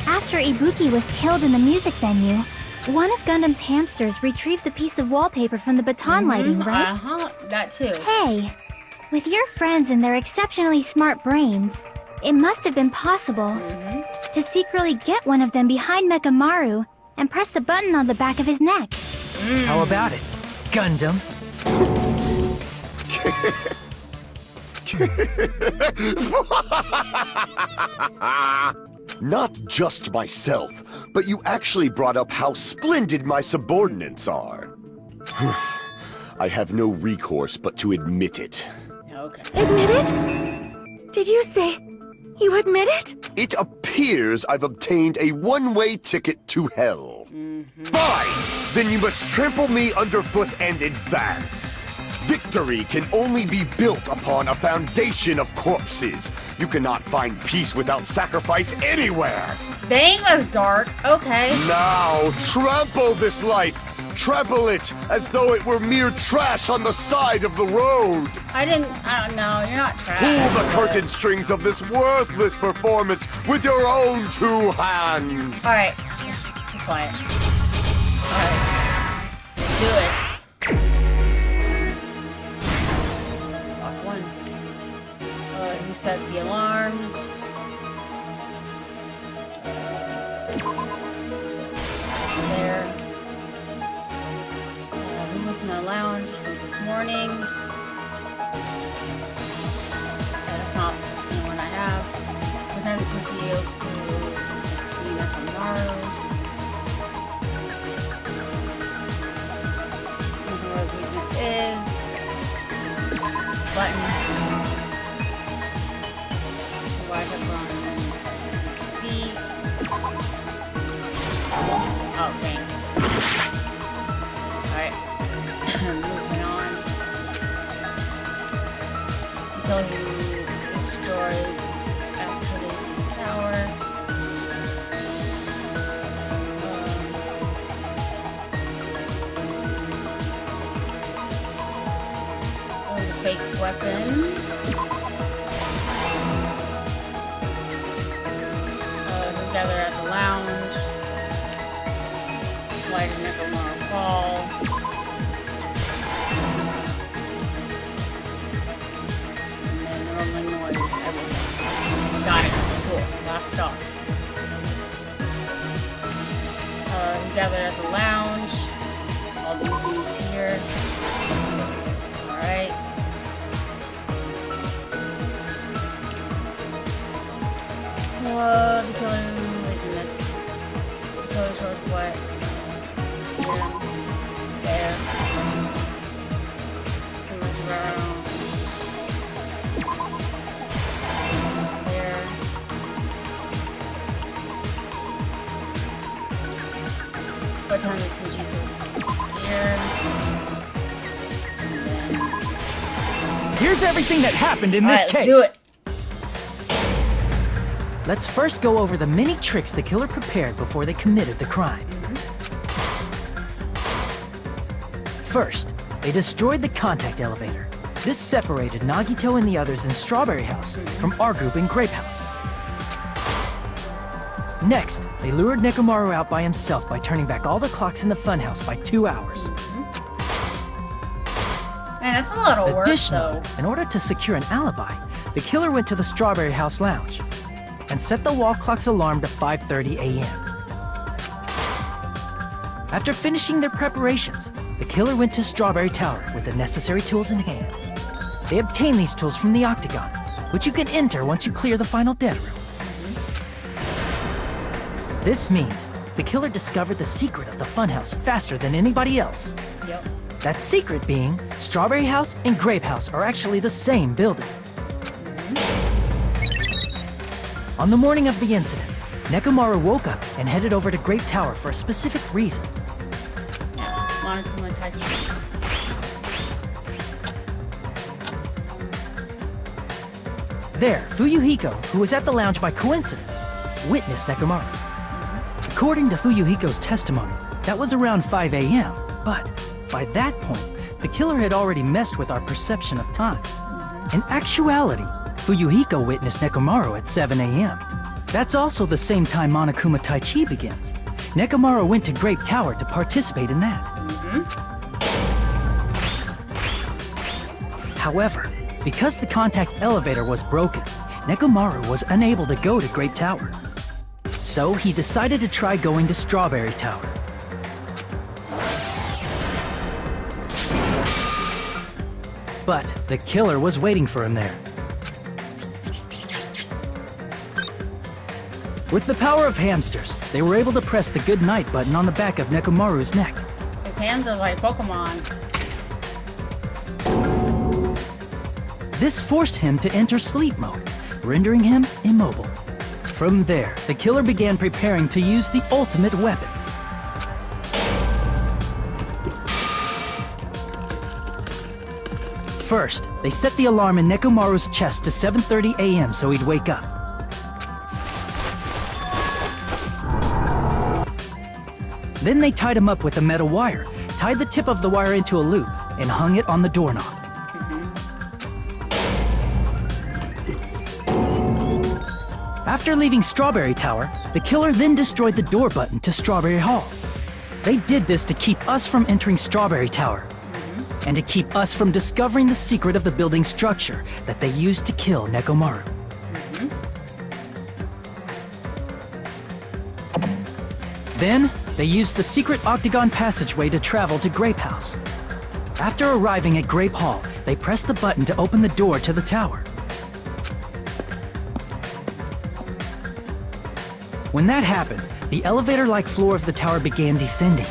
Speaker 3: after Ibuki was killed in the music venue, one of Gundam's hamsters retrieved the piece of wallpaper from the baton lighting, right?
Speaker 1: Uh-huh. That too.
Speaker 3: Hey, with your friends and their exceptionally smart brains, it must have been possible to secretly get one of them behind Mekamaru and press the button on the back of his neck.
Speaker 8: How about it, Gundam?
Speaker 9: Not just myself, but you actually brought up how splendid my subordinates are. I have no recourse but to admit it.
Speaker 1: Okay.
Speaker 6: Admit it? Did you say you admit it?
Speaker 9: It appears I've obtained a one-way ticket to hell. Fine! Then you must trample me underfoot and advance. Victory can only be built upon a foundation of corpses. You cannot find peace without sacrifice anywhere.
Speaker 1: Dang, that's dark. Okay.
Speaker 9: Now, trample this life. Trample it as though it were mere trash on the side of the road.
Speaker 1: I don't know. You're not trash.
Speaker 9: Pull the
Speaker 1: but-
Speaker 9: curtain strings of this worthless performance with your own 2 hands.
Speaker 1: Alright. Just be quiet. Alright. Let's do this. Fuck one. Who set the alarms? There. lounge since this morning. That's not the one I have. What time is the video? See you tomorrow. Nakamura's weakness is button. Why the run? Feet. Oh, dang. Alright. Moving on. Until you destroy after the tower. The fake weapon. Together at the lounge. Why did Nakamura fall? And then rumbling noise, everything. Got it. Cool. Last stop. Together at the lounge. All these dudes here. Alright. The killer, the killer's sort of what? Here, there. He was around there. What time is Fujiko's here? And then...
Speaker 8: Here's everything that happened in this case.
Speaker 1: Let's do it.
Speaker 8: Let's first go over the many tricks the killer prepared before they committed the crime. First, they destroyed the contact elevator. This separated Nagito and the others in Strawberry House from our group in Grape House. Next, they lured Nekomaru out by himself by turning back all the clocks in the funhouse by 2 hours.
Speaker 1: Man, that's a lot of work,
Speaker 8: Additionally,
Speaker 1: though.
Speaker 8: in order to secure an alibi, the killer went to the Strawberry House lounge and set the wall clock's alarm to 5:30 a.m. After finishing their preparations, the killer went to Strawberry Tower with the necessary tools in hand. They obtained these tools from the Octagon, which you can enter once you clear the final dead room. This means the killer discovered the secret of the funhouse faster than anybody else.
Speaker 1: Yep.
Speaker 8: That secret being, Strawberry House and Grape House are actually the same building. On the morning of the incident, Nekomaru woke up and headed over to Grape Tower for a specific reason.
Speaker 1: Monokuma Taichi.
Speaker 8: There, Fuyuhiko, who was at the lounge by coincidence, witnessed Nekomaru. According to Fuyuhiko's testimony, that was around 5 a.m., but by that point, the killer had already messed with our perception of time. In actuality, Fuyuhiko witnessed Nekomaru at 7 a.m. That's also the same time Monokuma Taichi begins. Nekomaru went to Grape Tower to participate in that. However, because the contact elevator was broken, Nekomaru was unable to go to Grape Tower. So he decided to try going to Strawberry Tower. But the killer was waiting for him there. With the power of hamsters, they were able to press the good night button on the back of Nekomaru's neck.
Speaker 1: His hands are like Pokemon.
Speaker 8: This forced him to enter sleep mode, rendering him immobile. From there, the killer began preparing to use the ultimate weapon. First, they set the alarm in Nekomaru's chest to 7:30 a.m. so he'd wake up. Then they tied him up with a metal wire, tied the tip of the wire into a loop, and hung it on the doorknob. After leaving Strawberry Tower, the killer then destroyed the door button to Strawberry Hall. They did this to keep us from entering Strawberry Tower, and to keep us from discovering the secret of the building structure that they used to kill Nekomaru. Then, they used the secret octagon passageway to travel to Grape House. After arriving at Grape Hall, they pressed the button to open the door to the tower. When that happened, the elevator-like floor of the tower began descending.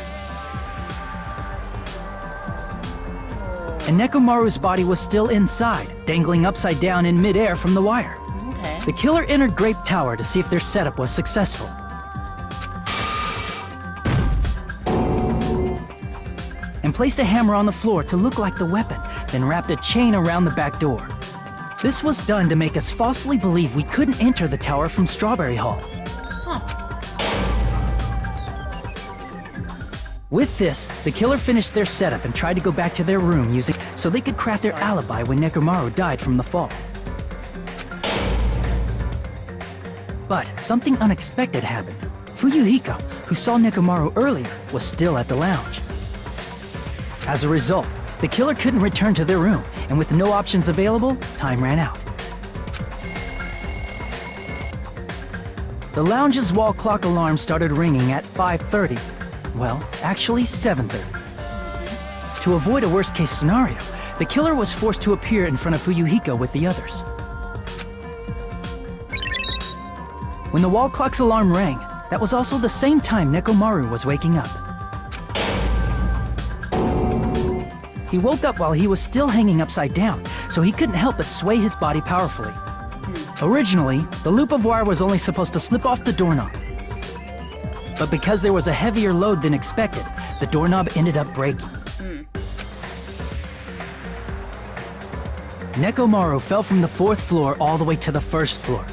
Speaker 8: And Nekomaru's body was still inside, dangling upside down in midair from the wire.
Speaker 1: Okay.
Speaker 8: The killer entered Grape Tower to see if their setup was successful. And placed a hammer on the floor to look like the weapon, then wrapped a chain around the back door. This was done to make us falsely believe we couldn't enter the tower from Strawberry Hall. With this, the killer finished their setup and tried to go back to their room so they could craft their alibi when Nekomaru died from the fall. But something unexpected happened. Fuyuhiko, who saw Nekomaru earlier, was still at the lounge. As a result, the killer couldn't return to their room, and with no options available, time ran out. The lounge's wall clock alarm started ringing at 5:30. Well, actually 7:30. To avoid a worst-case scenario, the killer was forced to appear in front of Fuyuhiko with the others. When the wall clock's alarm rang, that was also the same time Nekomaru was waking up. He woke up while he was still hanging upside down, so he couldn't help but sway his body powerfully. Originally, the loop of wire was only supposed to slip off the doorknob. But because there was a heavier load than expected, the doorknob ended up breaking. Nekomaru fell from the 4th floor all the way to the 1st floor.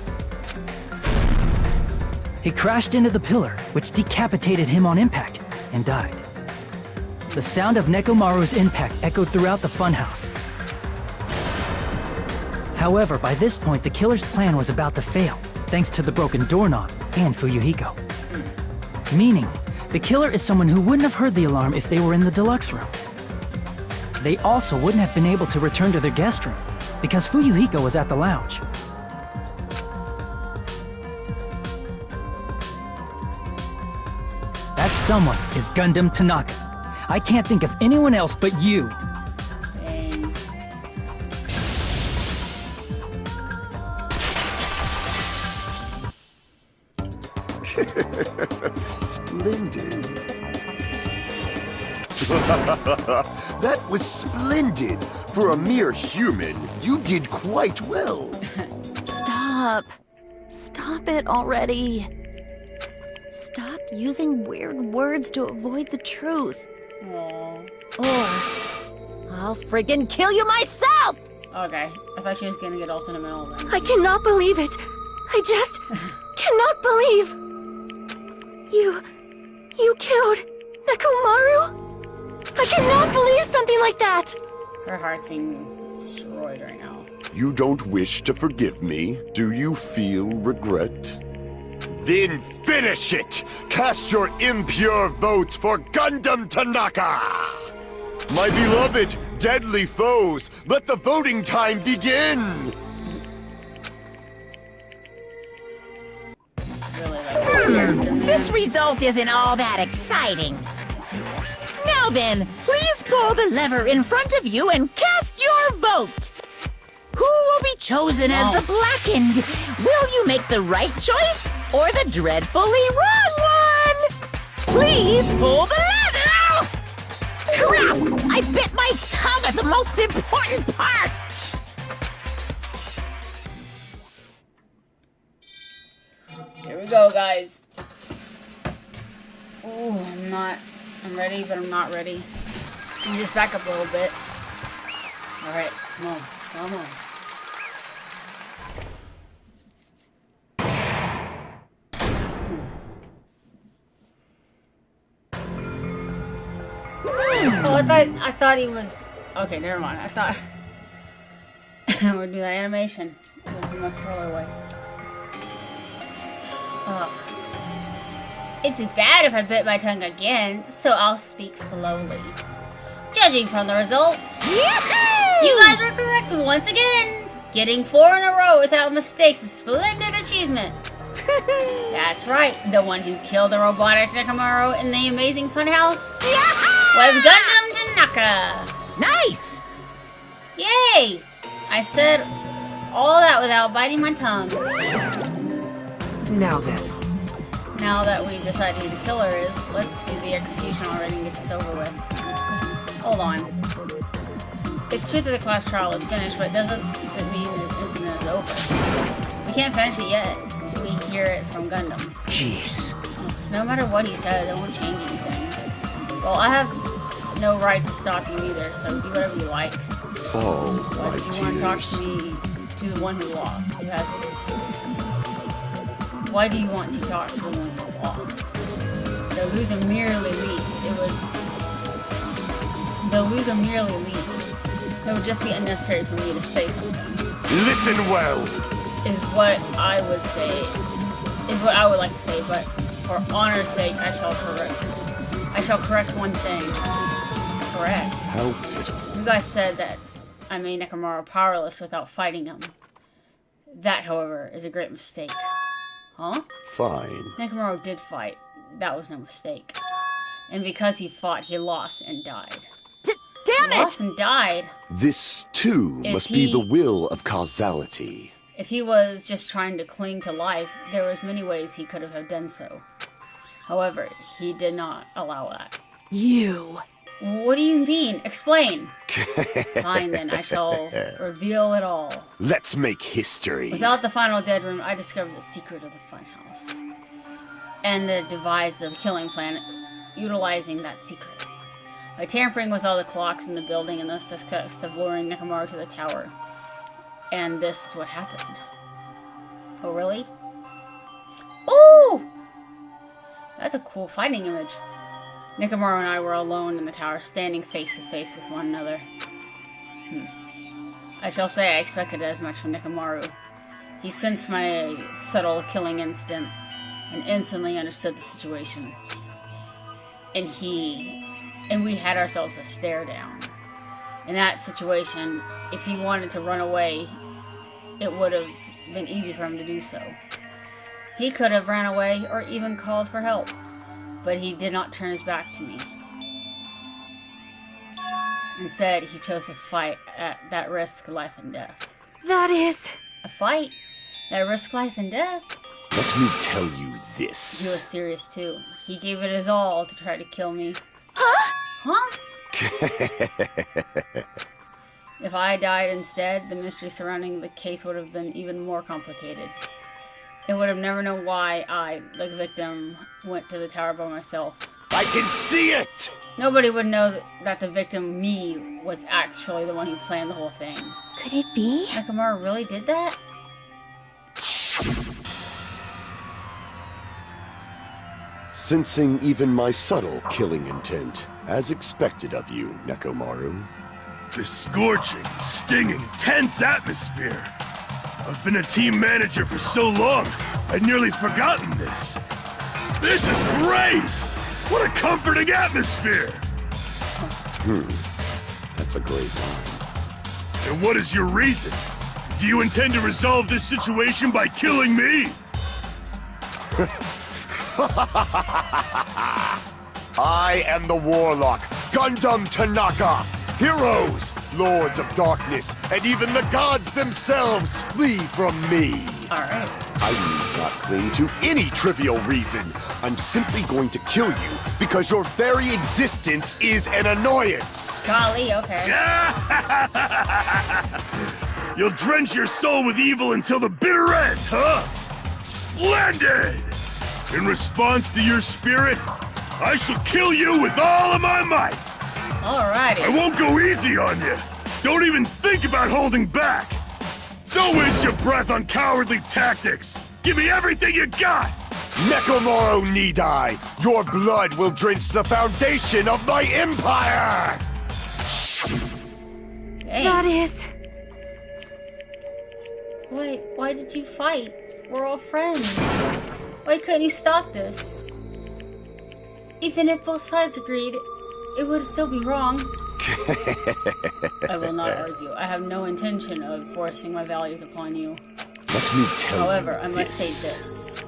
Speaker 8: He crashed into the pillar, which decapitated him on impact, and died. The sound of Nekomaru's impact echoed throughout the funhouse. However, by this point, the killer's plan was about to fail, thanks to the broken doorknob and Fuyuhiko. Meaning, the killer is someone who wouldn't have heard the alarm if they were in the deluxe room. They also wouldn't have been able to return to their guest room, because Fuyuhiko was at the lounge. That someone is Gundam Tanaka. I can't think of anyone else but you.
Speaker 1: Dang.
Speaker 9: Splendid. That was splendid. For a mere human, you did quite well.
Speaker 4: Stop. Stop it already. Stop using weird words to avoid the truth.
Speaker 1: Aww.
Speaker 4: Or I'll friggin' kill you myself!
Speaker 1: Okay. I thought she was gonna get all sentimental then.
Speaker 6: I cannot believe it. I just cannot believe. You killed Nekomaru? I cannot believe something like that.
Speaker 1: Her heart being destroyed right now.
Speaker 9: You don't wish to forgive me? Do you feel regret? Then finish it! Cast your impure votes for Gundam Tanaka! My beloved, deadly foes, let the voting time begin!
Speaker 1: Really like this character, man.
Speaker 2: This result isn't all that exciting. Now then, please pull the lever in front of you and cast your vote. Who will be chosen as the blackened? Will you make the right choice or the dreadfully wrong one? Please pull the lever! Crap! I bit my tongue at the most important part!
Speaker 1: Here we go, guys. Ooh, I'm ready, but I'm not ready. Let me just back up a little bit. Alright, come on, come on. Oh, I thought he was... Okay, never mind. I thought... we're doing that animation. Move my controller away. Ugh. It'd be bad if I bit my tongue again, so I'll speak slowly. Judging from the results, you guys were correct once again! Getting 4 in a row without mistakes is a splendid achievement. That's right, the one who killed the robotic Nekomaru in the amazing funhouse was Gundam Tanaka.
Speaker 2: Nice!
Speaker 1: Yay! I said all that without biting my tongue.
Speaker 10: Now then.
Speaker 1: Now that we've decided who the killer is, let's do the execution already and get this over with. Hold on. It's true that the class trial is finished, but doesn't it mean the incident is over? We can't finish it yet. We hear it from Gundam.
Speaker 10: Jeez.
Speaker 1: No matter what he says, it won't change anything. Well, I have no right to stop you either, so do whatever you like.
Speaker 9: Fall,
Speaker 1: Why
Speaker 9: my
Speaker 1: do you want to talk
Speaker 9: tears.
Speaker 1: to me, to the one who lost? Who has? Why do you want to talk to the one who's lost? The loser merely leaves. The loser merely leaves. It would just be unnecessary for me to say something.
Speaker 9: Listen well.
Speaker 1: Is what I would say. Is what I would like to say, but for honor's sake, I shall correct one thing. Correct.
Speaker 9: How pitiful.
Speaker 1: You guys said that I made Nekomaru powerless without fighting him. That, however, is a great mistake. Huh?
Speaker 9: Fine.
Speaker 1: Nekomaru did fight. That was no mistake. And because he fought, he lost and died.
Speaker 2: Damn it!
Speaker 1: Lost and died?
Speaker 9: This, too,
Speaker 1: If
Speaker 9: must be
Speaker 1: he-
Speaker 9: the will of causality.
Speaker 1: If he was just trying to cling to life, there was many ways he could have done so. However, he did not allow that.
Speaker 4: You.
Speaker 1: What do you mean? Explain! Fine then, I shall reveal it all.
Speaker 9: Let's make history.
Speaker 1: Without the final dead room, I discovered the secret of the funhouse. And the devised a killing plan utilizing that secret. By tampering with all the clocks in the building and the success of luring Nekomaru to the tower. And this is what happened. Oh, really? Oh! That's a cool fighting image. Nekomaru and I were alone in the tower, standing face to face with one another. I shall say I expected as much from Nekomaru. He sensed my subtle killing instinct and instantly understood the situation. And we had ourselves a stare down. In that situation, if he wanted to run away, it would have been easy for him to do so. He could have ran away or even called for help, but he did not turn his back to me. Instead, he chose to fight that risked life and death.
Speaker 6: That is...
Speaker 1: A fight that risked life and death?
Speaker 9: Let me tell you
Speaker 1: He was
Speaker 9: this.
Speaker 1: serious too. He gave it his all to try to kill me.
Speaker 6: Huh?
Speaker 1: Huh? If I died instead, the mystery surrounding the case would have been even more complicated. It would have never known why I, the victim, went to the tower by myself.
Speaker 9: I can see it!
Speaker 1: Nobody would know that the victim, me, was actually the one who planned the whole thing.
Speaker 3: Could it be?
Speaker 1: Nekomaru really did that?
Speaker 9: Sensing even my subtle killing intent, as expected of you, Nekomaru.
Speaker 12: The scorching, stinging, tense atmosphere. I've been a team manager for so long, I'd nearly forgotten this. This is great! What a comforting atmosphere!
Speaker 9: That's a great line.
Speaker 12: And what is your reason? Do you intend to resolve this situation by killing me?
Speaker 9: I am the Warlock, Gundam Tanaka. Heroes, Lords of Darkness, and even the gods themselves flee from me.
Speaker 1: Alright.
Speaker 9: I need not cling to any trivial reason. I'm simply going to kill you because your very existence is an annoyance.
Speaker 1: Golly, okay.
Speaker 12: You'll drench your soul with evil until the bitter end, huh? Splendid! In response to your spirit, I shall kill you with all of my might.
Speaker 1: Alrighty.
Speaker 12: I won't go easy on you. Don't even think about holding back. Don't waste your breath on cowardly tactics. Give me everything you got.
Speaker 9: Nekomaru Nidai, your blood will drench the foundation of my empire!
Speaker 1: Dang.
Speaker 6: That is...
Speaker 1: Why did you fight? We're all friends. Why couldn't you stop this? Even if both sides agreed, it would still be wrong. I will not argue. I have no intention of forcing my values upon you.
Speaker 9: Let me tell
Speaker 1: However,
Speaker 9: you
Speaker 1: I must say this.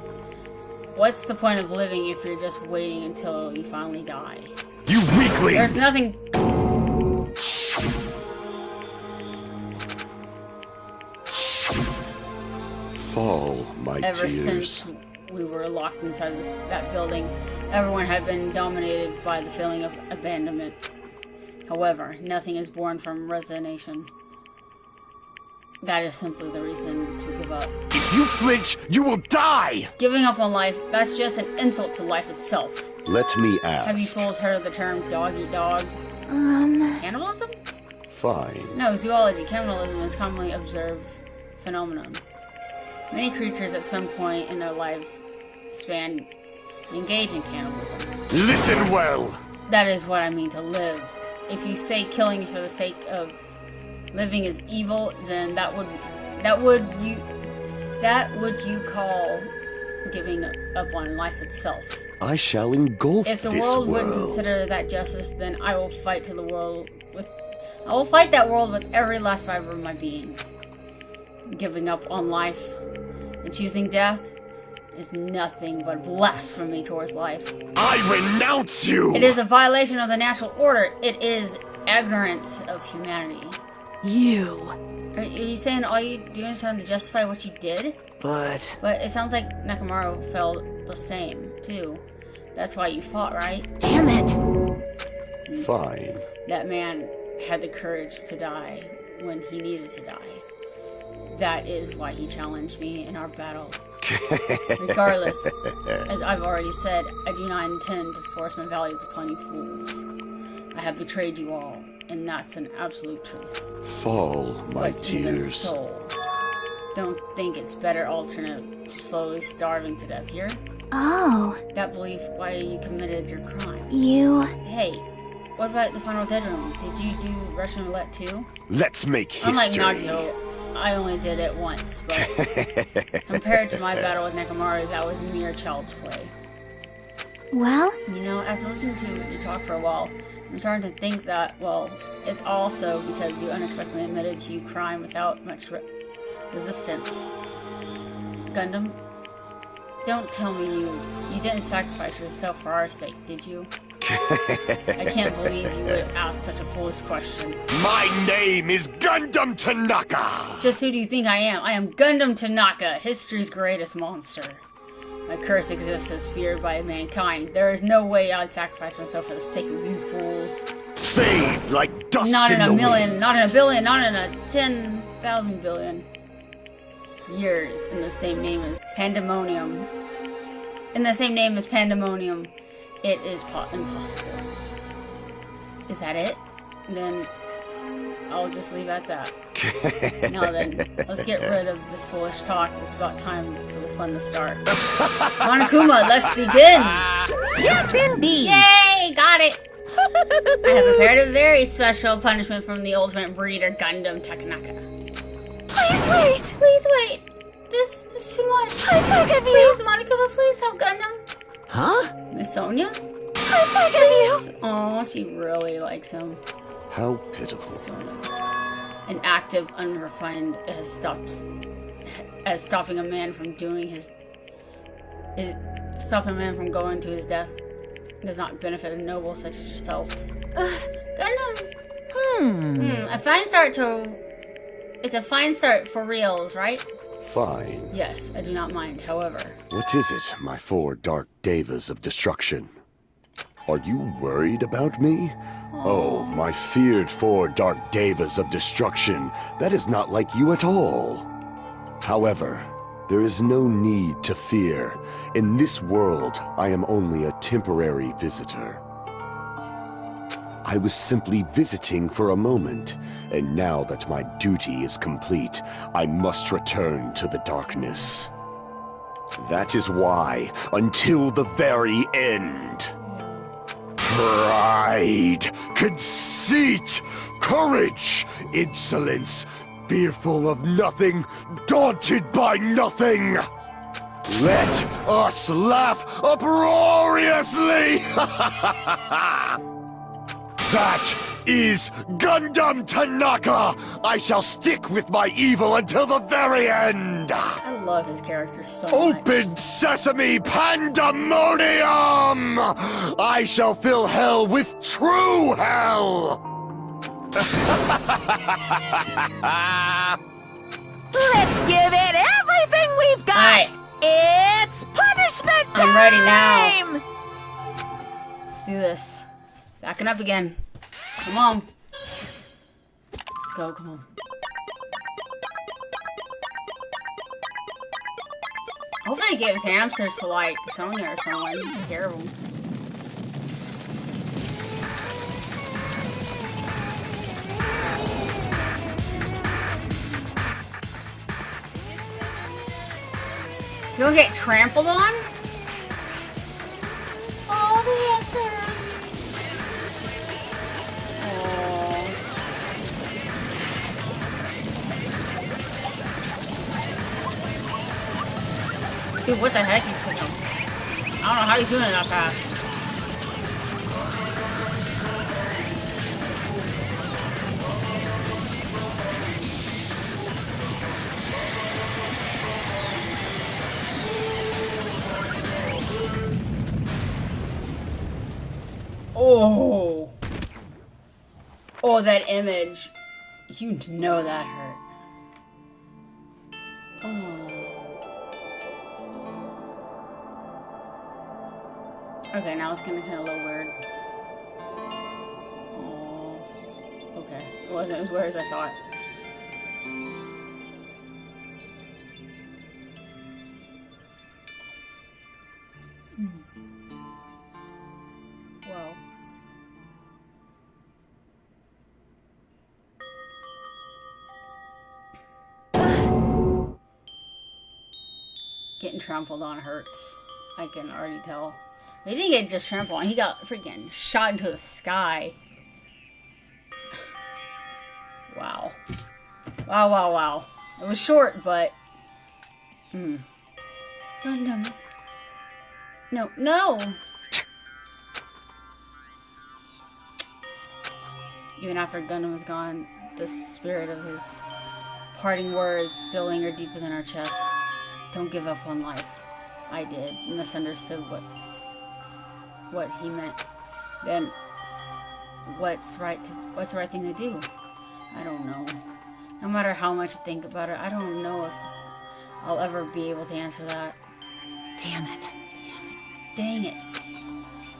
Speaker 1: What's the point of living if you're just waiting until you finally die?
Speaker 9: You weakling!
Speaker 1: There's nothing...
Speaker 9: Fall, my
Speaker 1: Ever
Speaker 9: tears.
Speaker 1: since we were locked inside that building, everyone had been dominated by the feeling of abandonment. However, nothing is born from resignation. That is simply the reason to give up.
Speaker 9: If you flinch, you will die!
Speaker 1: Giving up on life, that's just an insult to life itself.
Speaker 9: Let me
Speaker 1: Have you
Speaker 9: ask.
Speaker 1: fools heard of the term dog eat dog? Cannibalism?
Speaker 9: Fine.
Speaker 1: No, zoology. Cannibalism is commonly observed phenomenon. Many creatures at some point in their lifespan engage in cannibalism.
Speaker 9: Listen well!
Speaker 1: That is what I mean to live. If you say killing for the sake of living is evil, then that would you call giving up on life itself.
Speaker 9: I shall engulf
Speaker 1: If the
Speaker 9: this
Speaker 1: world
Speaker 9: world.
Speaker 1: wouldn't consider that justice, then I will fight that world with every last fiber of my being. Giving up on life and choosing death is nothing but blasphemy towards life.
Speaker 9: I renounce you!
Speaker 1: It is a violation of the natural order. It is ignorance of humanity.
Speaker 10: You.
Speaker 1: Are you saying all you doing is trying to justify what you did?
Speaker 10: But
Speaker 1: But it sounds like Nekomaru felt the same, too. That's why you fought, right?
Speaker 6: Damn it!
Speaker 9: Fine.
Speaker 1: That man had the courage to die when he needed to die. That is why he challenged me in our battle. Regardless, as I've already said, I do not intend to force my values upon you fools. I have betrayed you all, and that's an absolute truth.
Speaker 9: Fall, my
Speaker 1: But even
Speaker 9: tears.
Speaker 1: so, don't think it's better alternative to slowly starving to death here.
Speaker 3: Oh,
Speaker 1: That belief why you committed your crime.
Speaker 3: you...
Speaker 1: Hey, what about the final dead room? Did you do Russian roulette too?
Speaker 9: Let's make
Speaker 1: Unlike
Speaker 9: history.
Speaker 1: Nagito, I only did it once, but compared to my battle with Nekomaru, that was mere child's play.
Speaker 3: Well,
Speaker 1: You know, after listening to you talk for a while, I'm starting to think that, well, it's also because you unexpectedly admitted to your crime without much resistance. Gundam, don't tell me you didn't sacrifice yourself for our sake, did you? I can't believe you would ask such a foolish question.
Speaker 9: My name is Gundam Tanaka!
Speaker 1: Just who do you think I am? I am Gundam Tanaka, history's greatest monster. My curse exists as feared by mankind. There is no way I'd sacrifice myself for the sake of you fools.
Speaker 9: Fade like dust
Speaker 1: Not
Speaker 9: in
Speaker 1: in a
Speaker 9: the
Speaker 1: million,
Speaker 9: wind.
Speaker 1: not in a billion, not in a 10,000 billion years in the same name as Pandemonium. In the same name as Pandemonium, it is impossible. Is that it? Then I'll just leave at that. Now then, let's get rid of this foolish talk. It's about time for the fun to start. Monokuma, let's begin!
Speaker 2: Yes, indeed.
Speaker 1: Yay! Got it! I have prepared a very special punishment from the ultimate breeder, Gundam Takanaka.
Speaker 6: Please wait!
Speaker 1: Please wait! This is too much.
Speaker 6: I beg of you!
Speaker 1: Please, Monokuma, please help Gundam.
Speaker 2: Huh?
Speaker 1: Miss Sonia?
Speaker 6: I beg of you!
Speaker 1: Oh, she really likes him.
Speaker 9: How pitiful.
Speaker 1: Sort of. An active, unrefined as stopping a man from doing stopping a man from going to his death does not benefit a noble such as yourself. Gundam. A fine start to. It's a fine start for reals, right?
Speaker 9: Fine.
Speaker 1: Yes, I do not mind. However,
Speaker 9: What is it, my four dark devas of destruction? Are you worried about me? Oh, my feared four dark devas of destruction. That is not like you at all. However, there is no need to fear. In this world, I am only a temporary visitor. I was simply visiting for a moment, and now that my duty is complete, I must return to the darkness. That is why, until the very end, pride, conceit, courage, insolence, fearful of nothing, daunted by nothing. Let us laugh uproariously! That is Gundam Tanaka! I shall stick with my evil until the very end!
Speaker 1: I love his character so much.
Speaker 9: Open sesame pandemonium! I shall fill hell with true hell!
Speaker 2: Let's give it everything we
Speaker 1: ready now. Let's do this. Backing up again. Come on. Let's go, come on. Hopefully he gives hamsters to, like, Sonya or someone. Take care of them. He's gonna get trampled on? Oh, the hamsters! Dude, what the heck? He's thinking? I don't know how he's doing it that fast. Oh. Oh, that image. You know that hurt. Oh. Okay, now it's getting kind of a little weird. Oh. Okay. It wasn't as weird as I thought. Whoa. Getting trampled on hurts. I can already tell. He didn't get just trampled on, he got freaking shot into the sky. Wow. Wow, wow, wow. It was short, but... Gundam. No, no! Even after Gundam was gone, the spirit of his parting words still lingered deep within our chest. Don't give up on life. I did. Misunderstood what he meant. Then what's the right thing to do? I don't know. No matter how much I think about it, I don't know if I'll ever be able to answer that.
Speaker 2: Damn it.
Speaker 1: Dang it.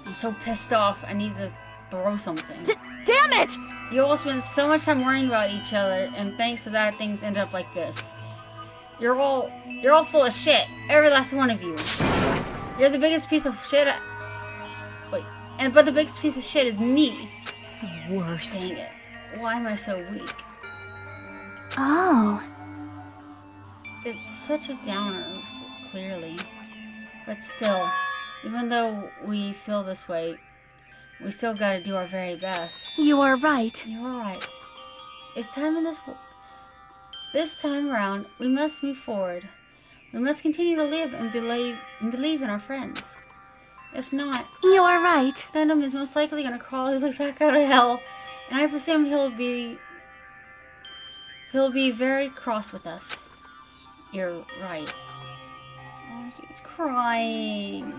Speaker 1: I'm so pissed off. I need to throw something.
Speaker 2: Damn it!
Speaker 1: You all spend so much time worrying about each other, and thanks to that, things end up like this. You're all full of shit. Every last one of you. You're the biggest piece of shit. But the biggest piece of shit is me.
Speaker 2: The worst.
Speaker 1: Dang it. Why am I so weak?
Speaker 3: Oh.
Speaker 1: It's such a downer, clearly. But still, even though we feel this way, we still gotta do our very best.
Speaker 6: You are right.
Speaker 1: You are right. It's time in this time around, we must move forward. We must continue to live and believe in our friends. If not,
Speaker 6: You are right.
Speaker 1: Gundam is most likely gonna crawl his way back out of hell, and I presume he'll be very cross with us. You're right. Oh, she's crying.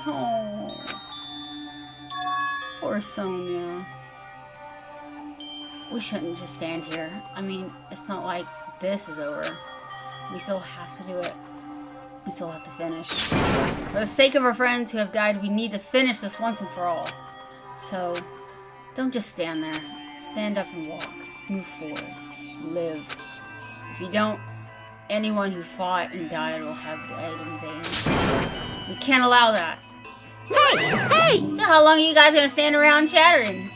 Speaker 1: Oh, poor Sonya. We shouldn't just stand here. I mean, it's not like this is over. We still have to do it. We still have to finish. For the sake of our friends who have died, we need to finish this once and for all. So, don't just stand there. Stand up and walk. Move forward. Live. If you don't, anyone who fought and died will have died in vain. We can't allow that.
Speaker 2: Hey!
Speaker 1: So how long are you guys gonna stand around chattering?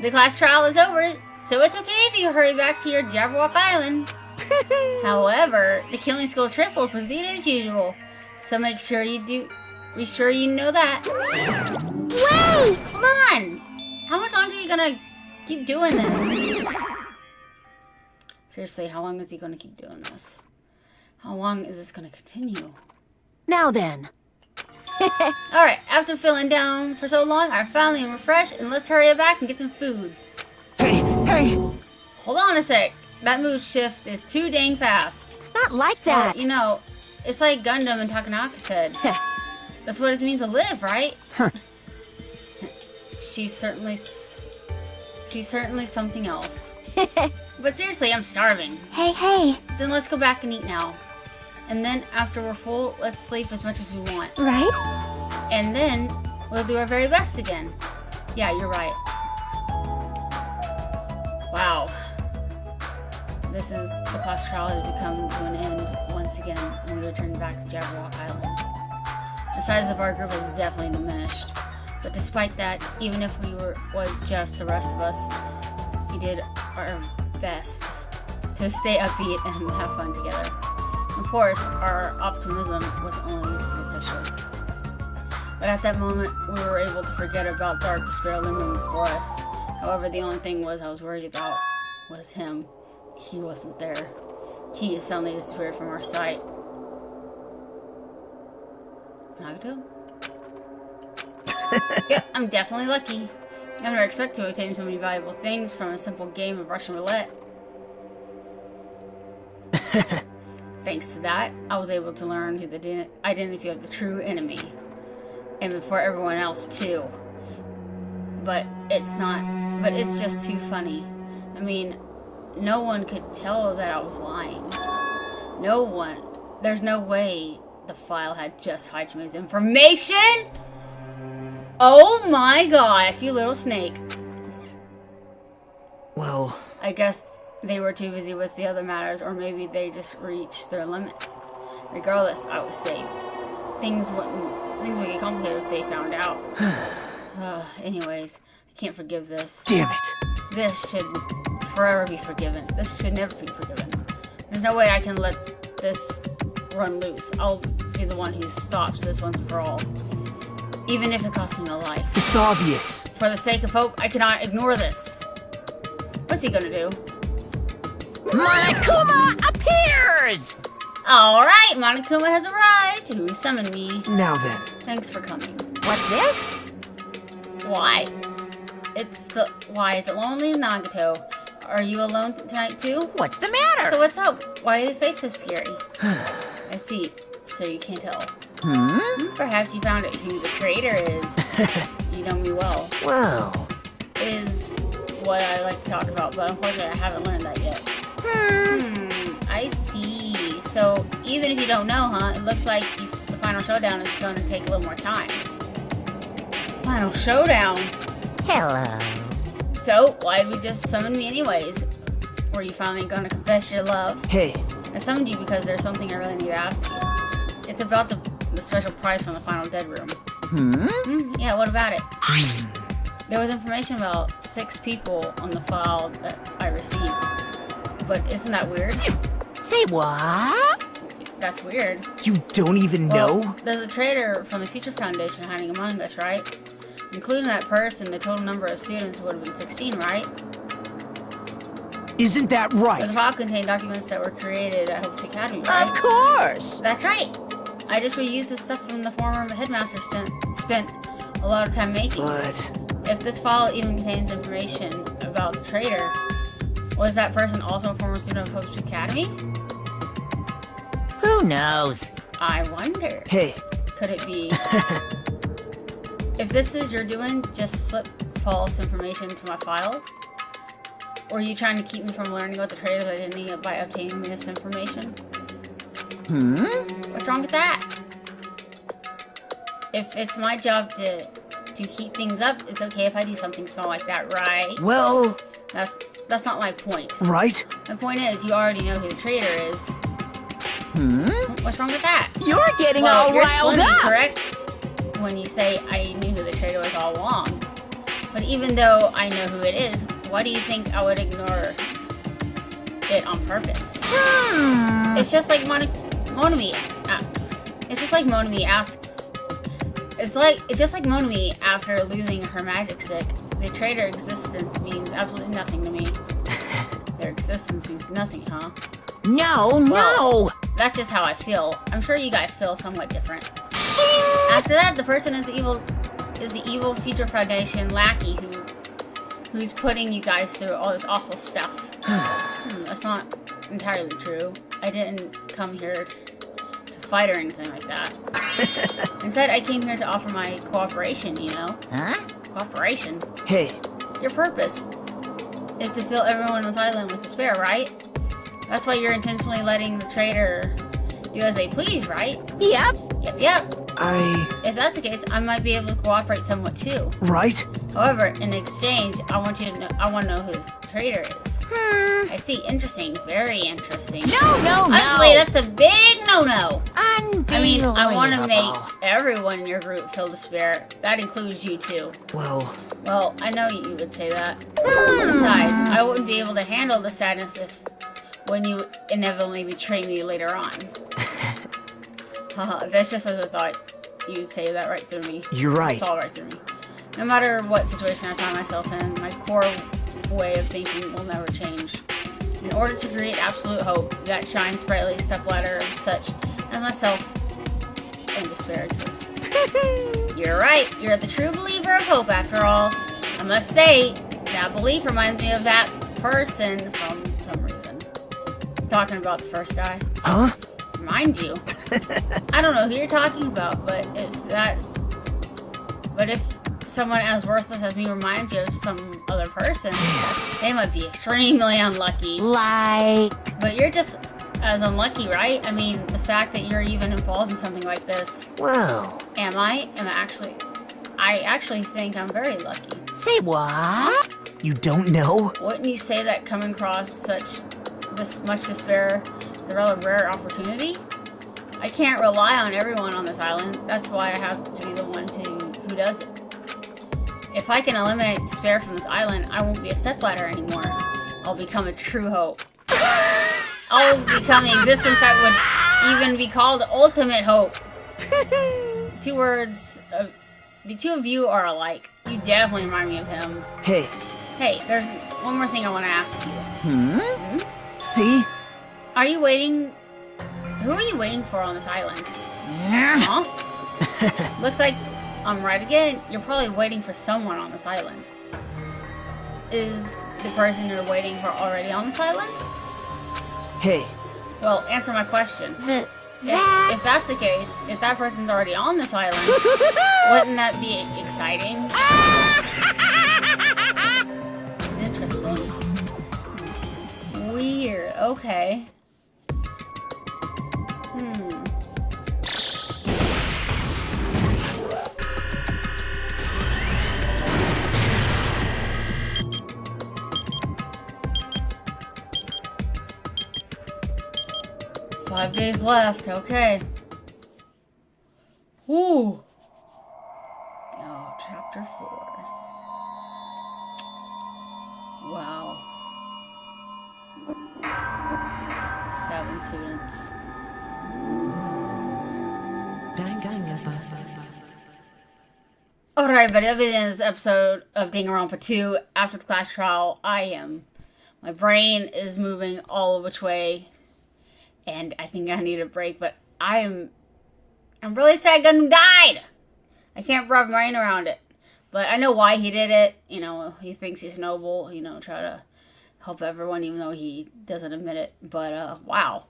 Speaker 1: The class trial is over, so it's okay if you hurry back to your Jabberwock Island. However, the killing school trip will proceed as usual, so make sure you know that.
Speaker 11: Wait!
Speaker 1: Come on! How much longer are you gonna keep doing this? Seriously, how long is he gonna keep doing this? How long is this gonna continue?
Speaker 4: Now then.
Speaker 1: Alright, after feeling down for so long, I finally am refreshed, and let's hurry back and get some food.
Speaker 5: Hey!
Speaker 1: Hold on a sec. That mood shift is too dang fast.
Speaker 4: It's not like that.
Speaker 1: Well, you know, it's like Gundam and Takanaka said. That's what it means to live, right? She's certainly something else. But seriously, I'm starving.
Speaker 3: Hey.
Speaker 1: Then let's go back and eat now. And then after we're full, let's sleep as much as we want.
Speaker 3: Right?
Speaker 1: And then we'll do our very best again. Yeah, you're right. Wow. The class trial has come to an end once again when we return back to Jabberwock Island. The size of our group has definitely diminished. But despite that, even if was just the rest of us, we did our best to stay upbeat and have fun together. Of course, our optimism was only superficial. But at that moment, we were able to forget about dark despair looming before us. However, the only thing I was worried about was him. He wasn't there. He suddenly disappeared from our sight. Nagato? Yep, I'm definitely lucky. I never expected to obtain so many valuable things from a simple game of Russian roulette. Thanks to that, I was able to learn the identity of the true enemy. And before everyone else, too. But it's just too funny. I mean, no one could tell that I was lying. No one. There's no way the file had just Hachime's information! Oh my gosh, you little snake.
Speaker 10: Well,
Speaker 1: I guess they were too busy with the other matters, or maybe they just reached their limit. Regardless, I was safe. Things would get complicated if they found out. Anyways, I can't forgive this.
Speaker 10: damn it.
Speaker 1: This should forever be forgiven. This should never be forgiven. There's no way I can let this run loose. I'll be the one who stops this once and for all. Even if it costs me my life.
Speaker 10: It's obvious.
Speaker 1: For the sake of hope, I cannot ignore this. What's he gonna do?
Speaker 2: Monokuma appears!
Speaker 1: Alright, Monokuma has arrived. Who summoned me?
Speaker 10: Now then.
Speaker 1: Thanks for coming.
Speaker 2: What's this?
Speaker 1: Why? Why is it lonely, Nagato? Are you alone tonight too?
Speaker 2: What's the matter?
Speaker 1: So what's up? Why is your face so scary? I see. So you can't tell. Perhaps you found out who the traitor is. You know me well.
Speaker 10: Well.
Speaker 1: Is what I like to talk about, but unfortunately I haven't learned that yet. I see. So even if you don't know, huh? It looks like the final showdown is going to take a little more time. Final showdown?
Speaker 2: Hello.
Speaker 1: So, why'd we just summon me anyways? Were you finally gonna confess your love?
Speaker 10: Hey.
Speaker 1: I summoned you because there's something I really need to ask you. It's about the special prize from the final dead room. Yeah, what about it? There was information about 6 people on the file that I received. But isn't that weird?
Speaker 2: Say what?
Speaker 1: That's weird.
Speaker 10: You don't even know?
Speaker 1: There's a traitor from the Future Foundation hiding among us, right? Including that person, the total number of students would have been 16, right?
Speaker 10: Isn't that right?
Speaker 1: The file contained documents that were created at Hope's Academy, right?
Speaker 2: Of course!
Speaker 1: That's right! I just reused the stuff from the former headmaster spent a lot of time making.
Speaker 10: But...
Speaker 1: if this file even contains information about the traitor, was that person also a former student of Hope's Academy?
Speaker 2: Who knows?
Speaker 1: I wonder.
Speaker 10: Hey.
Speaker 1: Could it be... if this is your doing, just slip false information into my file? Or are you trying to keep me from learning what the traitor's identity by obtaining this information? What's wrong with that? If it's my job to heat things up, it's okay if I do something small like that, right?
Speaker 10: Well...
Speaker 1: That's not my point.
Speaker 10: Right?
Speaker 1: My point is, you already know who the traitor is. What's wrong with that?
Speaker 2: You're getting
Speaker 1: well,
Speaker 2: all
Speaker 1: you're
Speaker 2: riled
Speaker 1: splitting,
Speaker 2: up!
Speaker 1: Correct? When you say I knew who the traitor was all along. But even though I know who it is, why do you think I would ignore it on purpose? It's just like Monami. It's just like Monami asks. It's just like Monami after losing her magic stick. The traitor existence means absolutely nothing to me. Their existence means nothing, huh?
Speaker 2: No, no!
Speaker 1: That's just how I feel. I'm sure you guys feel somewhat different. After that, the person is the evil Future Foundation lackey who's putting you guys through all this awful stuff. That's not entirely true. I didn't come here to fight or anything like that. Instead, I came here to offer my cooperation, you know?
Speaker 2: Huh?
Speaker 1: Cooperation?
Speaker 10: Hey.
Speaker 1: Your purpose is to fill everyone on this island with despair, right? That's why you're intentionally letting the traitor do as they please, right?
Speaker 2: Yep.
Speaker 1: Yep.
Speaker 10: I...
Speaker 1: If that's the case, I might be able to cooperate somewhat too.
Speaker 10: Right?
Speaker 1: However, in exchange, I want to know who the traitor is. I see. Interesting. Very interesting.
Speaker 2: No.
Speaker 1: Actually, that's a big no-no.
Speaker 2: Unbelievable.
Speaker 1: I mean, I want to make everyone in your group feel despair. That includes you too.
Speaker 10: Well,
Speaker 1: I know you would say that. Besides, I wouldn't be able to handle the sadness when you inevitably betray me later on. Haha, that's just as I thought you'd say that right through me.
Speaker 10: you're right.
Speaker 1: Saw right through me. No matter what situation I find myself in, my core way of thinking will never change. In order to create absolute hope that shines brightly, stepladder of such as myself and despair exists. You're right. You're the true believer of hope, after all. I must say, that belief reminds me of that person from some reason. Talking about the first guy.
Speaker 10: Huh?
Speaker 1: Mind you. I don't know who you're talking about, but if someone as worthless as me reminds you of some other person, they might be extremely unlucky.
Speaker 2: Like...
Speaker 1: But you're just as unlucky, right? I mean, the fact that you're even involved in something like this.
Speaker 10: Well...
Speaker 1: Am I actually... I actually think I'm very lucky.
Speaker 2: Say what?
Speaker 10: You don't know?
Speaker 1: Wouldn't you say that coming across this much despair is a rather rare opportunity? I can't rely on everyone on this island. That's why I have to be the one who does it. If I can eliminate despair from this island, I won't be a stepladder anymore. I'll become a true hope. I'll become the existence that would even be called ultimate hope. Two words, the two of you are alike. You definitely remind me of him.
Speaker 10: Hey.
Speaker 1: Hey, there's one more thing I want to ask you.
Speaker 10: See?
Speaker 1: Are you waiting? Who are you waiting for on this island? Huh? Looks like I'm right again. You're probably waiting for someone on this island. Is the person you're waiting for already on this island?
Speaker 10: Hey.
Speaker 1: Well, answer my question. If that's the case, if that person's already on this island, wouldn't that be exciting? Interesting. Weird. Okay. 5 days left, okay. Ooh. Oh, chapter 4. Wow. 7 students. Alright, buddy, that'll be the end of this episode of Danganronpa 2. After the class trial, my brain is moving all which way. And I think I need a break, but I'm really sad Gundam died! I can't wrap my brain around it. But I know why he did it. You know, he thinks he's noble, you know, try to help everyone even though he doesn't admit it. But, wow.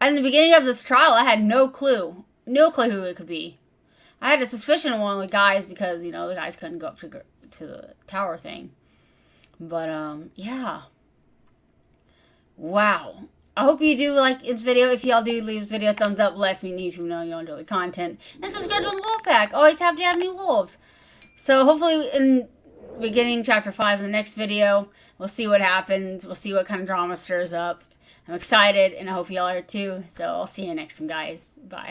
Speaker 1: At the beginning of this trial, I had no clue. No clue who it could be. I had a suspicion of one of the guys because, you know, the guys couldn't go up to the tower thing. But, yeah. Wow. I hope you do like this video. If y'all do, leave this video a thumbs up. Lets me know you enjoy the content. And subscribe to the Wolf Pack. Always happy to have new wolves. So hopefully in beginning chapter 5 in the next video, we'll see what happens. We'll see what kind of drama stirs up. I'm excited and I hope y'all are too. So I'll see you next time, guys. Bye.